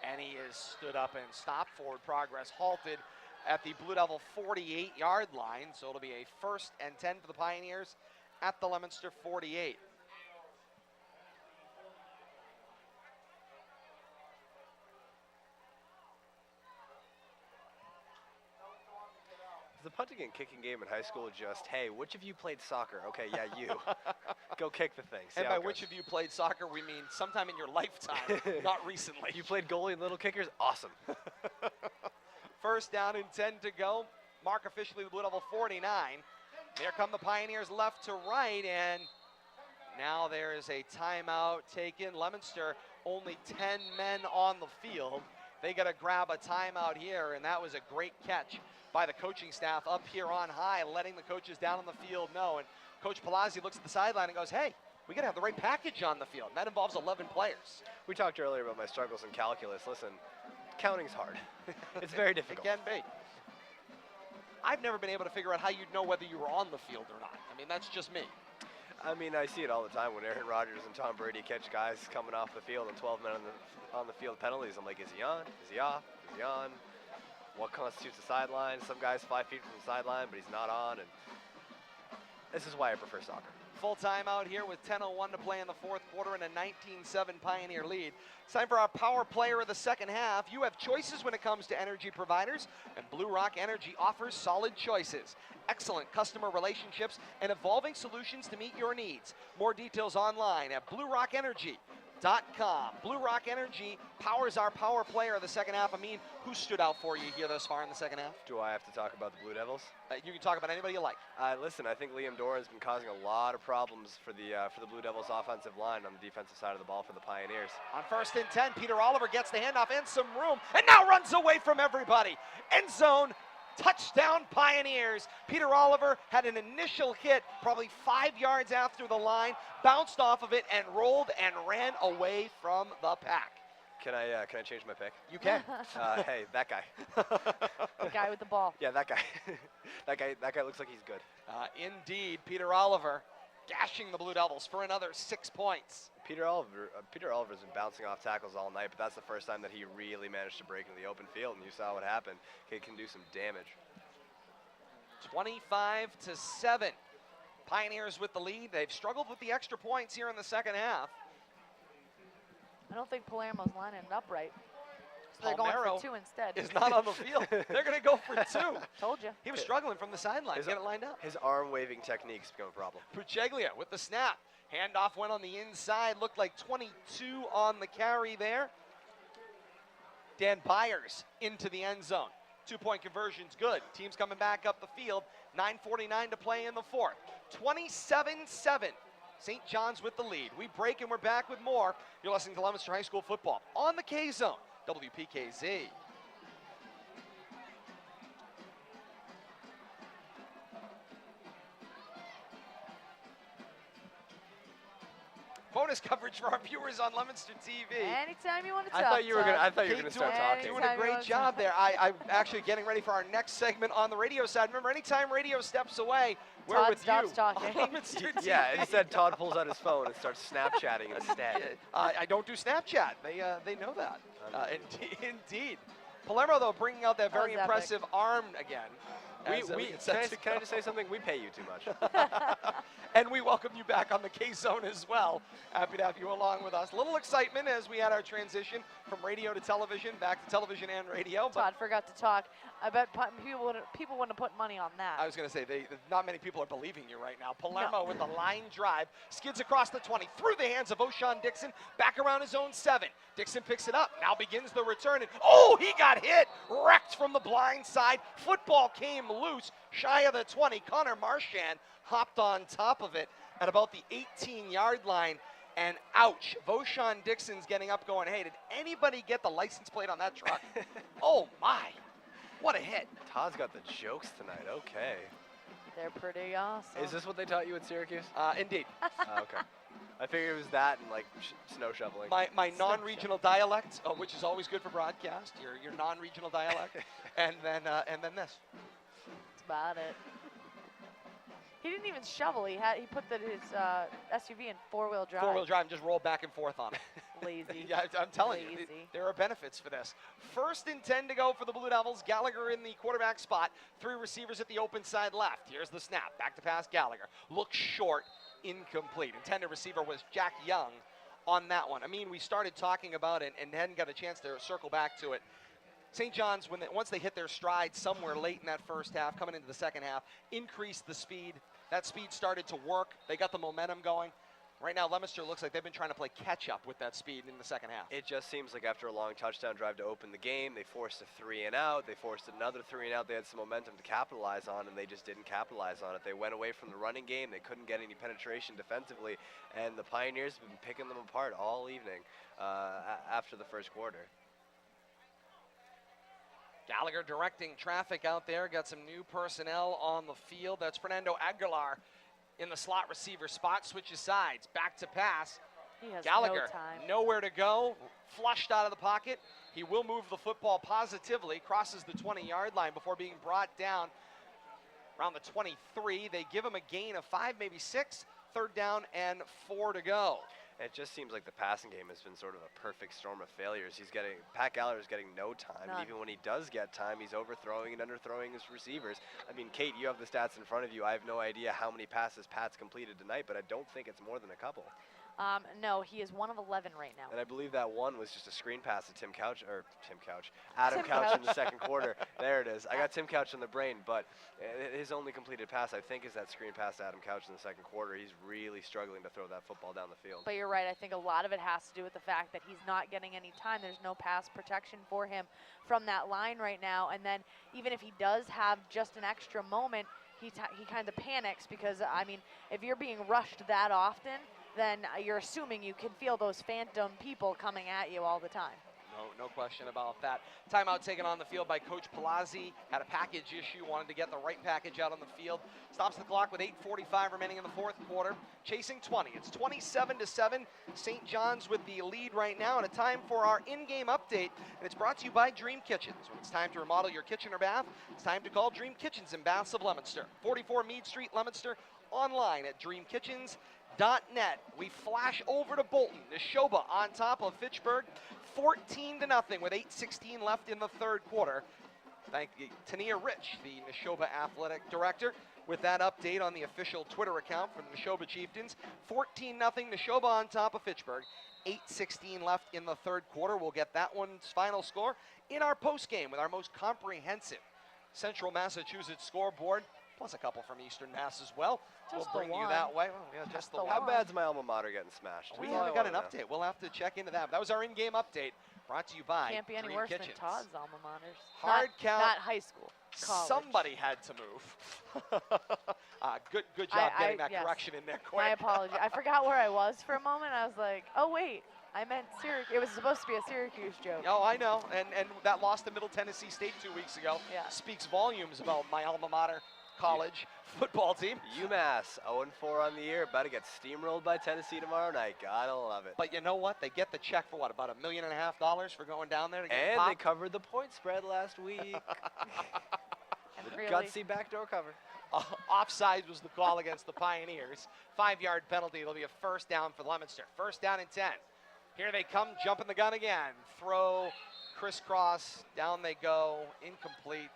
and he is stood up and stopped. Forward progress halted at the Blue Devil 48-yard line, so it'll be a 1st and 10 for the Pioneers at the Leominster 48. The punting and kicking game in high school just, hey, which of you played soccer? Okay, yeah, you. Go kick the thing. And by which of you played soccer, we mean sometime in your lifetime, not recently. You played goalie and little kickers? Awesome. 1st down and 10 to go. Mark officially the Blue Devil 49. There come the Pioneers left to right, and now there is a timeout taken. Leominster, only 10 men on the field. They got to grab a timeout here, and that was a great catch by the coaching staff up here on high, letting the coaches down on the field know. And Coach Palazzi looks at the sideline and goes, hey, we got to have the right package on the field. And that involves 11 players. We talked earlier about my struggles in calculus. Listen, counting's hard. It's very difficult. It can be. I've never been able to figure out how you'd know whether you were on the field or not. I mean, that's just me. I mean, I see it all the time when Aaron Rodgers and Tom Brady catch guys coming off the field and 12 men on the field penalties. I'm like, is he on? Is he off? Is he on? What constitutes a sideline? Some guy's 5 feet from the sideline, but he's not on. And this is why I prefer soccer. Full timeout here with 10:01 to play in the fourth quarter and a 19-7 Pioneer lead. It's time for our power player of the second half. You have choices when it comes to energy providers, and Blue Rock Energy offers solid choices, excellent customer relationships, and evolving solutions to meet your needs. More details online at bluerockenergy.com. Blue Rock Energy powers our power player of the second half. Amin, who stood out for you here thus far in the second half? Do I have to talk about the Blue Devils? You can talk about anybody you like. Listen, I think Liam Doran's been causing a lot of problems for the Blue Devils offensive line on the defensive side of the ball for the Pioneers. On 1st and 10, Peter Oliver gets the handoff and some room, and now runs away from everybody. End zone. Touchdown Pioneers. Peter Oliver had an initial hit probably 5 yards after the line, bounced off of it and rolled and ran away from the pack. Can I change my pick? You can. Hey, that guy. The guy with the ball. Yeah, that guy. that guy looks like he's good. Indeed, Peter Oliver gashing the Blue Devils for another 6 points. Peter Oliver's been bouncing off tackles all night, but that's the first time that he really managed to break into the open field, and you saw what happened. He can do some damage. 25-7. Pioneers with the lead. They've struggled with the extra points here in the second half. I don't think Palermo's lining it up right. So they're going Palmero for 2 instead. is not on the field. They're going to go for 2. Told you. He was struggling from the sideline to get it lined up. His arm-waving technique's become a problem. Puceglia with the snap. Handoff went on the inside. Looked like 22 on the carry there. Dan Byers into the end zone. 2-point conversion's good. Team's coming back up the field. 9:49 to play in the fourth. 27-7. St. John's with the lead. We break and we're back with more. You're listening to Leominster High School football on the K-Zone, WPKZ. Bonus coverage for our viewers on Leominster TV. Anytime you want to talk. I thought you were gonna Kate start talking. doing a great job there. I'm actually getting ready for our next segment on the radio side. Remember, anytime radio steps away, we're Todd with stops you. talking. On Leominster TV. Yeah, instead Todd pulls out his phone and starts Snapchatting instead. I don't do Snapchat. They know that. Indeed. Palermo, though, bringing out that That very was epic. impressive arm again. Can As, I just say something? We pay you too much. And we welcome you back on the K-Zone as well. Happy to have you along with us. A little excitement as we had our transition from radio to television, back to television and radio. But Todd forgot to talk. I bet people wouldn't have put money on that. I was going to say, not many people are believing you right now. Palermo with the line drive, skids across the 20, through the hands of O'Shawn Dixon, back around his own 7. Dixon picks it up, now begins the return, and oh, he got hit, wrecked from the blind side. Football came loose, shy of the 20. Connor Marchand hopped on top of it at about the 18-yard line, and ouch. Voshawn Dixon's getting up going, hey, did anybody get the license plate on that truck? Oh, my. What a hit. Todd's got the jokes tonight. Okay. They're pretty awesome. Is this what they taught you at Syracuse? Indeed. Okay. I figured it was that and like snow shoveling. My non-regional dialect, which is always good for broadcast, your non-regional dialect, and then this. That's about it. He didn't even shovel. He put his SUV in 4-wheel drive. 4-wheel drive and just roll back and forth on it. Lazy. Yeah, I'm telling you, Lazy. there are benefits for this. 1st and 10 to go for the Blue Devils. Gallagher in the quarterback spot. 3 receivers at the open side left. Here's the snap. Back to pass Gallagher. Looks short, incomplete. Intended receiver was Jack Young on that one. I mean, we started talking about it and hadn't got a chance to circle back to it. St. John's, once they hit their stride somewhere late in that first half, coming into the second half, increased the speed. That speed started to work. They got the momentum going. Right now, Leominster looks like they've been trying to play catch-up with that speed in the second half. It just seems like after a long touchdown drive to open the game, they forced a 3-and-out. They forced another 3-and-out. They had some momentum to capitalize on, and they just didn't capitalize on it. They went away from the running game. They couldn't get any penetration defensively, and the Pioneers have been picking them apart all evening after the first quarter. Gallagher directing traffic out there. Got some new personnel on the field. That's Fernando Aguilar in the slot receiver spot. Switches sides. Back to pass. He has Gallagher, no time. nowhere to go. Flushed out of the pocket. He will move the football positively. Crosses the 20-yard line before being brought down around the 23. They give him a gain of 5, maybe 6. 3rd down and 4 to go. It just seems like the passing game has been sort of a perfect storm of failures. Pat Gallagher is getting no time. None. And even when he does get time, he's overthrowing and underthrowing his receivers. I mean, Kate, you have the stats in front of you. I have no idea how many passes Pat's completed tonight, but I don't think it's more than a couple. No, he is 1 of 11 right now. And I believe that one was just a screen pass to Adam Couch in the second quarter. There it is. I got Tim Couch in the brain, but his only completed pass, I think, is that screen pass to Adam Couch in the second quarter. He's really struggling to throw that football down the field. But you're right. I think a lot of it has to do with the fact that he's not getting any time. There's no pass protection for him from that line right now. And then even if he does have just an extra moment, he kind of panics because, I mean, if you're being rushed that often, then you're assuming you can feel those phantom people coming at you all the time. No question about that. Timeout taken on the field by Coach Palazzi. Had a package issue, wanted to get the right package out on the field. Stops the clock with 8:45 remaining in the fourth quarter. Chasing 20. It's 27-7. St. John's with the lead right now, and a time for our in-game update. And it's brought to you by Dream Kitchens. When it's time to remodel your kitchen or bath, it's time to call Dream Kitchens and Baths of Leominster. 44 Meade Street, Leominster. Online at dreamkitchens.net. We flash over to Bolton. Neshoba on top of Fitchburg, 14-0 with 8:16 left in the third quarter. Thank you, Tania Rich, the Neshoba athletic director, with that update on the official Twitter account from Neshoba Chieftains. 14-0 Neshoba on top of Fitchburg. 8:16 left in the third quarter. We'll get that one's final score in our post game with our most comprehensive Central Massachusetts scoreboard, plus a couple from Eastern Mass as well. Just we'll bring you that way. Oh, yeah, just the the one. How bad's my alma mater getting smashed? We That's all haven't I got an wanna know. update. We'll have to check into that. But that was our in-game update, brought to you by Can't be any Dream worse Kitchens. than Todd's alma maters. Hard not, count. Not high school. College. Somebody had to move. Good job getting that yes. correction in there quick. My apology. I forgot where I was for a moment. I was like, oh, wait. I meant Syracuse. It was supposed to be a Syracuse joke. Oh, I know. And that loss to Middle Tennessee State 2 weeks ago Yeah. speaks volumes about my alma mater college football team. UMass 0-4 on the year, about to get steamrolled by Tennessee tomorrow night. Gotta love it. But you know what? They get the check for what, about $1.5 million for going down there to get And popped? they covered the point spread last week. And really, Gutsy backdoor cover. Offside was the call against the Pioneers. 5-yard penalty. It'll be a first down for Leominster. 1st down and 10. Here they come, jumping the gun again. Throw, crisscross, down they go, incomplete.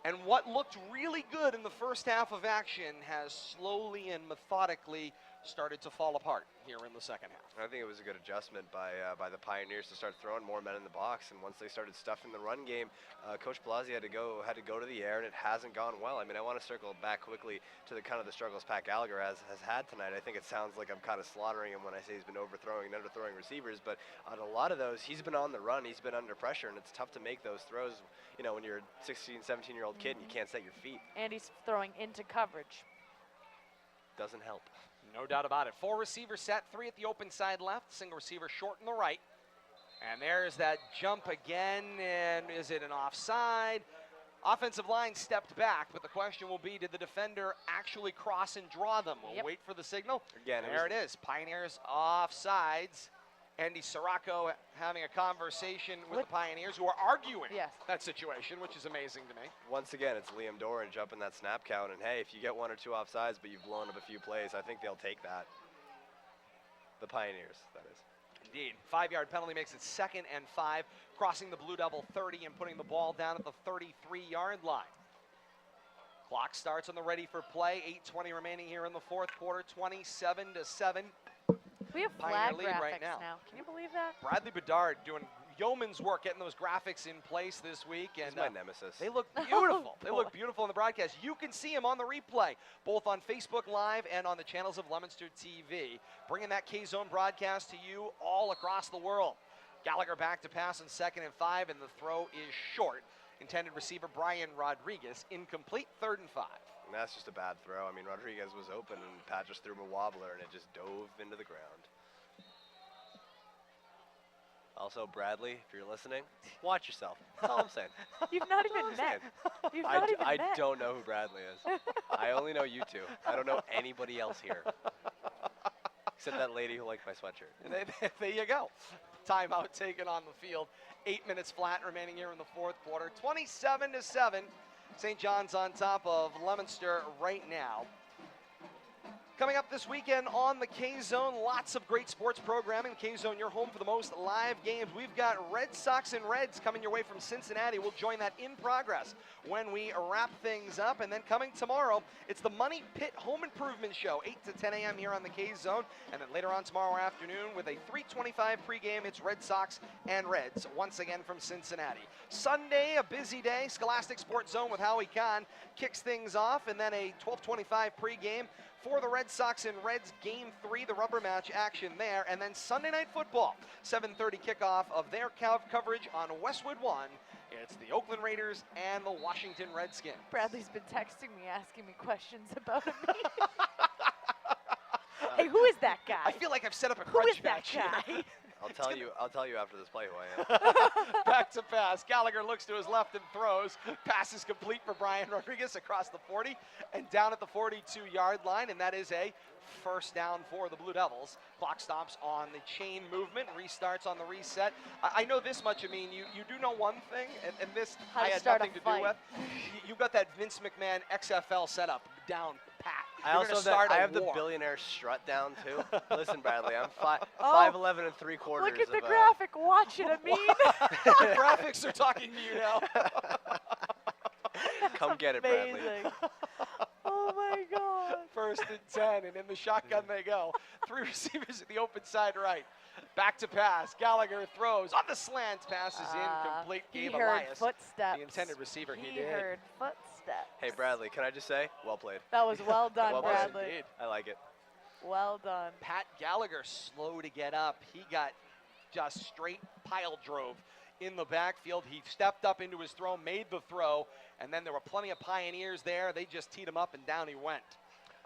And what looked really good in the first half of action has slowly and methodically started to fall apart here in the second half. I think it was a good adjustment by the Pioneers to start throwing more men in the box, and once they started stuffing the run game, Coach Palazzi had to go to the air, and it hasn't gone well. I mean, I want to circle back quickly to the struggles Pat Gallagher has had tonight. I think it sounds like I'm kind of slaughtering him when I say he's been overthrowing and underthrowing receivers, but on a lot of those, he's been on the run, he's been under pressure, and it's tough to make those throws. You know, when you're a 16, 17-year-old kid and you can't set your feet. and he's throwing into coverage. Doesn't help. No doubt about it. 4 receivers set, 3 at the open side left, single receiver short in the right. And there's that jump again, and is it an offside? Offensive line stepped back, but the question will be, did the defender actually cross and draw them? We'll wait for the signal. Again, there it is. Pioneers offsides. Andy Sirocco having a conversation with the Pioneers, who are arguing that situation, which is amazing to me. Once again, it's Liam Doran jumping that snap count, and hey, if you get 1 or 2 offsides, but you've blown up a few plays, I think they'll take that. The Pioneers, that is. Indeed. 5-yard penalty makes it 2nd and 5, crossing the Blue Devil 30 and putting the ball down at the 33-yard line. Clock starts on the ready for play. 8:20 remaining here in the fourth quarter. 27-7. We have Pioneer flag lead graphics right now. Can you believe that? Bradley Bedard doing yeoman's work getting those graphics in place this week. And He's my nemesis. they look beautiful. They look beautiful in the broadcast. You can see them on the replay, both on Facebook Live and on the channels of Leominster TV, bringing that K-Zone broadcast to you all across the world. Gallagher back to pass on 2nd and 5, and the throw is short. Intended receiver Brian Rodriguez, incomplete, 3rd and 5. And that's just a bad throw. I mean, Rodriguez was open, and Pat just threw him a wobbler, and it just dove into the ground. Also, Bradley, if you're listening, watch yourself. That's all I'm saying. You've not That's all even I'm met. saying. You've not even I met. don't know who Bradley is. I only know you two. I don't know anybody else here. Except that lady who liked my sweatshirt. And there you go. Timeout taken on the field. 8 minutes flat remaining here in the 4th quarter. 27-7. St. John's on top of Leominster right now. Coming up this weekend on the K-Zone, lots of great sports programming. K-Zone, your home for the most live games. We've got Red Sox and Reds coming your way from Cincinnati. We'll join that in progress when we wrap things up. And then coming tomorrow, it's the Money Pit Home Improvement Show, 8 to 10 a.m. here on the K-Zone. And then later on tomorrow afternoon with a 3:25 pregame, it's Red Sox and Reds, once again from Cincinnati. Sunday, a busy day. Scholastic Sports Zone with Howie Kahn kicks things off. And then a 12:25 pregame for the Red Sox and Reds Game 3, the rubber match action there. And then Sunday Night Football, 7:30 kickoff of their coverage on Westwood 1. It's the Oakland Raiders and the Washington Redskins. Bradley's been texting me, asking me questions about me. Hey, who is that guy? I feel like I've set up a Who is crunch that match here. guy? I'll tell you after this play who I am. Back to pass. Gallagher looks to his left and throws. Pass is complete for Brian Rodriguez across the 40 and down at the 42-yard line, and that is a first down for the Blue Devils. Clock stops on the chain movement, restarts on the reset. I know this much, I mean, you do know one thing, and this How I to had start a nothing to fight. do with. You got that Vince McMahon XFL setup down pat. I You're also gonna have, start I a have the war. billionaire strut down too. Listen, Bradley, I'm Oh, 5'11" and 3/4. Look at the graphic. Watch it, Amin. The graphics are talking to you now. Come get it, Bradley. Amazing. Oh my God. 1st and 10, and in the shotgun they go. 3 receivers at the open side right. Back to pass. Gallagher throws on the slant. Pass is incomplete. He Gabe heard Elias, footsteps. the intended receiver. He He did. heard footsteps. Hey, Bradley, can I just say, well played. That was well done, Well played. Bradley. Indeed. I like it. Well done. Pat Gallagher slow to get up. He got just straight pile drove in the backfield. He stepped up into his throw, made the throw, and then there were plenty of pioneers there. They just teed him up, and down he went.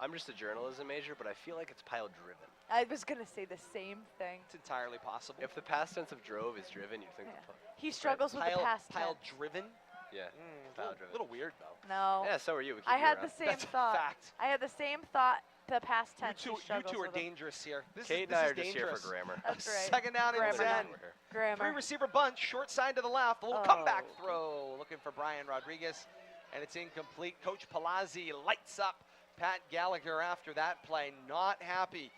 I'm just a journalism major, but I feel like it's pile driven. I was going to say the same thing. It's entirely possible. If the past tense of drove is driven, you'd think Yeah. the He struggles with the past pile tense. driven. yeah, A pile little, driven. little weird though. No. Yeah, so are you. We keep I you had around. the same That's a thought. fact. I had the same thought. The past You tense. two, he you struggles two are with them. dangerous here. This Kate is, and I this are is just here dangerous. for grammar. That's right. 2nd down and Grammar. 10. Grammar. 3 receiver bunch, short side to the left. A little Oh. comeback throw. Looking for Brian Rodriguez, and it's incomplete. Coach Palazzi lights up Pat Gallagher after that play. Not happy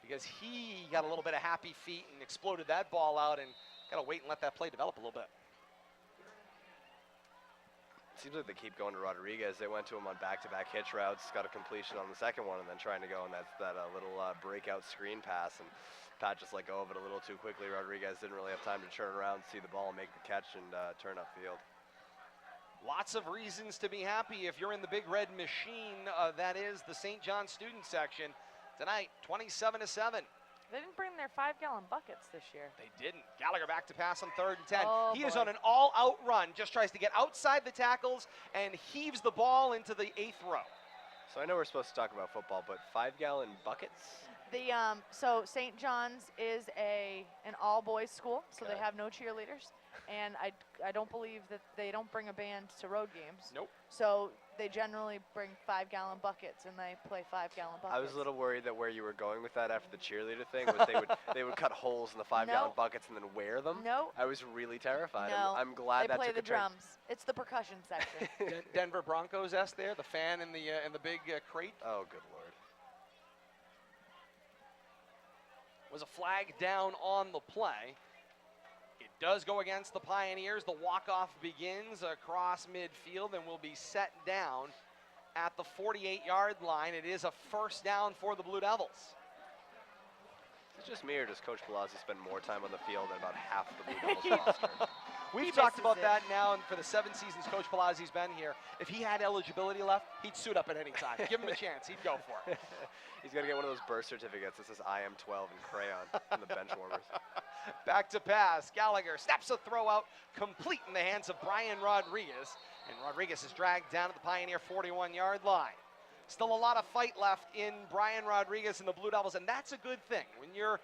because he got a little bit of happy feet and exploded that ball out, and got to wait and let that play develop a little bit. Seems like they keep going to Rodriguez. They went to him on back-to-back hitch routes, got a completion on the second one, and then trying to go, and that's that little breakout screen pass, and Pat just let go of it a little too quickly. Rodriguez didn't really have time to turn around, see the ball, make the catch, and turn upfield. Lots of reasons to be happy if you're in the Big Red Machine. That is the St. John student section. Tonight, 27-7. They didn't bring their 5-gallon buckets this year. They didn't. Gallagher back to pass on 3rd and 10. Oh, He is boy. on an all-out run, just tries to get outside the tackles and heaves the ball into the 8th row. So I know we're supposed to talk about football, but 5-gallon buckets? The so St. John's is an all-boys school, so Okay. they have no cheerleaders, and I don't believe that they don't bring a band to road games. Nope. So they generally bring 5-gallon buckets, and they play 5-gallon buckets. I was a little worried that where you were going with that after the cheerleader thing was they would cut holes in the 5-gallon No. buckets and then wear them. No. I was really terrified. No. I'm glad They that play took the a turn. drums. It's the percussion section. Denver Broncos S there, the fan in the big crate. Oh, good lord. Was a flag down on the play. It does go against the Pioneers. The walk-off begins across midfield and will be set down at the 48-yard line. It is a first down for the Blue Devils. Is it just me, or does Coach Palazzi spend more time on the field than about half the Blue Devils roster? We've He talked misses about it. that now, and for the 7 seasons Coach Palazzi's been here, if he had eligibility left, he'd suit up at any time. Give him a chance, he'd go for it. He's got to get one of those birth certificates that says I am 12 in crayon from the bench warmers. Back to pass. Gallagher snaps a throw out, complete in the hands of Brian Rodriguez. And Rodriguez is dragged down at the Pioneer 41-yard line. Still a lot of fight left in Brian Rodriguez and the Blue Devils, and that's a good thing. When you're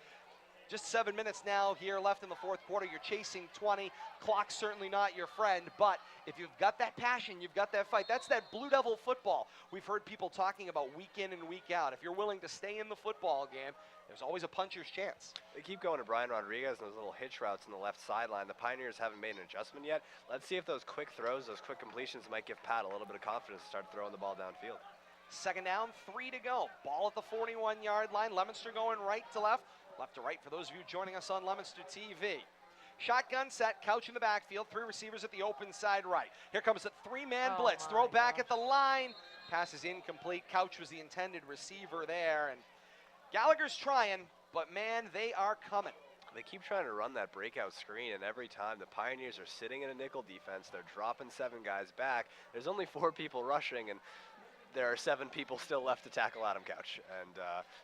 just 7 minutes now here left in the fourth quarter, you're chasing 20. Clock's certainly not your friend, but if you've got that passion, you've got that fight. That's that Blue Devil football we've heard people talking about week in and week out. If you're willing to stay in the football game, there's always a puncher's chance. They keep going to Brian Rodriguez and those little hitch routes on the left sideline. The Pioneers haven't made an adjustment yet. Let's see if those quick throws, those quick completions might give Pat a little bit of confidence to start throwing the ball downfield. Second down, 3 to go. Ball at the 41-yard line. Leominster going right to left to right for those of you joining us on Leominster TV. Shotgun set, couch in the backfield, 3 receivers at the open side right. Here comes a 3-man blitz. Throw back at the line. Pass is incomplete. Couch was the intended receiver there. And Gallagher's trying, but man, they are coming. They keep trying to run that breakout screen, and every time the Pioneers are sitting in a nickel defense, they're dropping 7 guys back. There's only 4 people rushing, and there are 7 people still left to tackle Adam Couch. And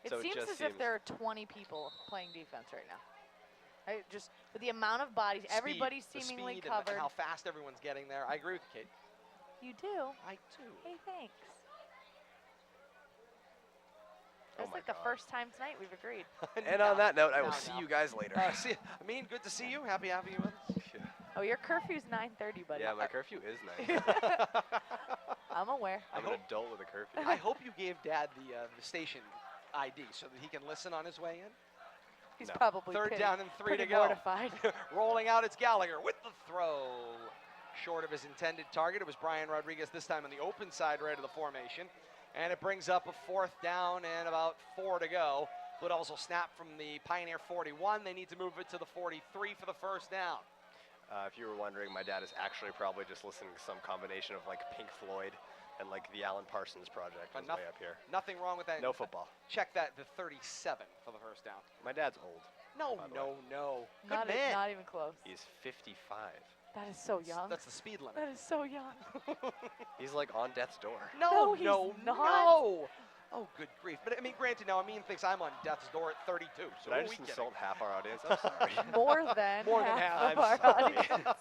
so It seems just as if there are 20 people playing defense right now. Right? Just with the amount of bodies, everybody's seemingly covered. And how fast everyone's getting there. I agree with you, Kate. You do? I do. Hey, thanks. Oh That's my like the God. first time tonight we've agreed. And on that note, I will No, see no. you guys later. Amin, good to see you. Happy you with us. Oh, your curfew's 9:30, buddy. Yeah, my curfew is nice. I'm aware. I'm an adult with a curfew. I hope you gave Dad the station ID so that he can listen on his way in. He's No. probably Third pretty- down and 3 to pretty go. mortified. Rolling out, it's Gallagher with the throw. Short of his intended target. It was Brian Rodriguez this time on the open side right of the formation. And it brings up a 4th down and about 4 to go. Blue Devils will snap from the Pioneer 41. They need to move it to the 43 for the first down. If you were wondering, my dad is actually probably just listening to some combination of like Pink Floyd and like the Alan Parsons Project But on his way up here. Nothing wrong with that. No football. Check that, the 37 for the first down. My dad's old. No, By the no, no. Good Not, man. not even close. He's 55. That is so young. That's the speed limit. That is so young. He's like on death's door. No, he's not. no. Oh, good grief. But I mean, granted, now Amin thinks I'm on death's door at 32. So Did I who are just we kidding? insult half our audience? I'm sorry. More than More than half half. of I'm our sorry. audience.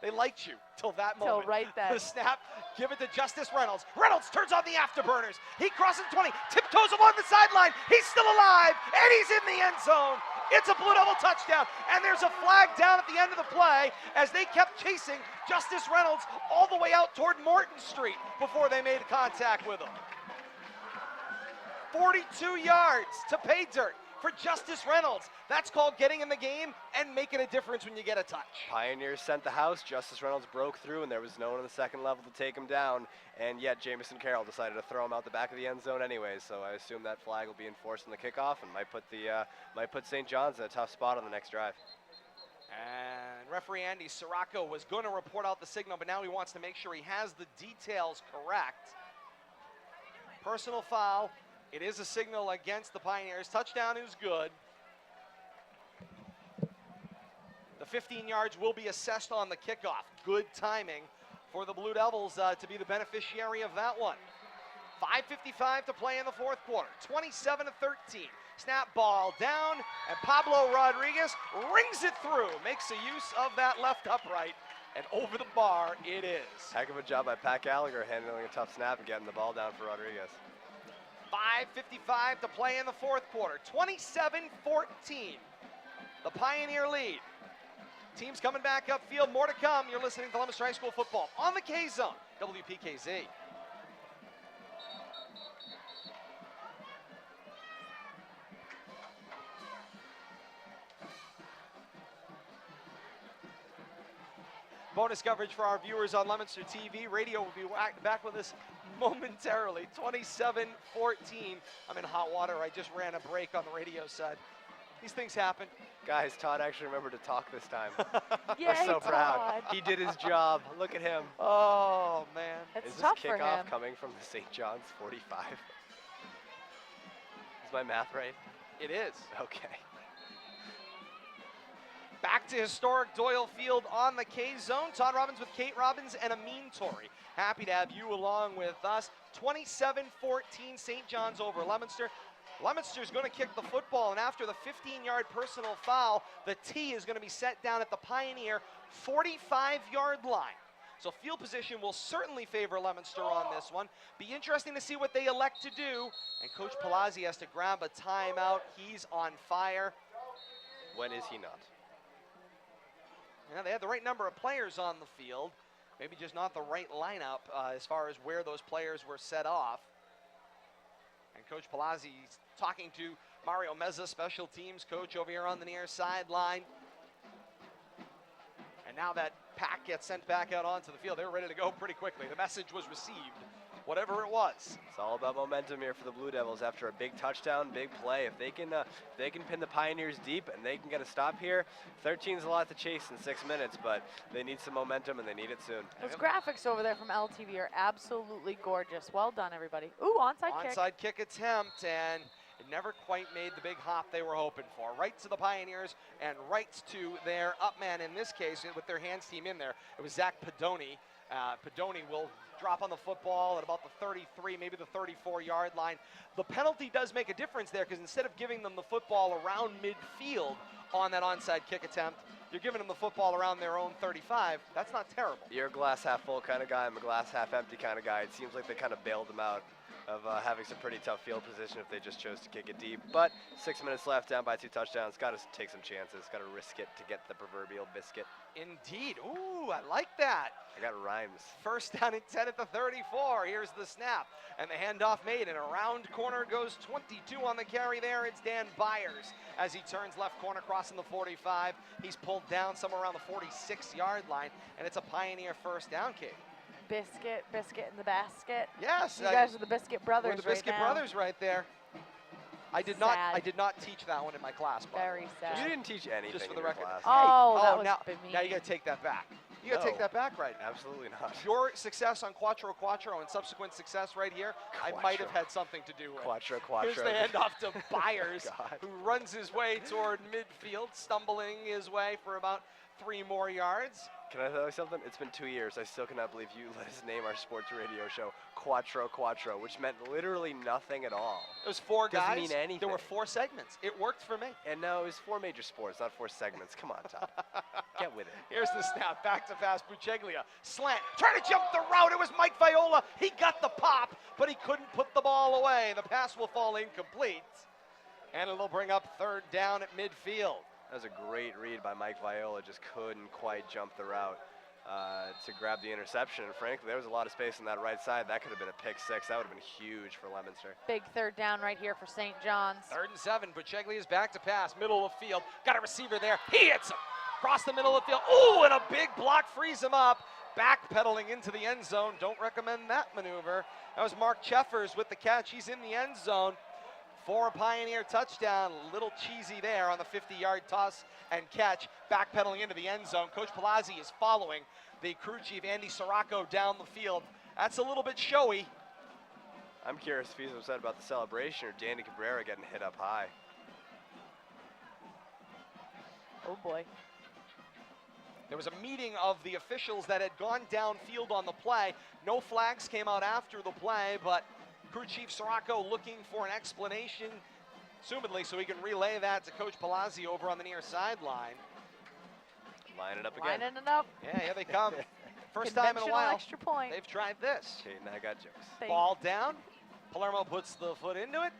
They liked you till that Till moment. right then. The snap, give it to Justice Reynolds. Reynolds turns on the afterburners. He crosses 20, tiptoes along the sideline. He's still alive, and he's in the end zone. It's a Blue Devil touchdown, and there's a flag down at the end of the play as they kept chasing Justice Reynolds all the way out toward Morton Street before they made contact with him. 42 yards to pay dirt for Justice Reynolds. That's called getting in the game and making a difference when you get a touch. Pioneers sent the house. Justice Reynolds broke through, and there was no one on the second level to take him down. And yet Jamison Carroll decided to throw him out the back of the end zone anyway. So I assume that flag will be enforced in the kickoff and might put St. John's in a tough spot on the next drive. And referee Andy Sirocco was going to report out the signal, but now he wants to make sure he has the details correct. Personal foul. It is a signal against the Pioneers. Touchdown is good. The 15 yards will be assessed on the kickoff. Good timing for the Blue Devils to be the beneficiary of that one. 5:55 to play in the fourth quarter. 27-13. Snap ball down, and Pablo Rodriguez rings it through. Makes a use of that left upright, and over the bar it is. Heck of a job by Pat Gallagher handling a tough snap and getting the ball down for Rodriguez. 5:55 to play in the fourth quarter. 27-14. The Pioneer lead. Teams coming back upfield. More to come. You're listening to Leominster High School football on the K-Zone, WPKZ. Bonus coverage for our viewers on Leominster TV. Radio will be back with us momentarily. 27-14. I'm in hot water. I just ran a break on the radio side. These things happen. Guys, Todd actually remembered to talk this time. Yay, We're so proud. Todd. He did his job. Look at him. Oh, man. That's Is this tough for kickoff him. coming from the St. John's 45? Is my math right? It is. Okay. Back to historic Doyle Field on the K-Zone. Todd Robbins with Kate Robbins and Amin Tori. Happy to have you along with us. 27-14 St. John's over Leominster. Leominster's going to kick the football, and after the 15-yard personal foul, the tee is going to be set down at the Pioneer 45-yard line. So field position will certainly favor Leominster on this one. Be interesting to see what they elect to do. And Coach Palazzi has to grab a timeout. He's on fire. When is he not? Yeah, they had the right number of players on the field. Maybe just not the right lineup as far as where those players were set off. And Coach Palazzi talking to Mario Meza, special teams coach over here on the near sideline. And now that pack gets sent back out onto the field, they're ready to go pretty quickly. The message was received, whatever it was. It's all about momentum here for the Blue Devils after a big touchdown, big play. If they can pin the Pioneers deep and they can get a stop here, 13's a lot to chase in 6 minutes, but they need some momentum and they need it soon. Those graphics over there from LTV are absolutely gorgeous. Well done, everybody. Ooh, onside kick. Onside kick attempt, and it never quite made the big hop they were hoping for. Right to the Pioneers and right to their up man in this case with their hands team in there. It was Zach Pedoni. Pedoni will drop on the football at about the 33, maybe the 34-yard line. The penalty does make a difference there because instead of giving them the football around midfield on that onside kick attempt, you're giving them the football around their own 35. That's not terrible. You're a glass half full kind of guy. I'm a glass half empty kind of guy. It seems like they kind of bailed them out of having some pretty tough field position if they just chose to kick it deep. But 6 minutes left, down by 2 touchdowns. Got to take some chances. Got to risk it to get the proverbial biscuit. Indeed. Ooh, I like that. I got rhymes. First down and 10 at the 34. Here's the snap. And the handoff made. And around corner goes 22 on the carry there. It's Dan Byers as he turns left corner, crossing the 45. He's pulled down somewhere around the 46-yard line. And it's a Pioneer first down kick. Biscuit in the basket. Yes. You guys are the Biscuit brothers. We're the Biscuit right now. brothers right there. I did not teach that one in my class. Very sad. You didn't teach anything Just for the in your record. class. Oh, that was now mean. you got to take that back. You got to take that back right now. Absolutely not. Your success on Quattro Quattro and subsequent success right here, I might have had something to do with. Quattro. Here's the handoff to Byers, God. who runs his way toward midfield, stumbling his way for about 3 more yards. Can I tell you something? It's been 2 years. I still cannot believe you let us name our sports radio show Quattro Quattro, which meant literally nothing at all. It was 4 guys. Doesn't mean anything. There were 4 segments. It worked for me. And no, it was 4 major sports, not 4 segments. Come on, Todd. Get with it. Here's the snap. Back to pass. Buceglia. Slant. Trying to jump the route. It was Mike Viola. He got the pop, but he couldn't put the ball away. The pass will fall incomplete. And it'll bring up 3rd down at midfield. That was a great read by Mike Viola. Just couldn't quite jump the route to grab the interception. And frankly, there was a lot of space on that right side. That could have been a pick 6. That would have been huge for Leominster. Big 3rd down right here for St. John's. 3rd and 7. Buceglia is back to pass. Middle of field. Got a receiver there. He hits him. Across the middle of the field. Ooh, and a big block frees him up. Backpedaling into the end zone. Don't recommend that maneuver. That was Mark Cheffers with the catch. He's in the end zone for a Pioneer touchdown. A little cheesy there on the 50-yard toss and catch. Backpedaling into the end zone. Coach Palazzi is following the crew chief, Andy Sirocco, down the field. That's a little bit showy. I'm curious if he's upset about the celebration or Danny Cabrera getting hit up high. Oh, boy. There was a meeting of the officials that had gone downfield on the play. No flags came out after the play, but crew chief Sirocco looking for an explanation, assumedly, so he can relay that to Coach Palazzi over on the near sideline. Line it up again. Lining it up. Yeah, here they come. First time in a while Extra point. they've tried this. Okay, now I got jokes. Ball down. Palermo puts the foot into it,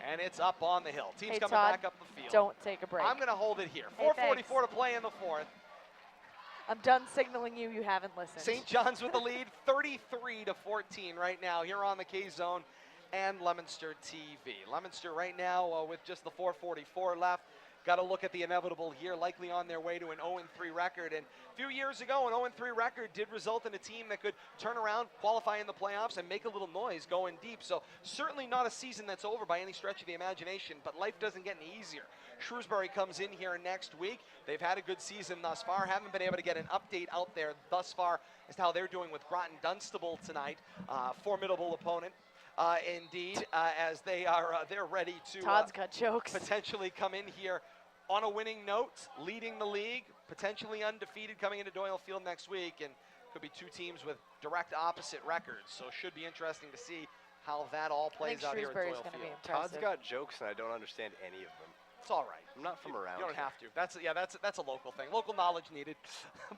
and it's up on the hill. Team's Hey, coming Todd, back up the field. Don't take a break. I'm going to hold it here. Hey, 4:44 to play in the 4th. I'm done signaling you haven't listened. St. John's with the lead, 33-14 right now here on the K-Zone and Leominster TV. Leominster right now with just the 4:44 left. Got to look at the inevitable here, likely on their way to an 0-3 record. And a few years ago, an 0-3 record did result in a team that could turn around, qualify in the playoffs, and make a little noise going deep. So certainly not a season that's over by any stretch of the imagination, but life doesn't get any easier. Shrewsbury comes in here next week. They've had a good season thus far. Haven't been able to get an update out there thus far as to how they're doing with Groton Dunstable tonight. Formidable opponent. indeed, as they're ready to Todd's got jokes. potentially come in here on a winning note, leading the league, potentially undefeated coming into Doyle Field next week, and could be two teams with direct opposite records. So it should be interesting to see how that all plays out here at Shrewsbury's Doyle gonna be Field. Todd's impressive. got jokes, and I don't understand any of them. It's all right. I'm not from around You don't here. have to. That's a local thing. Local knowledge needed.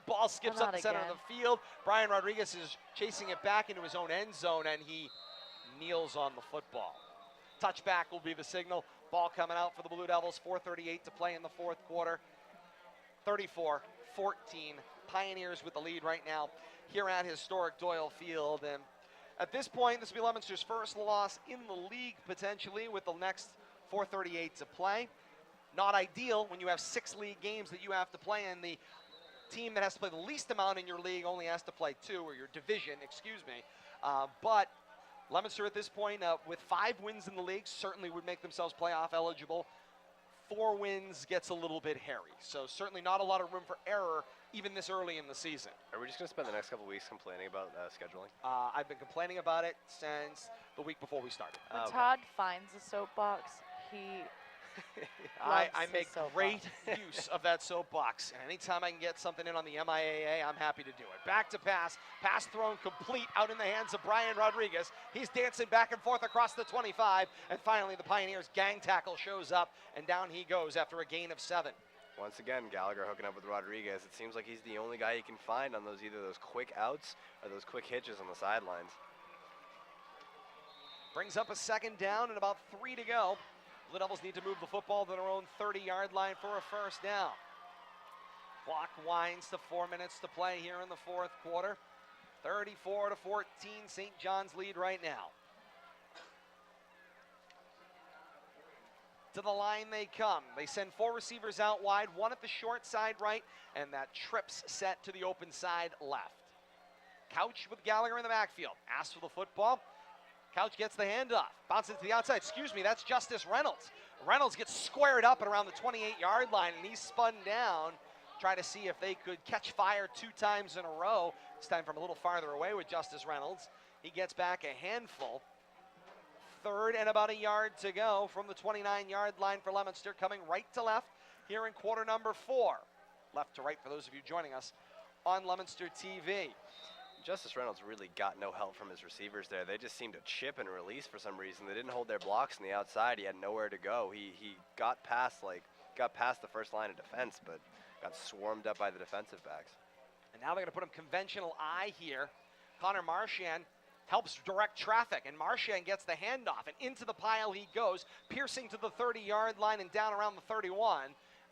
Ball skips Well, up the not center of again. the field. Brian Rodriguez is chasing it back into his own end zone, and he kneels on the football. Touchback will be the signal. Ball coming out for the Blue Devils. 4:38 to play in the fourth quarter. 34-14. Pioneers with the lead right now here at historic Doyle Field. And at this point, this will be Leominster's first loss in the league, potentially, with the next 4:38 to play. Not ideal when you have 6 league games that you have to play, and the team that has to play the least amount in your league only has to play 2, or your division, excuse me. But Leominster at this point, with 5 wins in the league, certainly would make themselves playoff eligible. 4 wins gets a little bit hairy. So certainly not a lot of room for error even this early in the season. Are we just going to spend the next couple weeks complaining about scheduling? I've been complaining about it since the week before we started. When Okay. Todd finds a soapbox, he I loves his make soapbox. great use of that soapbox. And anytime I can get something in on the MIAA, I'm happy to do it. Back to pass. Pass thrown complete out in the hands of Brian Rodriguez. He's dancing back and forth across the 25. And finally, the Pioneers gang tackle shows up, and down he goes after a gain of 7. Once again, Gallagher hooking up with Rodriguez. It seems like he's the only guy he can find on either those quick outs or those quick hitches on the sidelines. Brings up a second down and about 3 to go. Blue Devils need to move the football to their own 30-yard line for a first down. Clock winds to 4 minutes to play here in the fourth quarter. 34-14, St. John's lead right now. To the line they come. They send 4 receivers out wide, 1 at the short side right, and that trips set to the open side left. Couch with Gallagher in the backfield. Asks for the football. Couch gets the handoff. Bounces to the outside. Excuse me, that's Justice Reynolds. Reynolds gets squared up at around the 28-yard line, and he's spun down. Try to see if they could catch fire 2 times in a row. This time from a little farther away with Justice Reynolds. He gets back a handful. 3rd and about a yard to go from the 29-yard line for Leominster, coming right to left here in quarter number 4. Left to right for those of you joining us on Leominster TV. Justice Reynolds really got no help from his receivers there. They just seemed to chip and release for some reason. They didn't hold their blocks on the outside. He had nowhere to go. He got past the first line of defense, but got swarmed up by the defensive backs. And now they're going to put him conventional I here. Connor Marchand helps direct traffic, and Marchand gets the handoff, and into the pile he goes, piercing to the 30-yard line and down around the 31.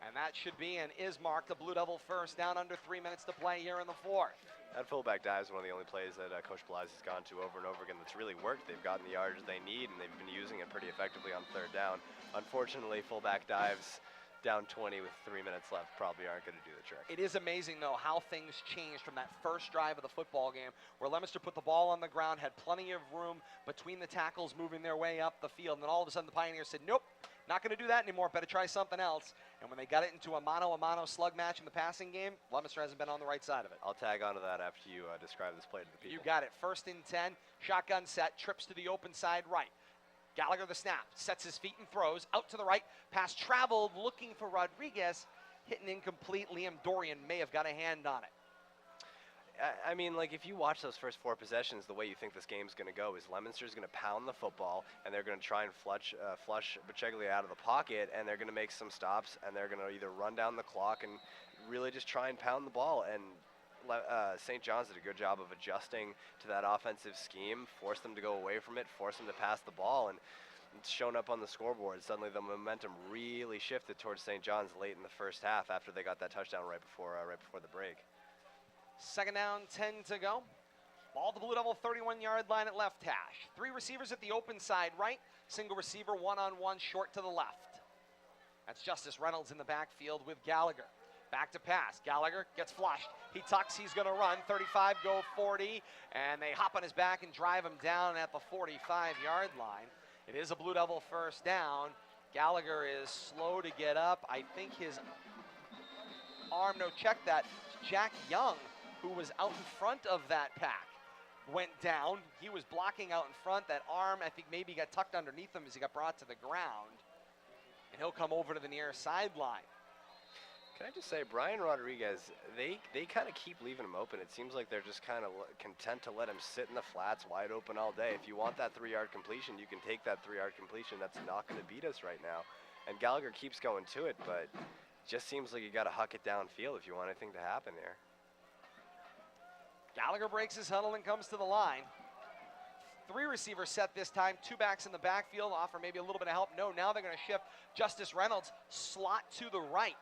And that should be and is marked a Blue Devil first down, under 3 minutes to play here in the fourth. That fullback dive is one of the only plays that Coach Blasie's gone to over and over again that's really worked. They've gotten the yardage they need, and they've been using it pretty effectively on 3rd down. Unfortunately, fullback dives down 20 with 3 minutes left probably aren't going to do the trick. It is amazing, though, how things changed from that first drive of the football game, where Leominster put the ball on the ground, had plenty of room between the tackles moving their way up the field, and then all of a sudden the Pioneers said, nope, not going to do that anymore, better try something else. And when they got it into a mano-a-mano slug match in the passing game, Leominster hasn't been on the right side of it. I'll tag onto that after you describe this play to the people. You got it. 1st and 10, shotgun set, trips to the open side right. Gallagher the snap, sets his feet and throws, out to the right, pass traveled, looking for Rodriguez, hitting incomplete. Liam Dorian may have got a hand on it. I mean, like, if you watch those first 4 possessions, the way you think this game's going to go is Leominster's going to pound the football, and they're going to try and flush Baceglia out of the pocket, and they're going to make some stops, and they're going to either run down the clock and really just try and pound the ball. And St. John's did a good job of adjusting to that offensive scheme, forced them to go away from it, forced them to pass the ball, and it's shown up on the scoreboard. Suddenly the momentum really shifted towards St. John's late in the first half after they got that touchdown right before the break. 2nd down, 10 to go. Ball to the Blue Devil 31-yard line at left hash. 3 receivers at the open side right. Single receiver one-on-one short to the left. That's Justice Reynolds in the backfield with Gallagher. Back to pass. Gallagher gets flushed. He tucks. He's going to run. 35, go 40. And they hop on his back and drive him down at the 45-yard line. It is a Blue Devil first down. Gallagher is slow to get up. I think his arm, no, check that. Jack Young, who was out in front of that pack, went down. He was blocking out in front. That arm, I think, maybe got tucked underneath him as he got brought to the ground. And he'll come over to the near sideline. Can I just say, Brian Rodriguez, they kind of keep leaving him open. It seems like they're just kind of content to let him sit in the flats wide open all day. If you want that 3-yard completion, you can take that 3-yard completion. That's not going to beat us right now. And Gallagher keeps going to it, but just seems like you got to huck it downfield if you want anything to happen there. Gallagher breaks his huddle and comes to the line. 3 receivers set this time, 2 backs in the backfield, offer maybe a little bit of help. No, now they're going to shift Justice Reynolds, slot to the right.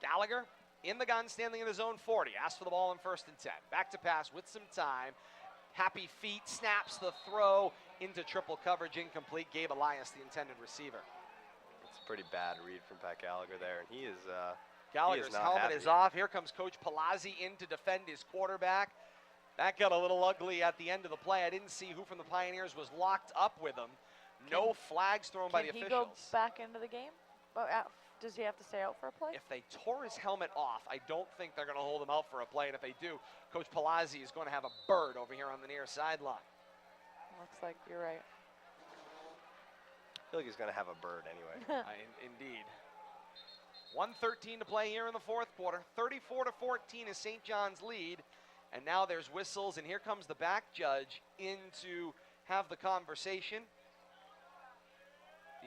Gallagher in the gun, standing in his own 40. Asks for the ball in 1st and 10. Back to pass with some time. Happy feet, snaps the throw into triple coverage, incomplete. Gabe Elias, the intended receiver. It's a pretty bad read from Pat Gallagher there, and he is Gallagher's helmet is off. Here comes Coach Palazzi in to defend his quarterback. That got a little ugly at the end of the play. I didn't see who from the Pioneers was locked up with him. No flags thrown by the officials. Can he go back into the game? Does he have to stay out for a play? If they tore his helmet off, I don't think they're going to hold him out for a play. And if they do, Coach Palazzi is going to have a bird over here on the near sideline. Looks like you're right. I feel like he's going to have a bird anyway. Indeed. 1:13 to play here in the 4th quarter. 34-14 is St. John's lead. And now there's whistles, and here comes the back judge in to have the conversation.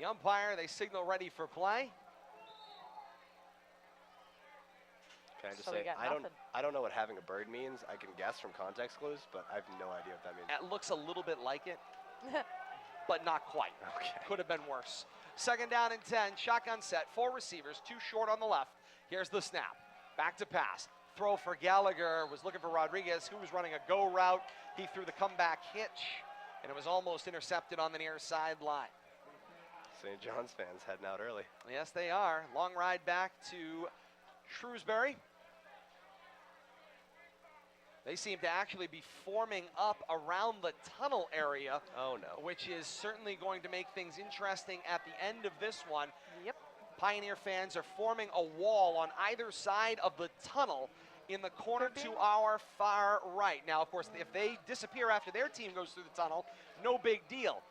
The umpire, they signal ready for play. Can I just say, I don't know what having a bird means. I can guess from context clues, but I have no idea what that means. It looks a little bit like it, but not quite. Okay. Could have been worse. 2nd down and 10, shotgun set, 4 receivers, 2 short on the left. Here's the snap, back to pass. Throw for Gallagher, was looking for Rodriguez, who was running a go route. He threw the comeback hitch, and it was almost intercepted on the near sideline. St. John's fans heading out early. Yes, they are. Long ride back to Shrewsbury. They seem to actually be forming up around the tunnel area. Oh, no. Which is certainly going to make things interesting at the end of this one. Yep. Pioneer fans are forming a wall on either side of the tunnel in the corner to our far right. Now, of course, if they disappear after their team goes through the tunnel, no big deal.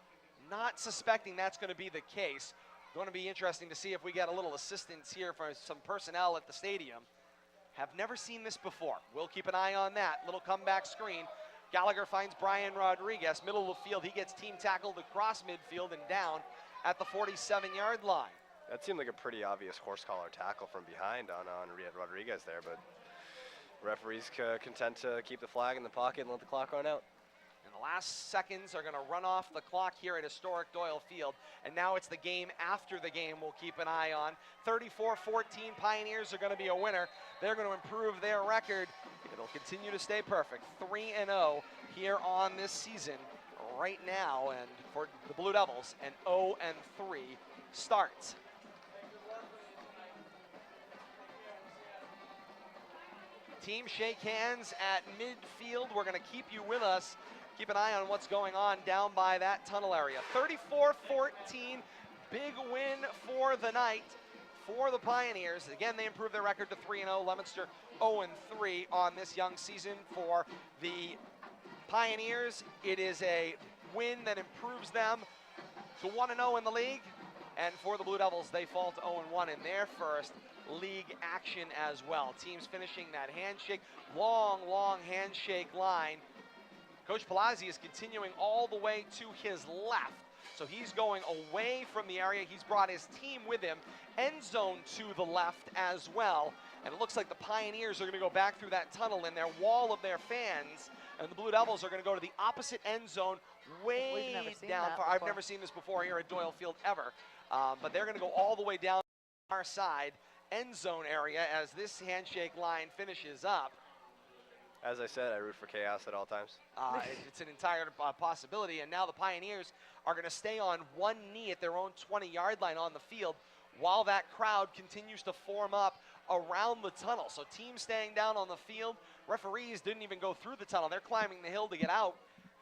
Not suspecting that's going to be the case. Going to be interesting to see if we get a little assistance here from some personnel at the stadium. Have never seen this before. We'll keep an eye on that. Little comeback screen. Gallagher finds Brian Rodriguez, middle of the field. He gets team tackled across midfield and down at the 47-yard line. That seemed like a pretty obvious horse collar tackle from behind on Rodriguez there, but referees content to keep the flag in the pocket and let the clock run out. And the last seconds are going to run off the clock here at historic Doyle Field. And now it's the game after the game we'll keep an eye on. 34-14, Pioneers are going to be a winner. They're going to improve their record. It'll continue to stay perfect. 3-0 here on this season right now. And for the Blue Devils, an 0-3 start. Teams shake hands at midfield. We're going to keep you with us. Keep an eye on what's going on down by that tunnel area. 34-14, big win for the night for the Pioneers. Again, they improved their record to 3-0. Leominster 0-3 on this young season for the Pioneers. It is a win that improves them to 1-0 in the league. And for the Blue Devils, they fall to 0-1 in their first league action as well. Teams finishing that handshake, long handshake line. Coach Palazzi is continuing all the way to his left. So he's going away from the area. He's brought his team with him. End zone to the left as well. And it looks like the Pioneers are going to go back through that tunnel in their wall of their fans. And the Blue Devils are going to go to the opposite end zone way down far. I've never seen this before here at Doyle Field ever. But they're going to go all the way down our side end zone area as this handshake line finishes up. As I said, I root for chaos at all times. It's an entire possibility, and now the Pioneers are going to stay on one knee at their own 20-yard line on the field while that crowd continues to form up around the tunnel. So teams staying down on the field. Referees didn't even go through the tunnel. They're climbing the hill to get out.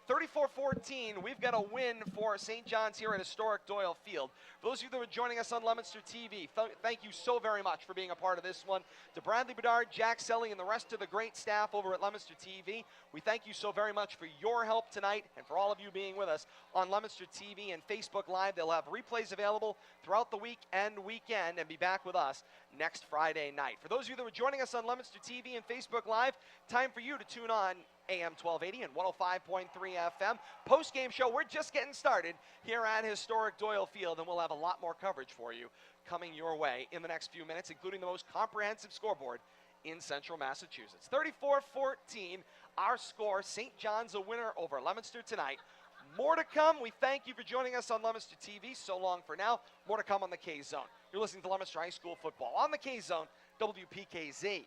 34-14, we've got a win for St. John's here at historic Doyle Field. For those of you that are joining us on Leominster TV, thank you so very much for being a part of this one. To Bradley Bedard, Jack Selly, and the rest of the great staff over at Leominster TV, we thank you so very much for your help tonight and for all of you being with us on Leominster TV and Facebook Live. They'll have replays available throughout the week and weekend and be back with us next Friday night. For those of you that were joining us on Leominster TV and Facebook Live, time for you to tune on AM 1280 and 105.3 FM. Post-game show, we're just getting started here at historic Doyle Field, and we'll have a lot more coverage for you coming your way in the next few minutes, including the most comprehensive scoreboard in central Massachusetts. 34-14, our score. St. John's a winner over Leominster tonight. More to come. We thank you for joining us on Leominster TV. So long for now. More to come on the K-Zone. You're listening to Leominster High School football on the K-Zone, WPKZ.